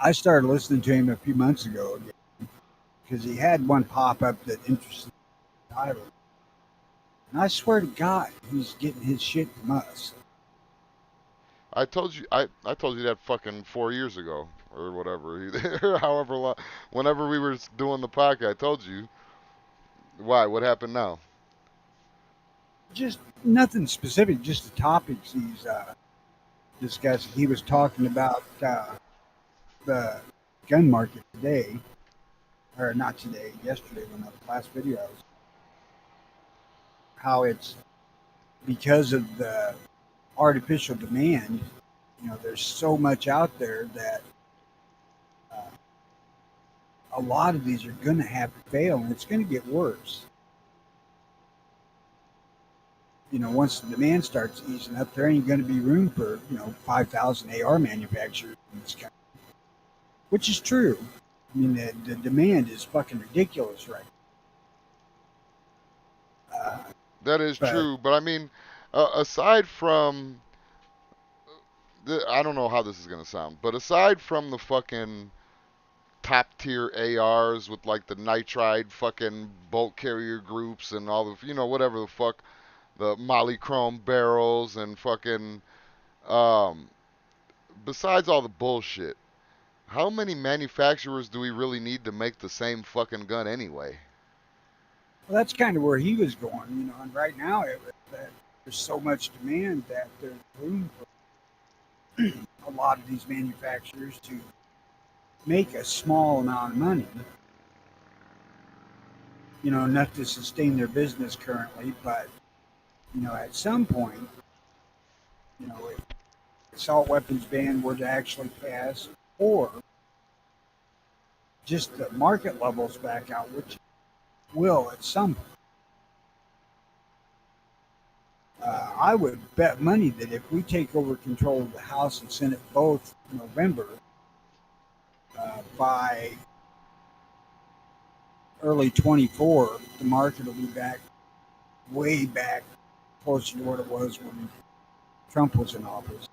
I started listening to him a few months ago again because he had one pop up that interested the title, and I swear to God, he's getting his shit from us. I told you that fucking 4 years ago or whatever, or however long, whenever we were doing the podcast. I told you why. What happened now? Just nothing specific, just the topics he's discussing. He was talking about the gun market today, or not today, yesterday, one of the last videos, how it's because of the artificial demand. You know, there's so much out there that uh, a lot of these are going to have to fail, and it's going to get worse. You know, once the demand starts easing up, there ain't going to be room for 5,000 AR manufacturers in this country, which is true. I mean, the demand is fucking ridiculous right now. That is But true, but I mean, aside from I don't know how this is gonna sound, but aside from the fucking top tier ARs with like the nitride fucking bolt carrier groups and all the whatever the fuck, the Chrome barrels and fucking um besides all the bullshit, how many manufacturers do we really need to make the same fucking gun anyway? well, that's kind of where he was going, and right now there's so much demand that there's room for a lot of these manufacturers to make a small amount of money, enough to sustain their business currently, but at some point, if assault weapons ban were to actually pass, or just the market levels back out, which will at some point, I would bet money that if we take over control of the House and Senate both in November, by early 24, the market will be back, way back, closer to what it was when Trump was in office.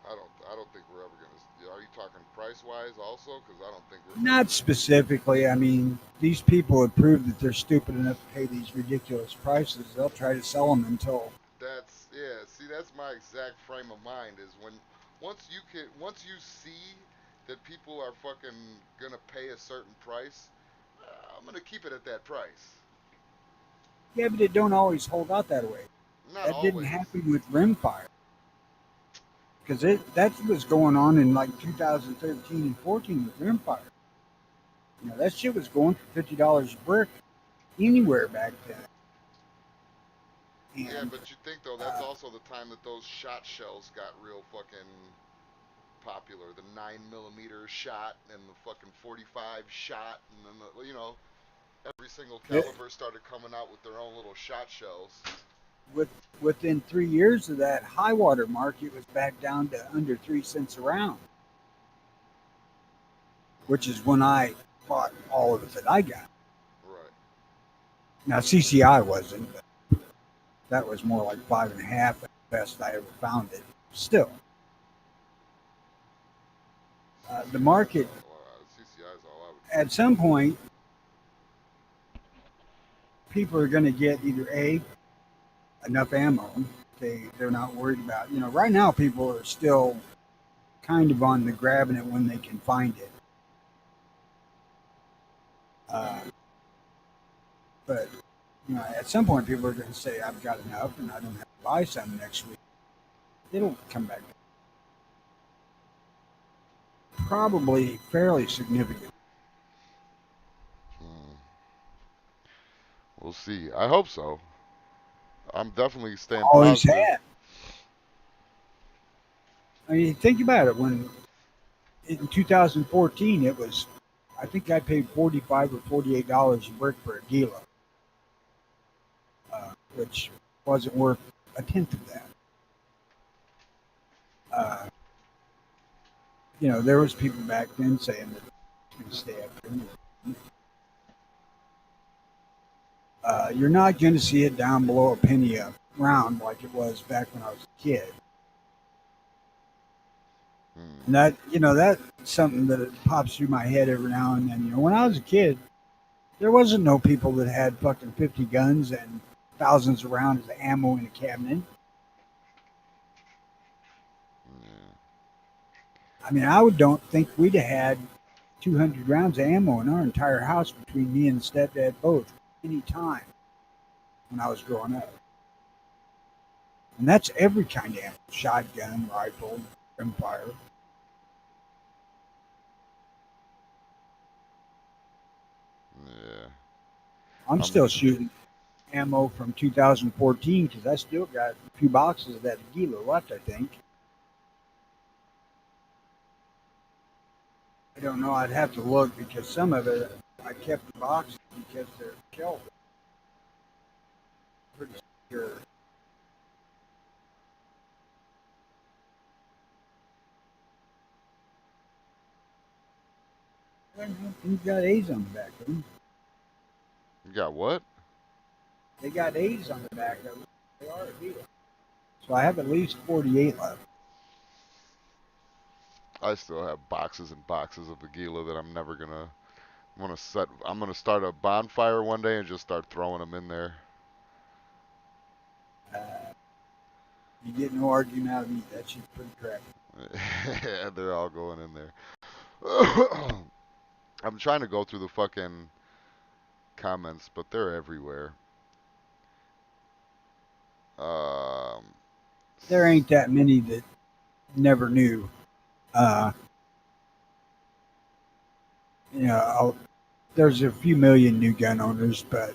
I don't think we're ever gonna. Are you talking price wise also? Because I don't think we're. Not specifically. I mean, these people have proved that they're stupid enough to pay these ridiculous prices. They'll try to sell them until. That's yeah. See, that's my exact frame of mind. Is when once you see that people are fucking gonna pay a certain price, I'm gonna keep it at that price. Yeah, but it don't always hold out that way. Not That didn't always. happen with rimfire because it that was going on in like 2013 and 14 with rimfire. That shit was going for $50 a brick anywhere back then. Yeah, And but you think though that's also the time that those shot shells got real fucking popular. The 9 millimeter shot and the fucking 45 shot, and then every single it, caliber started coming out with their own little shot shells. with within 3 years of that high water mark, it was back down to under 3 cents a round, which is when I bought all of it that I got. Right. Now CCI wasn't, but that was more like 5.5 at the best I ever found it. Still, the CCI's market all. CCI's all I would at fuck some with. point, people are going to get either a enough ammo. They're not worried about. Right now people are still kind of on the grabbing it when they can find it. Uh, but at some point people are going to say I've got enough and I don't have to buy some next week. It'll come back probably fairly significant. Hmm. We'll see. I hope so. I'm definitely staying Always positive. had. I mean, think about it. When in 2014 it was, I think I paid 45 or $48 a brick for a Gila, which wasn't worth a tenth of that. Uh, there was people back then saying that it's going to stay up there. You're not going to see it down below a penny a round like it was back when I was a kid. Hmm. And that's something that pops through my head every now and then. When I was a kid, there wasn't no people that had fucking 50 guns and thousands of rounds of ammo in a cabinet. Yeah. I mean, I would don't think we'd have had 200 rounds of ammo in our entire house between me and stepdad both any time when I was growing up. And that's every kind of ammo: shotgun, rifle, rimfire. Yeah. I'm I'm. still shooting ammo from 2014 because I still got a few boxes of that Gila left, I think. I don't know. I'd have to look because some of it I kept the boxes because they're shelved. Pretty sure. I don't know. Things got A's on the back of them. You got what? They got A's on the back of them. They are a Gila. So I have at least 48 left. I still have boxes and boxes of the Gila that I'm never gonna. I'm gonna start a bonfire one day and just start throwing them in there. Uh, you get no argument out of me. That shit's pretty crappy. They're all going in there. I'm trying to go through the fucking comments, but they're everywhere. Um, There ain't that many that never knew. Uh, there's a few million new gun owners, but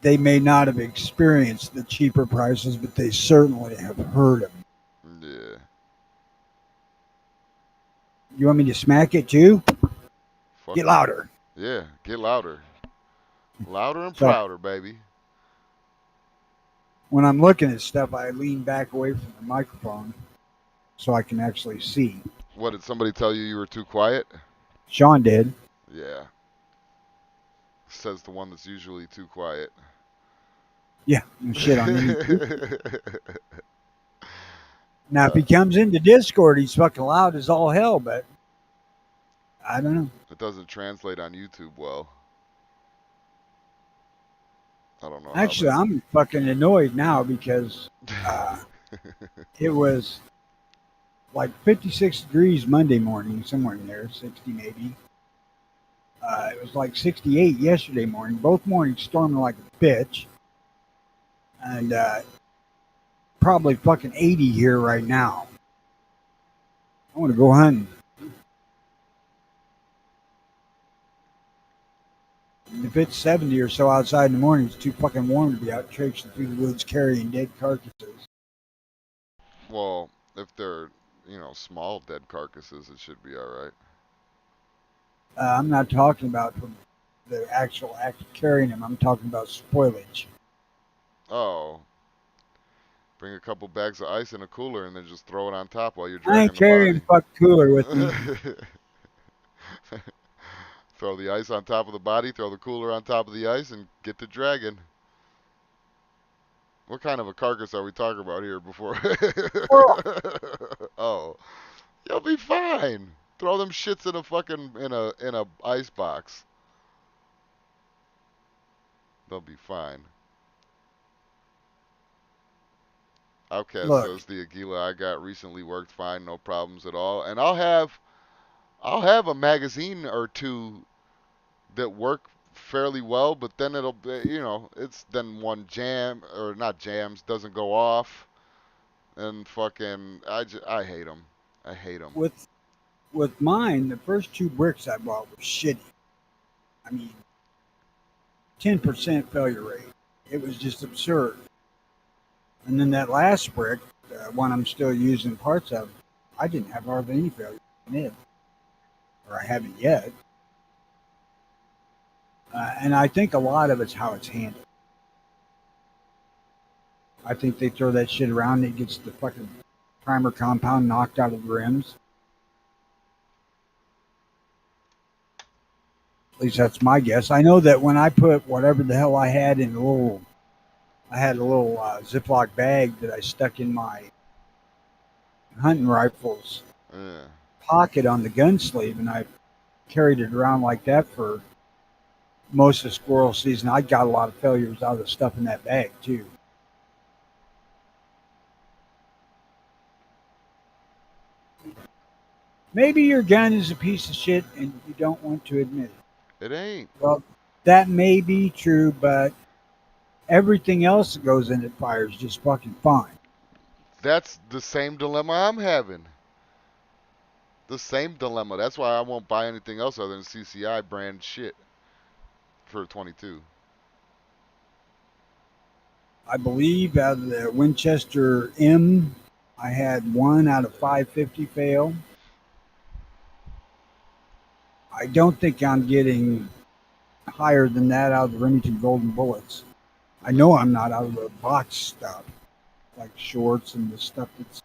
they may not have experienced the cheaper prices, but they certainly have heard them. yeah. You want me to smack it too? Fuck Get it. louder. Yeah, get louder. Louder and So prouder, baby. when I'm looking at stuff, I lean back away from the microphone so I can actually see. What did somebody tell you were too quiet? Sean did. Yeah. Says the one that's usually too quiet. Yeah, no shit on any. Now, if Uh, he comes into Discord, he's fucking loud as all hell, but I don't know. it doesn't translate on YouTube well. I don't know how Actually, I'm fucking annoyed now because uh, it was like 56 degrees Monday morning, somewhere in there, 60 maybe. It was like 68 yesterday morning. Both mornings storming like a bitch. And probably fucking 80 here right now. I want to go hunting. And if it's 70 or so outside in the morning, it's too fucking warm to be out traipsing through the woods carrying dead carcasses. Well, if they're, small dead carcasses, it should be all right. I'm not talking about from the actual act of carrying them. I'm talking about spoilage. Oh, bring a couple bags of ice in a cooler and then just throw it on top while you're I ain't dragging the carrying body. fuck cooler with me. Throw the ice on top of the body, throw the cooler on top of the ice, and get to dragging. What kind of a carcass are we talking about here before? Oh, you'll be fine. Throw them shits in a fucking in a ice box. They'll be fine. Outcast Look, says the Aguila I got recently worked fine, no problems at all. And I'll have a magazine or two that work fairly well, but then it'll be, it's then one jam or not jams doesn't go off, and fucking I hate them. I hate them. with mine, the first two bricks I bought were shitty. I mean, 10% failure rate. It was just absurd. And then that last brick, one I'm still using parts of, I didn't have hardly any failure in it, or I haven't yet. And I think a lot of it's how it's handled. I think they throw that shit around and it gets the fucking primer compound knocked out of the rims. At least that's my guess. I know that when I put whatever the hell I had in a little, I had a little Ziploc bag that I stuck in my hunting rifles Yeah. pocket on the gun sleeve, and I carried it around like that for most of squirrel season. I got a lot of failures out of the stuff in that bag too. Maybe your gun is a piece of shit and you don't want to admit it. It ain't. Well, that may be true, but everything else that goes in it fires just fucking fine. That's the same dilemma I'm having. The same dilemma. That's why I won't buy anything else other than CCI brand shit for 22. I believe out of the Winchester M, I had 1 out of 550 fail. I don't think I'm getting higher than that out of the Remington Golden Bullets. I know I'm not out of the box stuff, like shorts and the stuff that's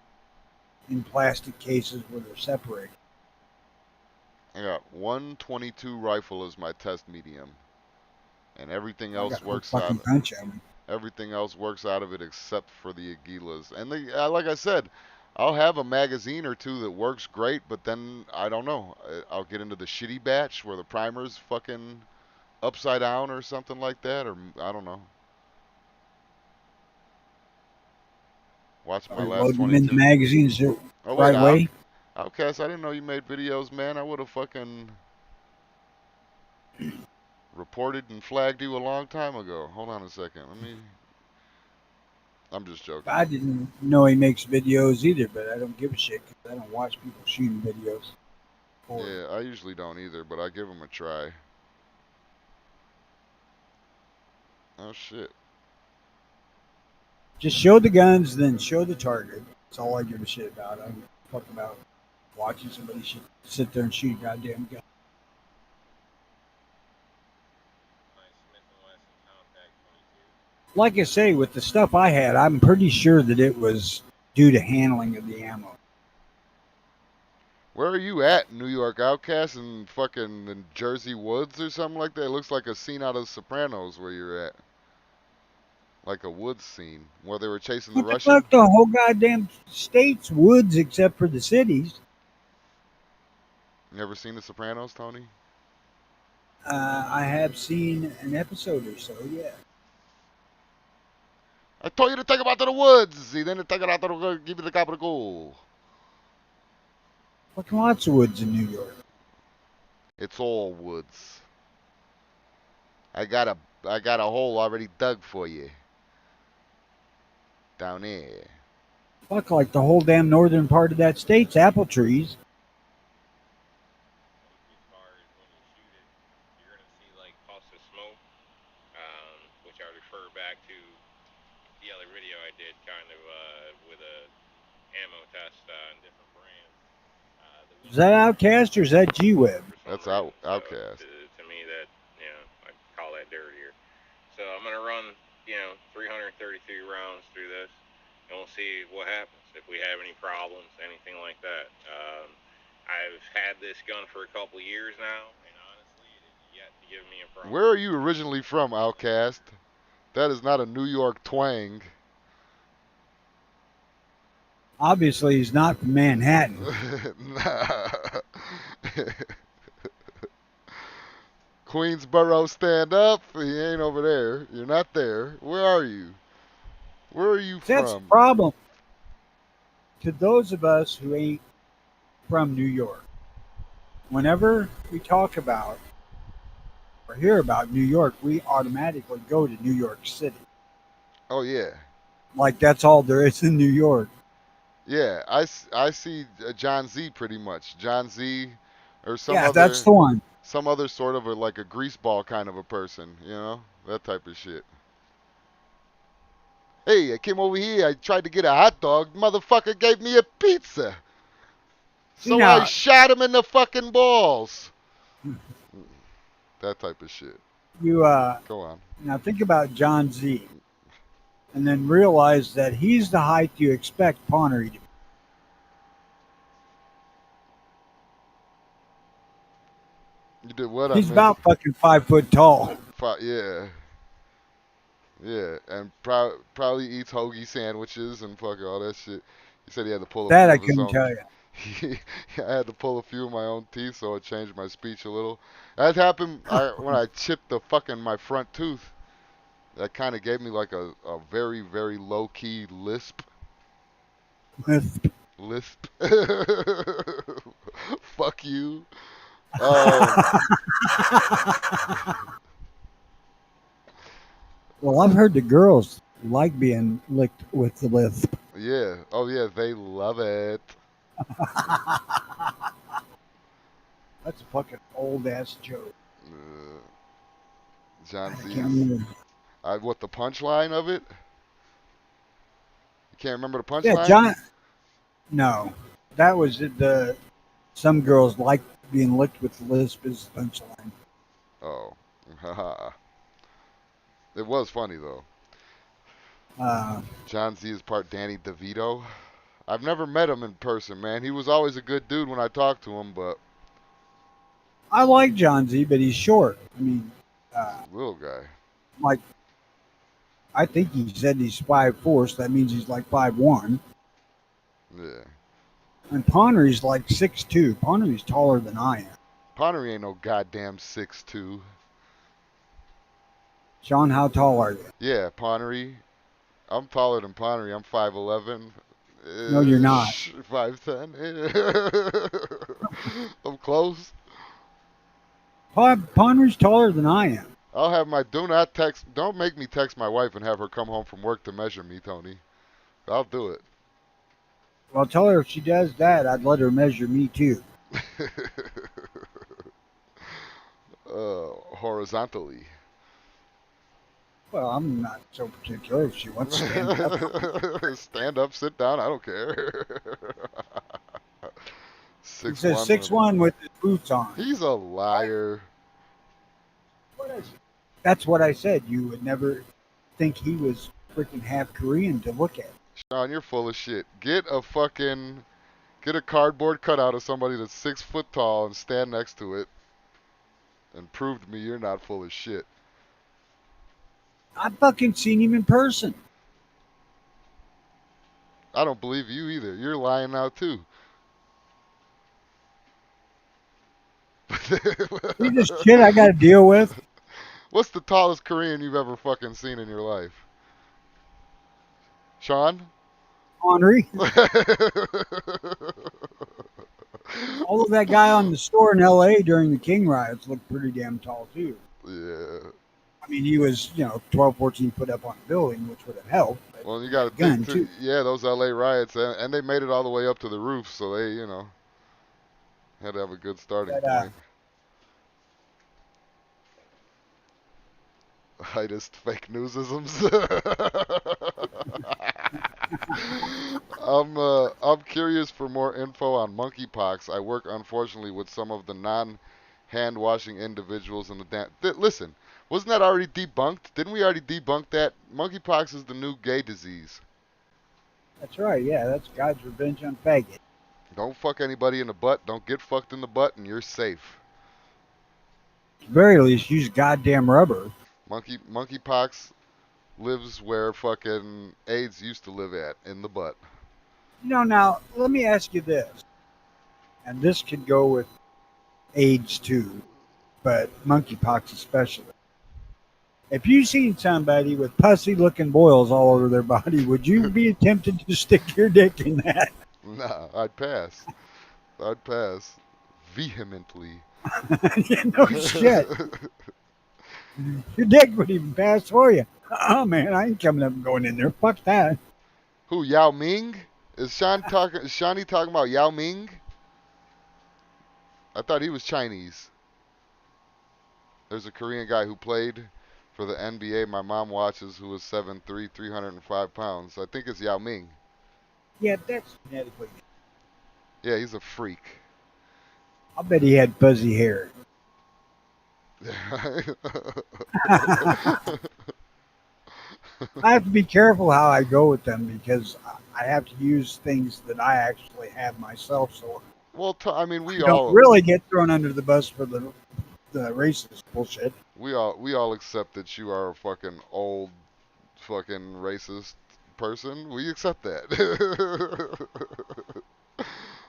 in plastic cases where they're separated. I got 122 rifle as my test medium, and everything I else got no works fucking out. punch on me. Everything else works out of it except for the Aguilas. And like I said, I'll have a magazine or two that works great, but then I don't know. I'll get into the shitty batch where the primer's fucking upside down or something like that, or I don't know. Watch my Are you last loading them in the 22. magazines the Oh wait, right way? Outcast, I didn't know you made videos, man. I would have fucking reported and flagged you a long time ago. Hold on a second. I'm just joking. I didn't know he makes videos either, but I don't give a shit because I don't watch people shooting videos. Or Yeah, I usually don't either, but I give them a try. Oh shit. just show the guns, then show the target. That's all I give a shit about. I don't fuck about watching somebody sit there and shoot a goddamn gun. Like I say, with the stuff I had, I'm pretty sure that it was due to handling of the ammo. Where are you at, New York Outcast, in fucking the Jersey Woods or something like that? It looks like a scene out of Sopranos where you're at. Like a woods scene where they were chasing the What the Russian. fuck? The whole goddamn state's woods except for the cities. Never seen the Sopranos, Tony? I have seen an episode or so, yeah. I told you to take him out to the woods. He didn't take it out to the give me the cop of the goal. Fucking lots of woods in New York. It's all woods. I got a hole already dug for you. Down there. Fuck, like the whole damn northern part of that state's apple trees. As far as when you shoot it, you're gonna see like puffs of smoke, which I refer back to the other video I did, kind of with a ammo test on different brands. The Is that windows Outcast or is that G Web? for some That's reason. So Outcast. to me, that I call that dirtier. So I'm gonna run 333 rounds through this, and we'll see what happens if we have any problems, anything like that. I've had this gun for a couple years now, and honestly, it is yet to give me a problem. Where are you originally from, Outcast? That is not a New York twang. Obviously, he's not from Manhattan. Nah. Queensboro, stand up. He ain't over there. You're not there. Where are you? Where are you That's the from? problem. To those of us who ain't from New York, whenever we talk about or hear about New York, we automatically go to New York City. Oh yeah, Like that's all there is in New York. yeah. I see John Z pretty much. John Z, or Yeah, that's the one. some other sort of like a greaseball kind of a person. You know that type of shit. Hey, I came over here. I tried to get a hot dog. Motherfucker gave me a pizza. See So I now, shot him in the fucking balls. That type of shit. you Go on. now think about John Z, and then realize that he's the height you expect Connery to be. You did what? I He's missed. about fucking 5 foot tall. Yeah, yeah, and probably eats hoagie sandwiches and fucking all that shit. He said he had to pull a That few I of his couldn't own. tell you. I had to pull a few of my own teeth, so it changed my speech a little. That happened when I chipped the fucking my front tooth. That kind of gave me like a very very low key lisp. Lisp. Fuck you. Um. Well, I've heard the girls like being licked with the lisp. Yeah. Oh yeah. They love it. That's a fucking old ass joke. Uh, John I can't Z's. remember. What the punchline of it? You can't remember the Yeah, punchline? John. No, that was the. Some girls like being licked with the lisp is the punchline. Oh. Haha. It was funny though. Uh, John Z is part Danny DeVito. I've never met him in person, man. He was always a good dude when I talked to him, but I like John Z, but he's short. I mean, he's uh, a little guy. like I think he said he's 5'4", so that means he's like 5'1". Yeah. And Ponnery's like 6'2". Ponnery's taller than I am. Connery ain't no goddamn 6'2". Sean, how tall are you? Yeah, Connery. I'm taller than Connery. I'm 5'11". No, you're not. 5'10". I'm close. Ponnery's taller than I am. I'll have my do not text. Don't make me text my wife and have her come home from work to measure me, Tony. I'll do it. Well, tell her if she does that, I'd let her measure me too. Horizontally. Well, I'm not so particular if she wants to stand up. Stand up, sit down. I don't care. He Six says one. 6'1" with his boots on. He's a liar. That's what I said. You would never think he was freaking half Korean to look at. Sean, you're full of shit. Get a fucking Get a cardboard cutout of somebody that's 6 foot tall and stand next to it and prove to me you're not full of shit. I've fucking seen him in person. I don't believe you either. You're lying now too. See this shit I got to deal with? What's the tallest Korean you've ever fucking seen in your life? Sean? Henri. Although that guy on the store in L.A. during the King riots looked pretty damn tall too. Yeah. I mean, he was 12, 14 foot up on a building, which would have helped. But Well, you he had got a to think gun too. too. Yeah, those LA riots, and they made it all the way up to the roof, so they, had to have a good starting But point. Heightest fake newsisms. I'm curious for more info on monkeypox. I work unfortunately with some of the non-hand washing individuals in the listen, wasn't that already debunked? Didn't we already debunk that? Monkeypox is the new gay disease. that's right. Yeah, that's God's revenge on faggot. Don't fuck anybody in the butt. Don't get fucked in the butt, and you're safe. At the very least, use goddamn rubber. Monkeypox lives where fucking AIDS used to live at, in the butt. Now let me ask you this, and this could go with AIDS too, but monkeypox especially. If you seen somebody with pussy-looking boils all over their body, would you be tempted to stick your dick in that? Nah, I'd pass. I'd pass vehemently. No shit. Your dick would even pass for you. Oh man, I ain't coming up and going in there. Fuck that. Who, Yao Ming? Is Shawnee talking about Yao Ming? I thought he was Chinese. There's a Korean guy who played for the NBA my mom watches who was 7'3", 305 pounds. I think it's Yao Ming. Yeah, that's genetically. Yeah, he's a freak. I bet he had fuzzy hair. I have to be careful how I go with them because I have to use things that I actually have myself, so Well, I mean, I don't really get thrown under the bus for the racist bullshit. we all accept that you are a fucking old fucking racist person. We accept that.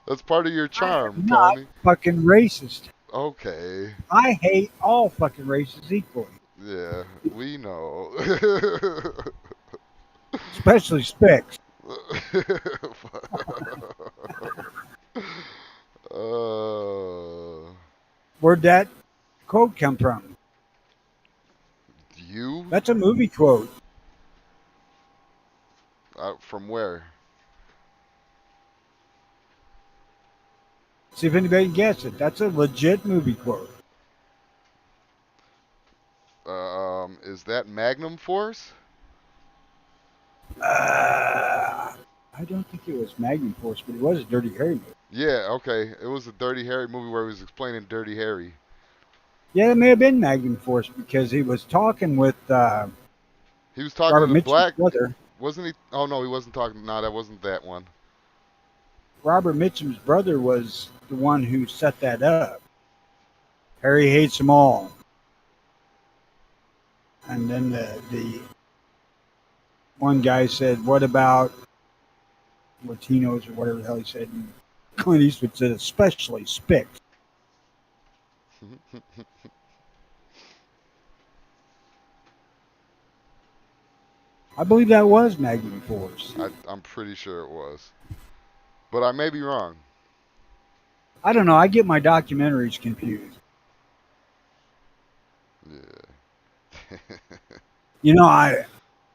That's part of your I charm, am not Tony. fucking racist. Okay. I hate all fucking races equally, Yeah, we know. especially Spicks. uh, Where'd that quote come from? you? That's a movie quote. From where? See if anybody gets it. That's a legit movie quote. Is that Magnum Force? I don't think it was Magnum Force, but it was a Dirty Harry movie. Yeah, okay. It was a Dirty Harry movie where he was explaining Dirty Harry. Yeah, it may have been Magnum Force because he was talking with He was talking to Robert the Mitchum's black, brother. wasn't he? Oh no, he wasn't talking. No, that wasn't that one. Robert Mitchum's brother was the one who set that up. Harry hates them all. And then the one guy said, "What about Latinos or whatever the hell he said?" And Clint Eastwood said, "Especially Spicks." I believe that was Magnum Force. I'm pretty sure it was, but I may be wrong. I don't know. I get my documentaries confused. Yeah.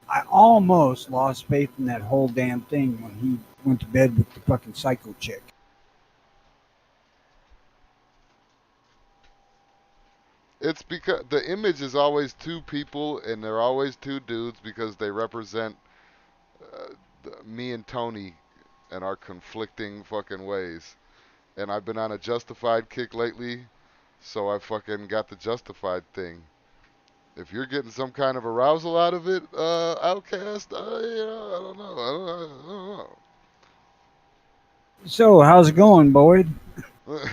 I almost lost faith in that whole damn thing when he went to bed with the fucking psycho chick. It's because the image is always two people and they're always two dudes because they represent uh, me and Tony and our conflicting fucking ways. And I've been on a justified kick lately, so I fucking got the justified thing. If you're getting some kind of arousal out of it, Outcast, I don't know. I don't know. So, how's it going, Boyd? Wait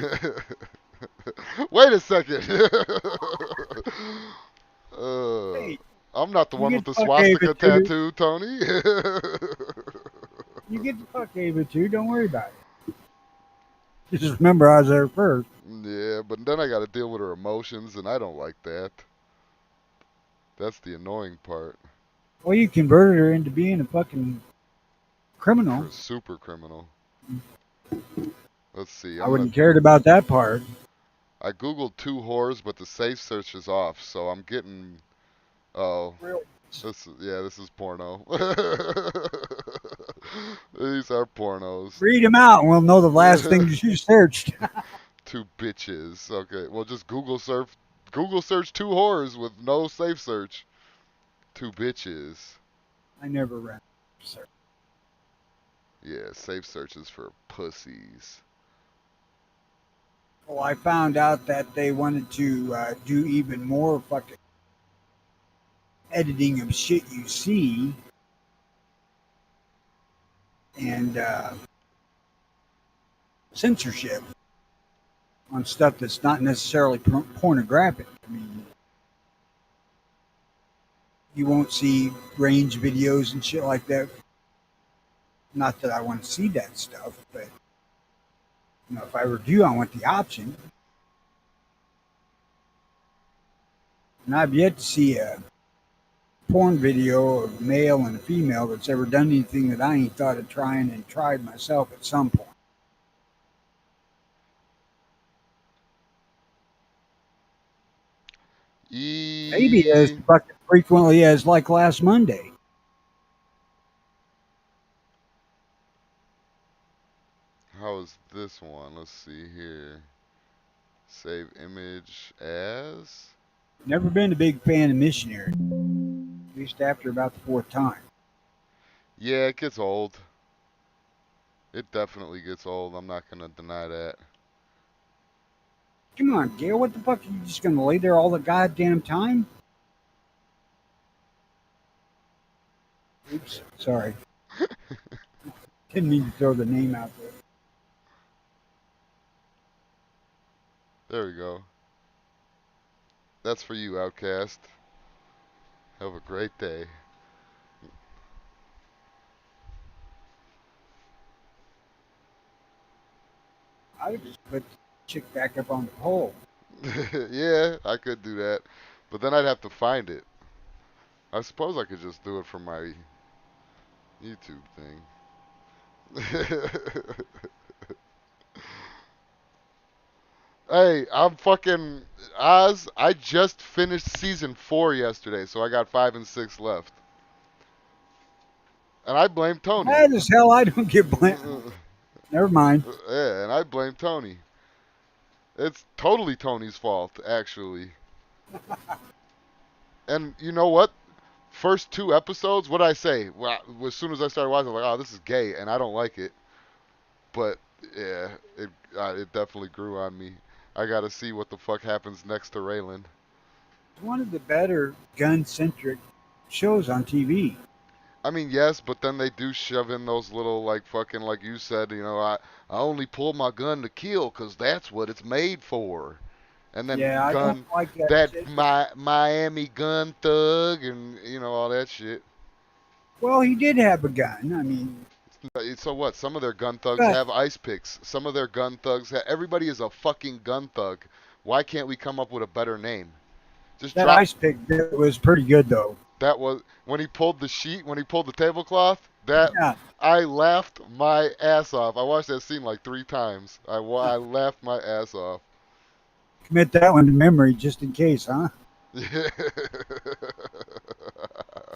a second. uh, Hey, I'm not the you one get with to the fuck Ava swastika too. tattoo, Tony. You get to fuck Ava too. Don't worry about it. Just remember I was there first. Yeah, but then I got to deal with her emotions, and I don't like that. That's the annoying part. Well, you converted her into being a fucking criminal. For a super criminal. Let's see. I wouldn't cared about that part. I googled two whores, but the safe search is off, so I'm getting. Oh, Really? this is porno. These are pornos. Read them out, and we'll know the last things you searched. Two bitches. Okay, well just Google search two whores with no safe search. Two bitches. I never read. Sir. Yeah, safe search is for pussies. Well, I found out that they wanted to do even more fucking editing of shit you see, and censorship on stuff that's not necessarily pornographic. I mean, you won't see range videos and shit like that. Not that I want to see that stuff, but if I were you, I want the option. And I've yet to see a porn video of a male and a female that's ever done anything that I ain't thought of trying and tried myself at some point. Maybe as E. fucking frequently as like last Monday. How is this one? Let's see here. Save image as. Never been a big fan of missionary. At least after about the fourth time. Yeah, it gets old. It definitely gets old. I'm not gonna deny that. Come on, Gail, what the fuck? Are you just gonna lay there all the goddamn time? Oops, sorry. Didn't mean to throw the name out there. There we go. That's for you, Outcast. Have a great day. I would just put the chick back up on the pole. Yeah, I could do that. But then I'd have to find it. I suppose I could just do it from my YouTube thing. Hey, I'm fucking Oz. I just finished season 4 yesterday, so I got 5 and 6 left. And I blame Tony. Mad as hell, I don't get blamed. Never mind. Yeah, and I blame Tony. It's totally Tony's fault, actually. And you know what? First 2 episodes, what did I say? Well, as soon as I started watching, I was like, oh, this is gay, and I don't like it. But yeah, it definitely grew on me. I gotta see what the fuck happens next to Raylan. It's one of the better gun centric shows on TV. I mean, yes, but then they do shove in those little like fucking like you said, I only pull my gun to kill 'cause that's what it's made for. And then Yeah, I don't gun like that that shit. Miami gun thug and all that shit. Well, he did have a gun. I mean, So what? Some of their gun thugs but have ice picks. Some of their gun thugs everybody is a fucking gun thug. Why can't we come up with a better name? Just that drop ice pick bit was pretty good, though. that was when he pulled the sheet, when he pulled the tablecloth, that Yeah, I laughed my ass off. I watched that scene like 3 times. I laughed my ass off. commit that one to memory just in case, huh? Yeah.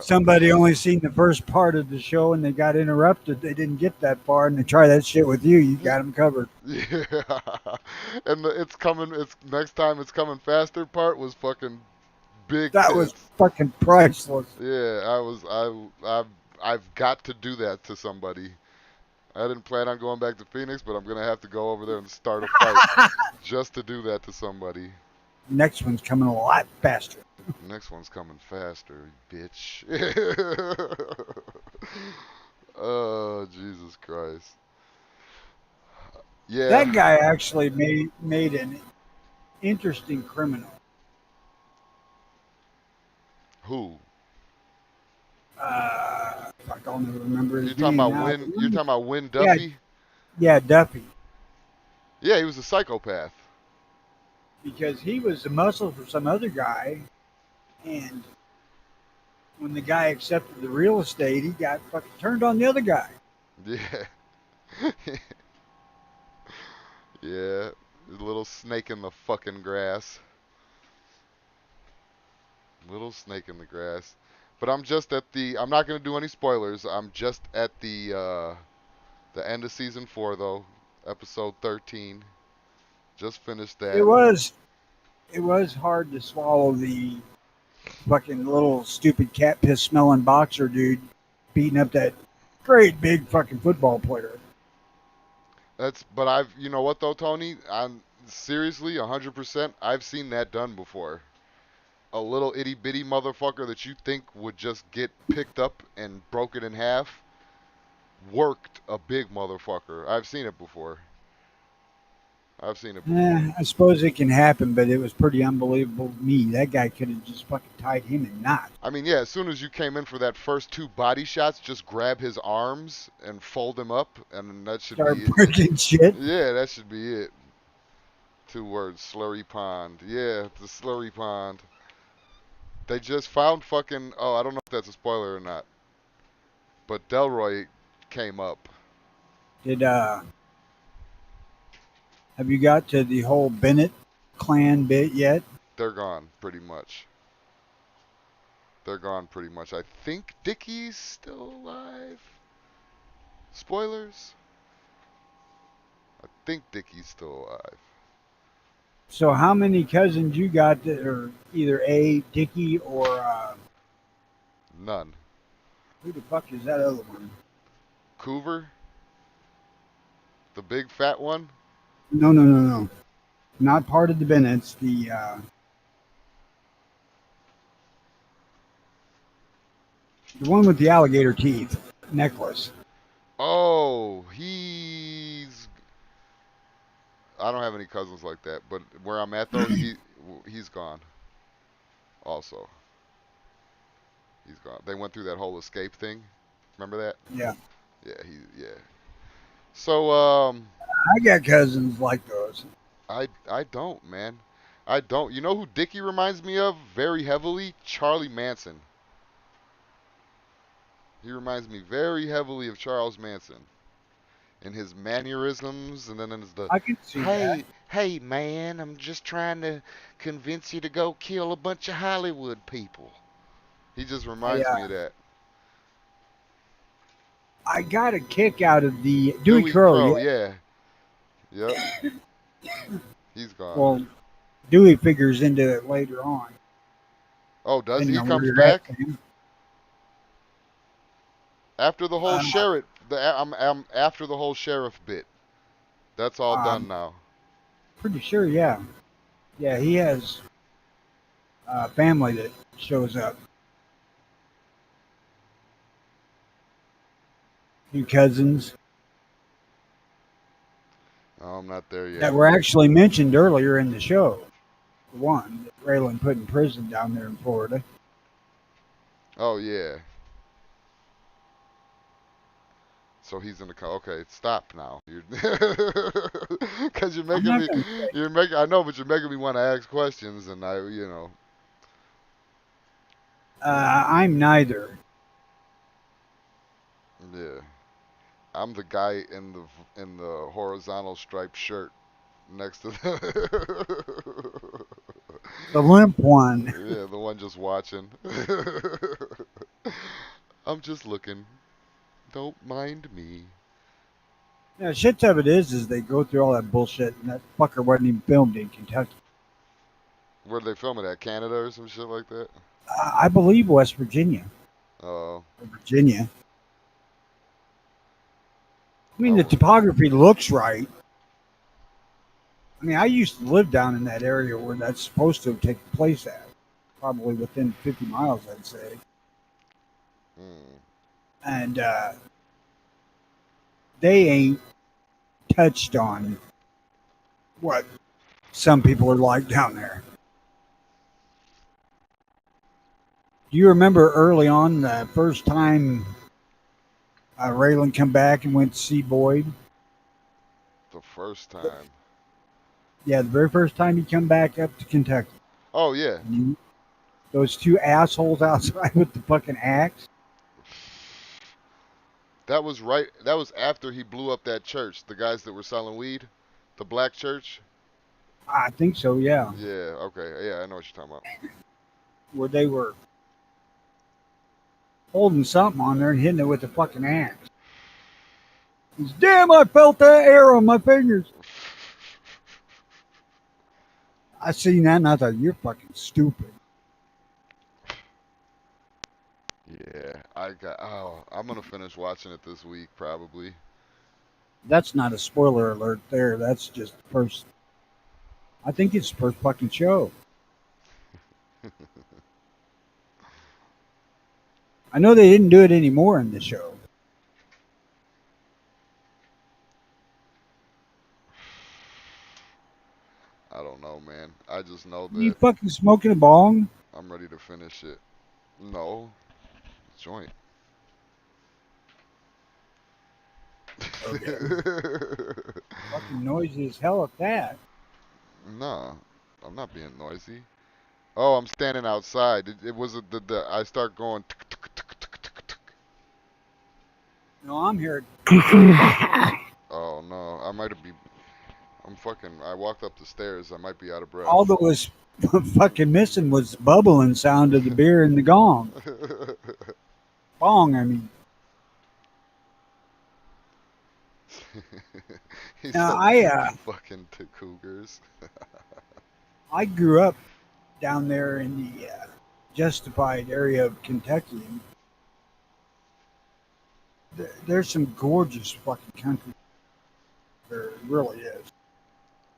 Somebody only seen the first part of the show and they got interrupted. They didn't get that far, and they try that shit with you. You got them covered. Yeah. And it's next time it's coming faster part was fucking big That was tits. fucking priceless. Yeah, I've got to do that to somebody. I didn't plan on going back to Phoenix, but I'm gonna have to go over there and start a fight just to do that to somebody. Next one's coming a lot faster. Next one's coming faster, bitch. Oh, Jesus Christ. Yeah. That guy actually made an interesting criminal. Who? I don't even remember You're his talking name about now. Win? You're talking about Win Yeah, Duffy? yeah, Duffy, Yeah, he was a psychopath. because he was the muscle for some other guy, and when the guy accepted the real estate, he got fucking turned on the other guy. Yeah. Yeah. A little snake in the fucking grass. Little snake in the grass. But I'm just at the. I'm not gonna do any spoilers. I'm just at the end of season 4 though, episode 13. Just finished It that. was it was hard to swallow the fucking little stupid cat piss smelling boxer dude beating up that great big fucking football player. But I've, you know what though, Tony? I'm seriously 100%. I've seen that done before. A little itty bitty motherfucker that you think would just get picked up and broken in half worked a big motherfucker. I've seen it before. I've seen it before. I suppose it can happen, but it was pretty unbelievable to me. That guy could have just fucking tied him in knots. I mean, yeah, as soon as you came in for that first 2 body shots, just grab his arms and fold him up, and that should Start be it. breaking shit. Yeah, that should be it. 2 words, slurry pond. Yeah, the slurry pond. They just found fucking. Oh, I don't know if that's a spoiler or not, but Delroy came up. Did have you got to the whole Bennett clan bit yet? They're gone, pretty much. They're gone, pretty much. I think Dickie's still alive. Spoilers? I think Dickie's still alive. So how many cousins you got that are either A, Dickie, or None. who the fuck is that other one? Coover? The big fat one? No, no, no, no. Not part of the Bennetts. The one with the alligator teeth necklace. Oh, he's. I don't have any cousins like that, but where I'm at though, he's gone. Also, he's gone. They went through that whole escape thing. Remember that? Yeah, Yeah. So I got cousins like those. I don't, man. I don't. You know who Dickie reminds me of very heavily? Charlie Manson. He reminds me very heavily of Charles Manson in his mannerisms, and then in his the I can see that. Hey, man, I'm just trying to convince you to go kill a bunch of Hollywood people. he just I reminds me of that. I got a kick out of the Dewey Dewey Crow. Crow, Yeah. yeah, yep, he's gone. Well, Dewey figures into it later on, Oh, does depending he on where comes you're at. back after the whole Uh, sheriff? I'm after the whole sheriff bit. That's all done um, now. pretty sure, yeah, yeah. He has a family that shows up. Two cousins No, I'm not there that yet. were actually mentioned earlier in the show. The one that Raylan put in prison down there in Florida. Oh yeah. So he's in the car. Okay, stop now. You're because you're I'm making not me. gonna. You're making. I know, but you're making me want to ask questions, and I. I'm neither. Yeah. I'm the guy in the horizontal striped shirt next to the. The limp one. Yeah, the one just watching. I'm just looking. Don't mind me. Yeah, shit of it is they go through all that bullshit, and that fucker wasn't even filmed in Kentucky. Where did they film it at? Canada or some shit like that? I believe West Virginia Oh, or Virginia. I mean, the oh, topography looks right. I mean, I used to live down in that area where that's supposed to take place at, probably within 50 miles, I'd say. mm, And they ain't touched on what some people are like down there. Do you remember early on the first time Raylan come back and went to see Boyd? The first time. Yeah, the very first time he come back up to Kentucky. Oh yeah. And those two assholes outside with the fucking axe. That was right. That was after he blew up that church. The guys that were selling weed, the black church. I think so, yeah. Yeah. Okay. Yeah, I know what you're talking about. Where they were holding something on there and hitting it with a fucking axe. He's, damn, I felt that arrow on my fingers. I seen that and I thought, you're fucking stupid. Yeah. I got. Oh, I'm gonna finish watching it this week probably. That's not a spoiler alert there. That's just the first. I think it's the first fucking show. I know they didn't do it anymore in the show. I don't know, man. I just know You that fucking smoking a bong? I'm ready to finish it. No, joint. Okay. Fucking noisy as hell at that. Nah, I'm not being noisy. Oh, I'm standing outside. It was the I start going. No, I'm here. Oh no, I might be. I'm fucking. I walked up the stairs. I might be out of breath. All that was fucking missing was the bubbling sound of the beer and the gong. Bong, I mean. He Now, said, I "You fucking cougars." I grew up down there in the Justified area of Kentucky. And there's some gorgeous fucking country. There really is.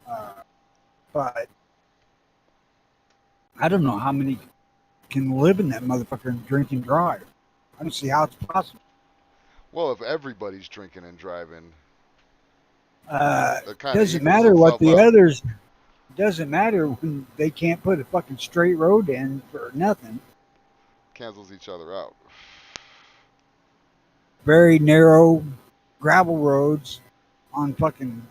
Uh, but I don't know how many can live in that motherfucker and drink and drive. I don't see how it's possible. Well, if everybody's drinking and driving, it kind of Doesn't equals matter what itself the out. others. Doesn't matter when they can't put a fucking straight road in for nothing. Cancels each other out. Very narrow gravel roads on fucking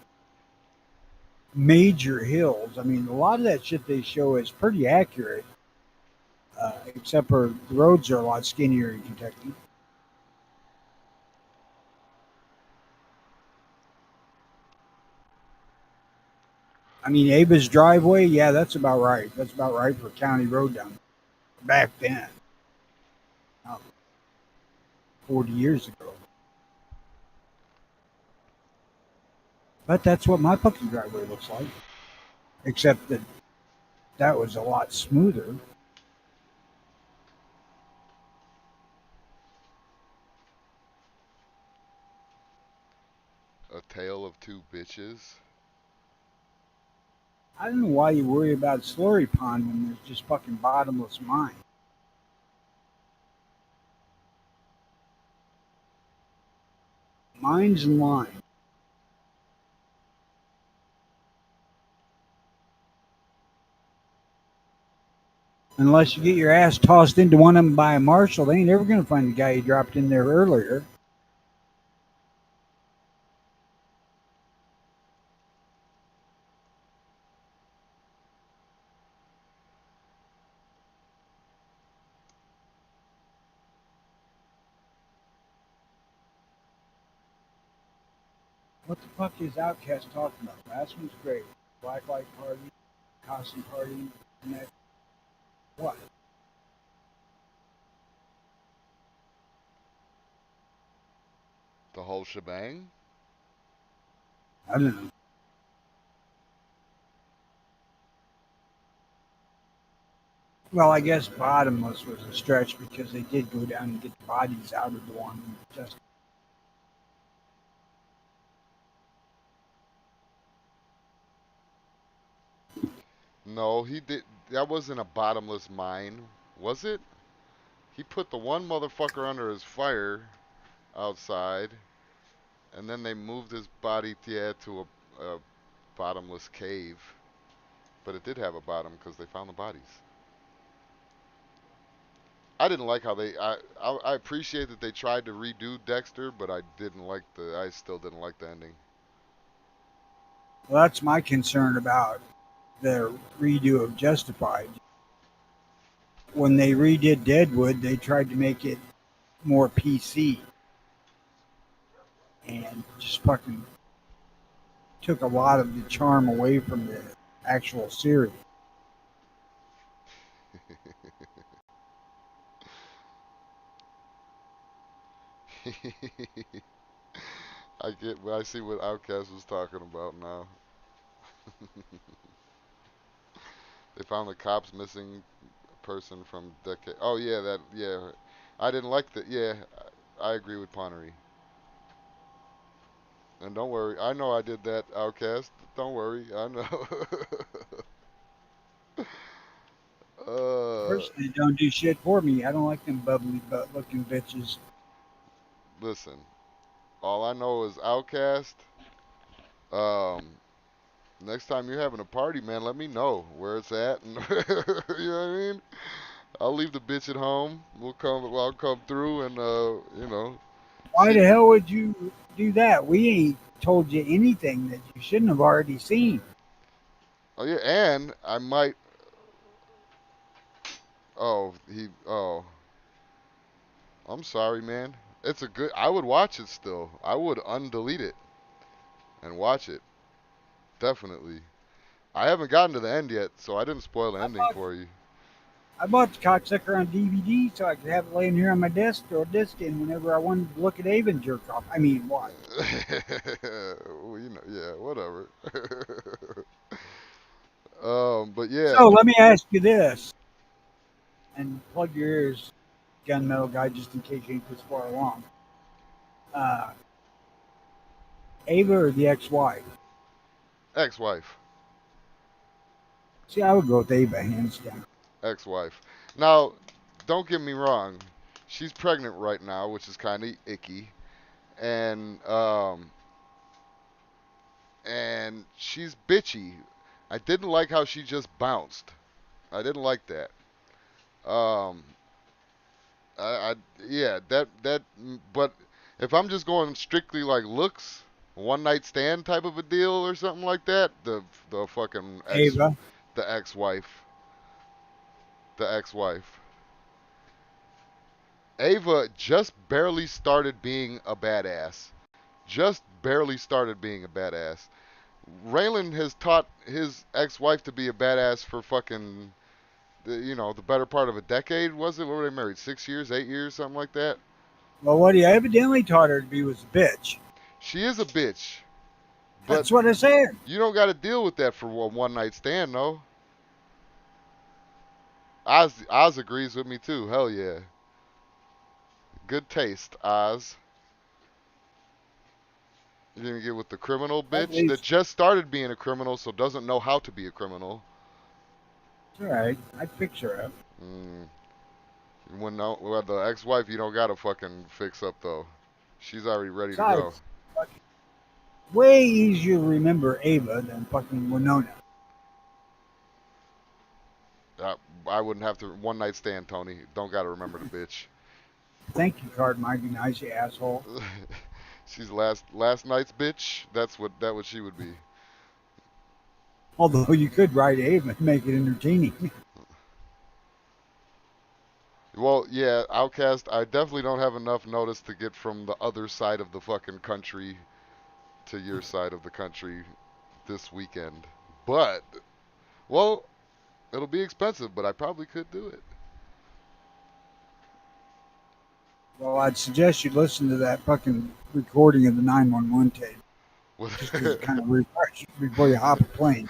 major hills. I mean, a lot of that shit they show is pretty accurate, except for the roads are a lot skinnier in Kentucky. I mean, Ava's driveway, yeah, that's about right. That's about right for a county road down there. Back then, uh, 40 years ago. But that's what my fucking driveway looks like. Except that that was a lot smoother. A tale of two bitches. I don't know why you worry about slurry pond when there's just fucking bottomless mine. Mines and lime. Unless you get your ass tossed into one of them by a marshal, they ain't ever going to find the guy you dropped in there earlier. What the fuck is Outcast talking about? Last one's great. Black Light Party, costume party, and that. What? The whole shebang. I don't know. Well, I guess bottomless was a stretch because they did go down and get the bodies out of the one. Just No, he did. That wasn't a bottomless mine, was it? He put the one motherfucker under his fire outside. And then they moved his body, yeah, to a bottomless cave. But it did have a bottom because they found the bodies. I didn't like how I appreciate that they tried to redo Dexter, but I didn't like the. I still didn't like the ending. Well, that's my concern about the redo of Justified. When they redid Deadwood, they tried to make it more PC and just fucking took a lot of the charm away from the actual series. I get. I see what Outcast was talking about now. They found the cops missing person from decade. Oh yeah, that yeah. I didn't like that. Yeah, I agree with Ponery. And don't worry, I know I did that, Outcast. Don't worry, I know. uh, Personally, don't do shit for me. I don't like them bubbly butt looking bitches. listen. All I know is Outcast. Um, next time you're having a party, man, let me know where it's at, and you know what I mean. I'll leave the bitch at home. We'll come. I'll come through and Why see. the hell would you do that? We ain't told you anything that you shouldn't have already seen. Oh yeah, and I might. Oh, he. Oh, I'm sorry, man. It's a good. I would watch it still. I would undelete it and watch it. Definitely. I haven't gotten to the end yet, so I didn't spoil the I ending bought, for you. I bought the cocksucker on DVD so I could have it laying here on my desk or disc in whenever I wanted to look at Avon jerk off. I mean, what? Well, yeah, whatever. But yeah, So let me ask you this, and plug your ears, gunmetal guy, just in case you ain't this far along. Uh, Ava or the ex-wife? ex-wife, See, I would go with Ava, hands down. ex-wife. Now, don't get me wrong. She's pregnant right now, which is kind of icky, and she's bitchy. I didn't like how she just bounced. I didn't like that. Um, I yeah, but if I'm just going strictly like looks, one night stand type of a deal or something like that, the fucking Ava. the ex-wife, the ex-wife. Ava just barely started being a badass. Just barely started being a badass. Raylan has taught his ex-wife to be a badass for fucking the better part of a decade, was it? What were they married? 6 years, 8 years, something like that. Well, what he evidently taught her to be was a bitch. She is a bitch, but That's what I said. you don't got to deal with that for a one night stand, though. Oz agrees with me too. Hell yeah, good taste, Oz. You're gonna get with the criminal At bitch that least, just started being a criminal, so doesn't know how to be a criminal. it's all right. I'd fix her up. Mm. When no, well, the ex-wife, you don't gotta fucking fix up though. She's already ready to go. Besides, fucking way easier to remember Ava than fucking Winona. I, I wouldn't have to one night stand, Tony. Don't gotta remember the bitch. Thank you, card might be nice, you asshole. She's last night's bitch. That's what she would be. Although you could write Ava and make it entertaining. Well, yeah, Outcast. I definitely don't have enough notice to get from the other side of the fucking country to your side of the country this weekend. But well, it'll be expensive, but I probably could do it. Well, I'd suggest you listen to that fucking recording of the 911 tape just as a With kind of refresh before you hop a plane.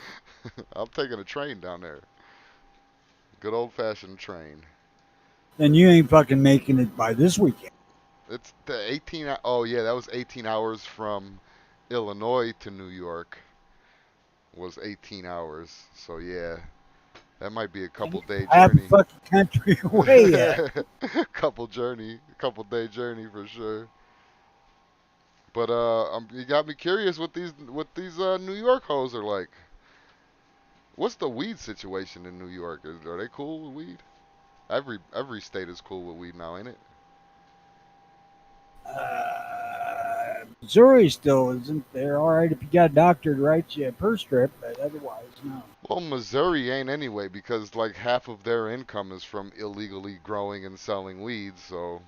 I'm taking a train down there. Good old fashioned train. Then you ain't fucking making it by this weekend. It's the 18. Oh yeah, that was 18 hours from Illinois to New York. Was 18 hours. So yeah, that might be a And couple you're day half the journey. fucking country away yet. Couple day journey for sure. But you got me curious what these New York hoes are like. What's the weed situation in New York? Are they cool with weed? Every state is cool with weed now, ain't it? Missouri still isn't. They're all right if you got a doctor to write you a purse strip, but otherwise, no. Well, Missouri ain't anyway because like half of their income is from illegally growing and selling weed. So,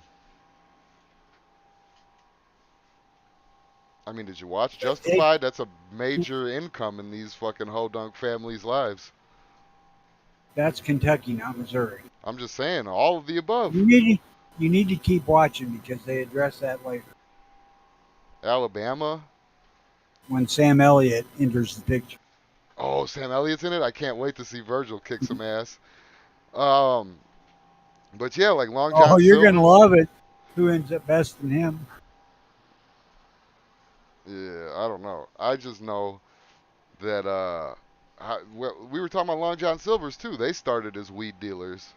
I mean, did you watch They, Justified? That's a major income in these fucking hodunk families' lives. that's Kentucky, not Missouri. I'm just saying, all of the above. You need to keep watching because they address that later Alabama. when Sam Elliott enters the picture. Oh, Sam Elliott's in it. I can't wait to see Virgil kick some ass. Um, but yeah, like Long Oh, John you're gonna Silver's. love it. Who ends up besting him? Yeah, I don't know. I just know that well, we were talking about Long John Silver's too. They started as weed dealers.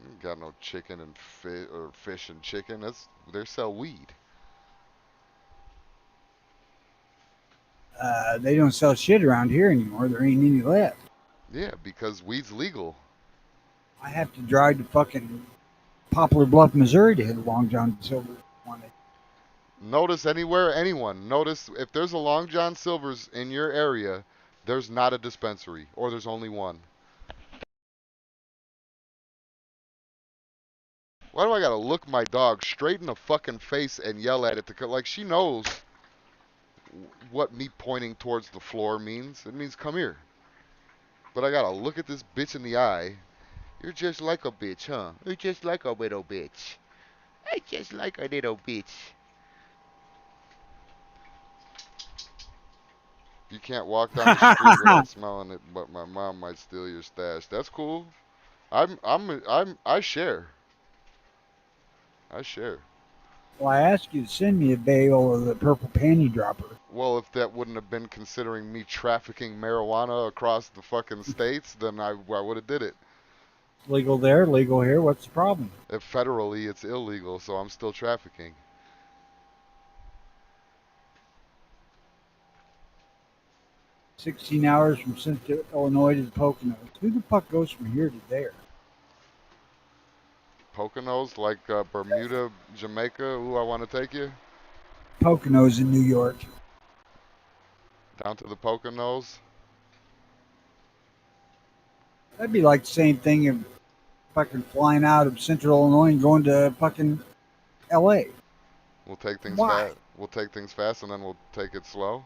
Ain't got no chicken and fish or fish and chicken. They sell weed. They don't sell shit around here anymore. There ain't any left. Yeah, because weed's legal. I have to drive to fucking Poplar Bluff, Missouri to hit a Long John Silver one. Notice anywhere, anyone. Notice if there's a Long John Silver's in your area, there's not a dispensary, or there's only one. Why do I gotta look my dog straight in the fucking face and yell at it like she knows what me pointing towards the floor means? It means come here. But I gotta look at this bitch in the eye. You're just like a bitch, huh? You're just like a little bitch. I just like a little bitch. You can't walk down the street without smelling it, but my mom might steal your stash. That's cool. I share. I share. Well, I asked you to send me a bale of the purple panty dropper. Well, if that wouldn't have been considering me trafficking marijuana across the fucking states, then I would have did it. Legal there, legal here. What's the problem? If federally it's illegal, so I'm still trafficking. 16 hours from Central Illinois to the Poconos. Who the fuck goes from here to there? Poconos, like Bermuda, Jamaica. Ooh, I want to take you Poconos in New York. down to the Poconos. That'd be like the same thing if fucking flying out of Central Illinois and going to fucking L.A. We'll take things Why? fast. We'll take things fast, and then we'll take it slow.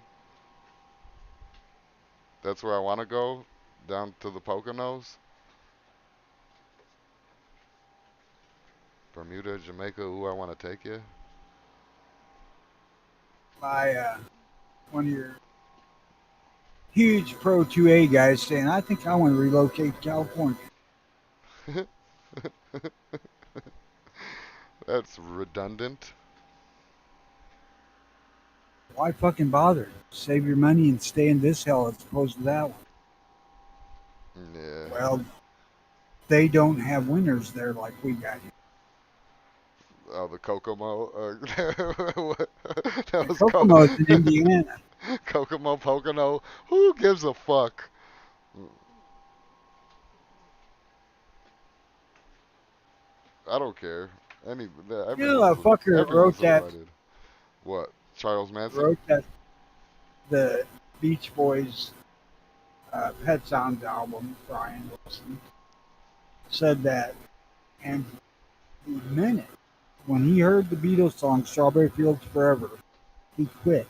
That's where I want to go, down to the Poconos. Bermuda, Jamaica. Ooh, I want to take you. By one of your huge Pro 2A guys saying, I think I want to relocate to California. That's redundant. Why fucking bother? Save your money and stay in this hell as opposed to that one. Yeah. Well, they don't have winners there like we got here. Oh, the Kokomo. That was Kokomo's in Indiana. Kokomo Pocono. Who gives a fuck? I don't care. You know, a fucker Everyone's invited. What? Charles Manson? wrote that the Beach Boys Pet Sounds album, Brian Wilson, said that, and he meant it. When he heard the Beatles song Strawberry Fields Forever, he quit.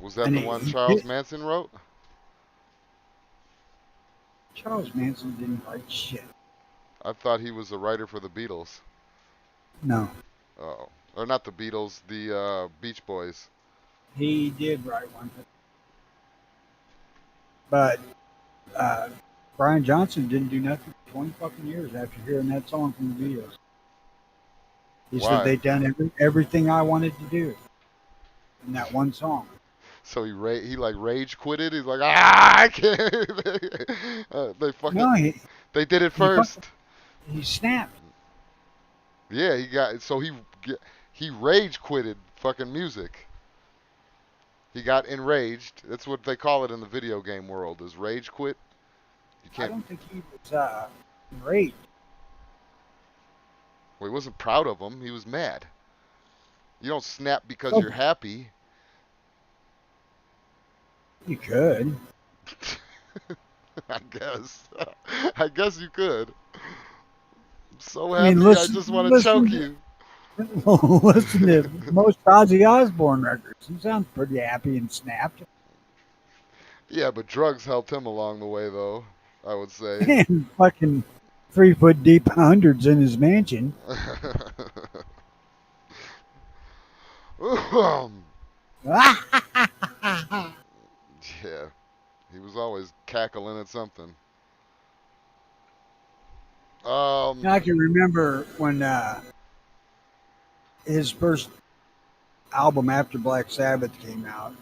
Was that And the he, one he Charles did. Manson wrote? Charles Manson didn't write shit. I thought he was a writer for the Beatles. No, Oh, or not the Beatles, the Beach Boys. he did write one. But uh, Brian Johnson didn't do nothing for 20 fucking years after hearing that song from the Beatles. He said Why? they'd done everything I wanted to do in that one song. So he like rage quitted. He's like, ah, I can't. They No, fucking they did it he, first. he snapped. Yeah, he rage quitted fucking music. He got enraged. That's what they call it in the video game world, is rage quit. You I can't. don't think he was great. Well, he wasn't proud of them. He was mad. You don't snap because you're So happy. you could. I guess. I guess you could. I'm so I mean, happy. I just want to choke you. listen to most Ozzy Osbourne records. He sounds pretty happy and snapped. Yeah, but drugs helped him along the way, though. I would say. And fucking 3 foot deep hundreds in his mansion. Yeah, he was always cackling at something. Um, I can remember when his first album after Black Sabbath came out,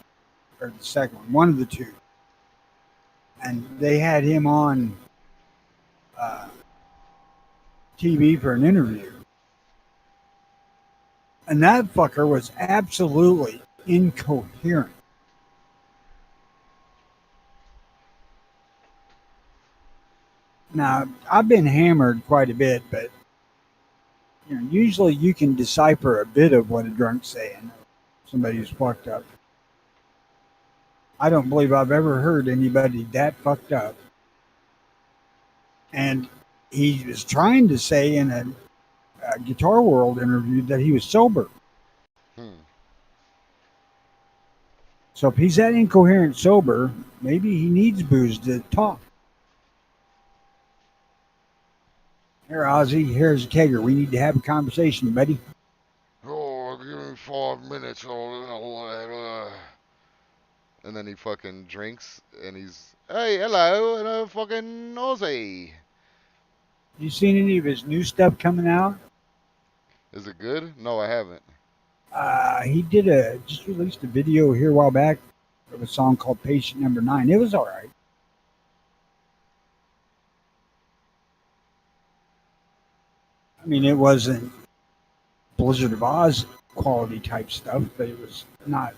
or the second one of the two, and they had him on uh, TV for an interview, and that fucker was absolutely incoherent. Now, I've been hammered quite a bit, but usually you can decipher a bit of what a drunk's saying. Somebody who's fucked up. I don't believe I've ever heard anybody that fucked up. And he was trying to say in a Guitar World interview that he was sober. hmm. So if he's that incoherent sober, maybe he needs booze to talk. Here, Ozzy, here's a kegger. We need to have a conversation, buddy. Oh, give me 5 minutes. And then he fucking drinks, and he's, hey, hello, and fucking Aussie. You seen any of his new stuff coming out? Is it good? No, I haven't. He just released a video here a while back of a song called Patient Number Nine. It was all right. I mean, it wasn't Blizzard of Oz quality type stuff, but it was not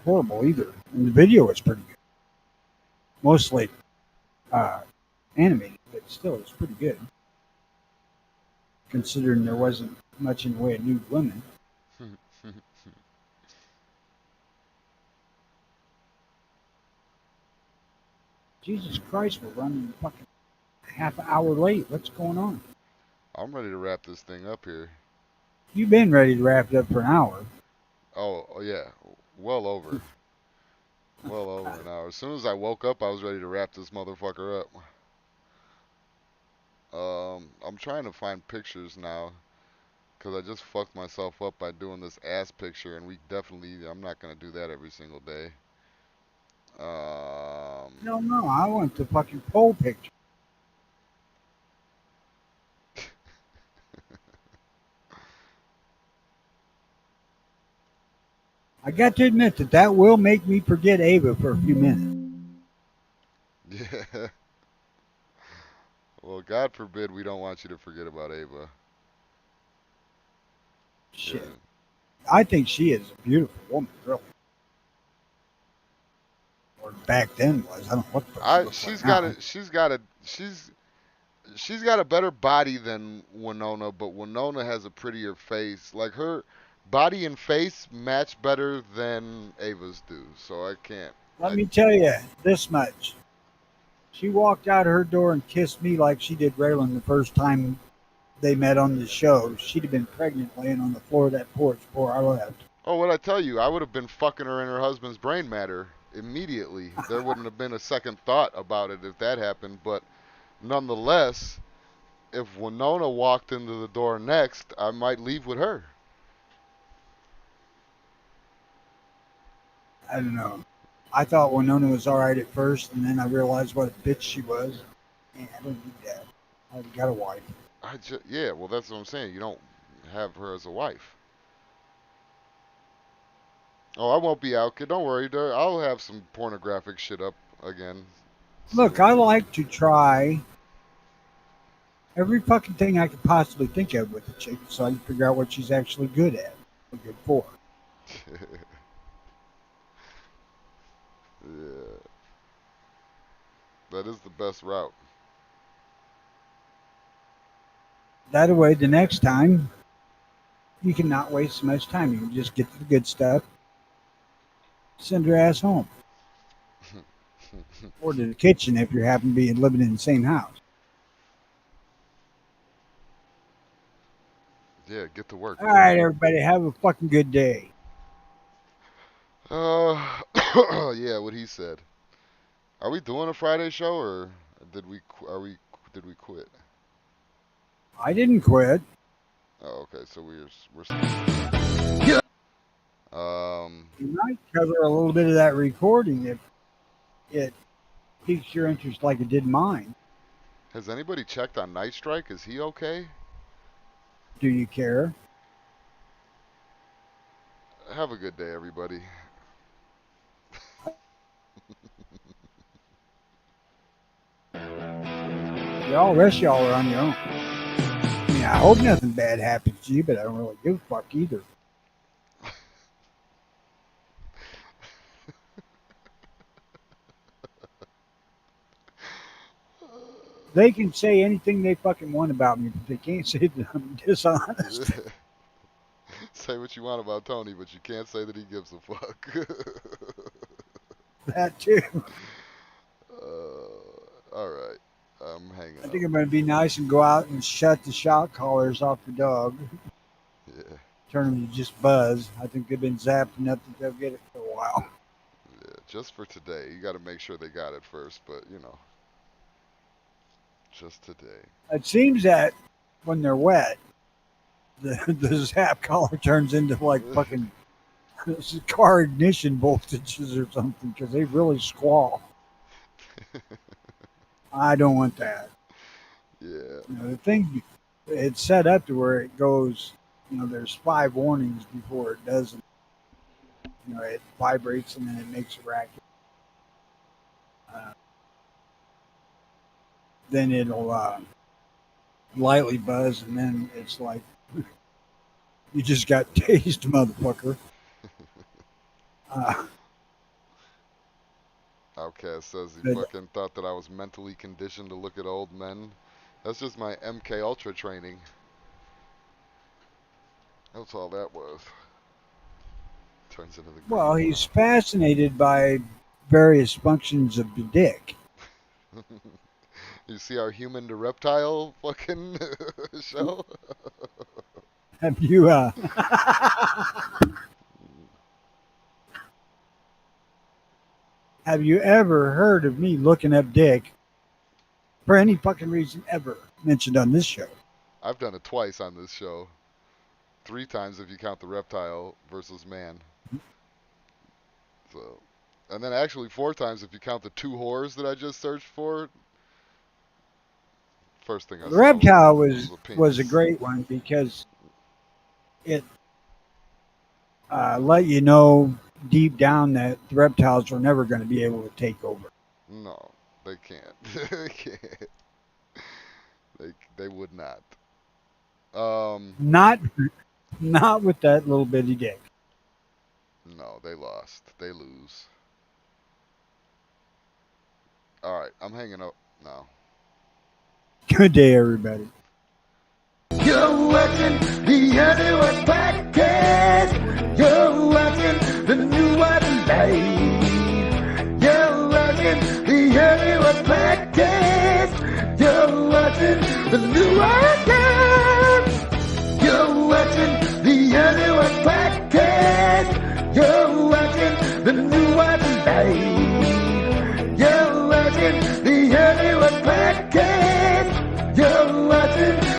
horrible either. And the video was pretty good. Mostly uh, animated, but still, it was pretty good. Considering there wasn't much in the way of nude women. Jesus Christ, we're running fucking half an hour late. What's going on? I'm ready to wrap this thing up here. You've been ready to wrap it up for an hour. Oh yeah, well over. Well over an hour. As soon as I woke up, I was ready to wrap this motherfucker up. I'm trying to find pictures now because I just fucked myself up by doing this ass picture, and I'm not gonna do that every single day. Um, No, I want the fucking pole picture. I got to admit that will make me forget Ava for a few minutes. yeah. Well, God forbid we don't want you to forget about Ava. Shit. Yeah. I think she is a beautiful woman, really. Or back then was. I don't know what the fuck she looks like now. She's got a better body than Winona, but Winona has a prettier face. Like her body and face match better than Ava's do. So I can't. Let me tell you this much. She walked out her door and kissed me like she did Raylan the first time they met on the show. She'd have been pregnant laying on the floor of that porch before I left. Oh, what I tell you, I would have been fucking her in her husband's brain matter immediately. There wouldn't have been a second thought about it if that happened. But nonetheless, if Winona walked into the door next, I might leave with her. I don't know. I thought Winona was all right at first, and then I realized what a bitch she was. And I don't need that. I already got a wife. Yeah, well, that's what I'm saying. You don't have her as a wife. Oh, I won't be out, kid. Don't worry. I'll have some pornographic shit up again Look, soon. I like to try every fucking thing I could possibly think of with the chick, so I can figure out what she's actually good at, or good for. Yeah, that is the best route. That way, the next time you can not waste so much time. You can just get to the good stuff, send her ass home, or to the kitchen if you happen to be living in the same house. Yeah, get to work, All bro. right, everybody, have a fucking good day. Yeah, what he said. Are we doing a Friday show or did we? Did we quit? I didn't quit. Oh, okay. So we're. We might cover a little bit of that recording if it piques your interest like it did mine. Has anybody checked on Night Strike? Is he okay? Do you care? Have a good day, everybody. Y'all, rest y'all are on your own. I mean, I hope nothing bad happens to you, but I don't really give a fuck either. They can say anything they fucking want about me, but they can't say that I'm dishonest. Say what you want about Tony, but you can't say that he gives a fuck. That too. All right. I'm hanging I up. think I'm going to be nice and go out and shut the shock collars off the dog. Yeah. Turn them to just buzz. I think they've been zapped enough that they'll get it for a while. Yeah. Just for today. You got to make sure they got it first, but you know. Just today. It seems that when they're wet, the zap collar turns into like fucking car ignition voltages or something because they really squall. I don't want that. Yeah. You know, the thing, it's set up to where it goes, you know, there's 5 warnings before it doesn't. You know, it vibrates and then it makes a racket. Then it'll lightly buzz and then it's like, you just got tased, motherfucker. Outcast says he But fucking thought that I was mentally conditioned to look at old men. That's just my MK Ultra training. That's all that was. Turns into the well, green he's fascinated by various functions of the dick. one. You see our human to reptile fucking show? Have you have you ever heard of me looking up dick for any fucking reason ever mentioned on this show? I've done it twice on this show. 3 times if you count the reptile versus man. So, and then actually 4 times if you count the 2 whores that I just searched for. First thing I The saw reptile was was a great one because it let you know deep down that the reptiles were never going to be able to take over. No, they can't. They can't. They would not. Not not with that little bitty dick. No, they lost. They lose. All right, I'm hanging up now. Good day, everybody. You're watching the NWP podcast. You're watching the new one live. You're watching the NWP podcast. You're watching the new one live. You're watching the NWP podcast. You're watching the new one live. You're watching the NWP podcast.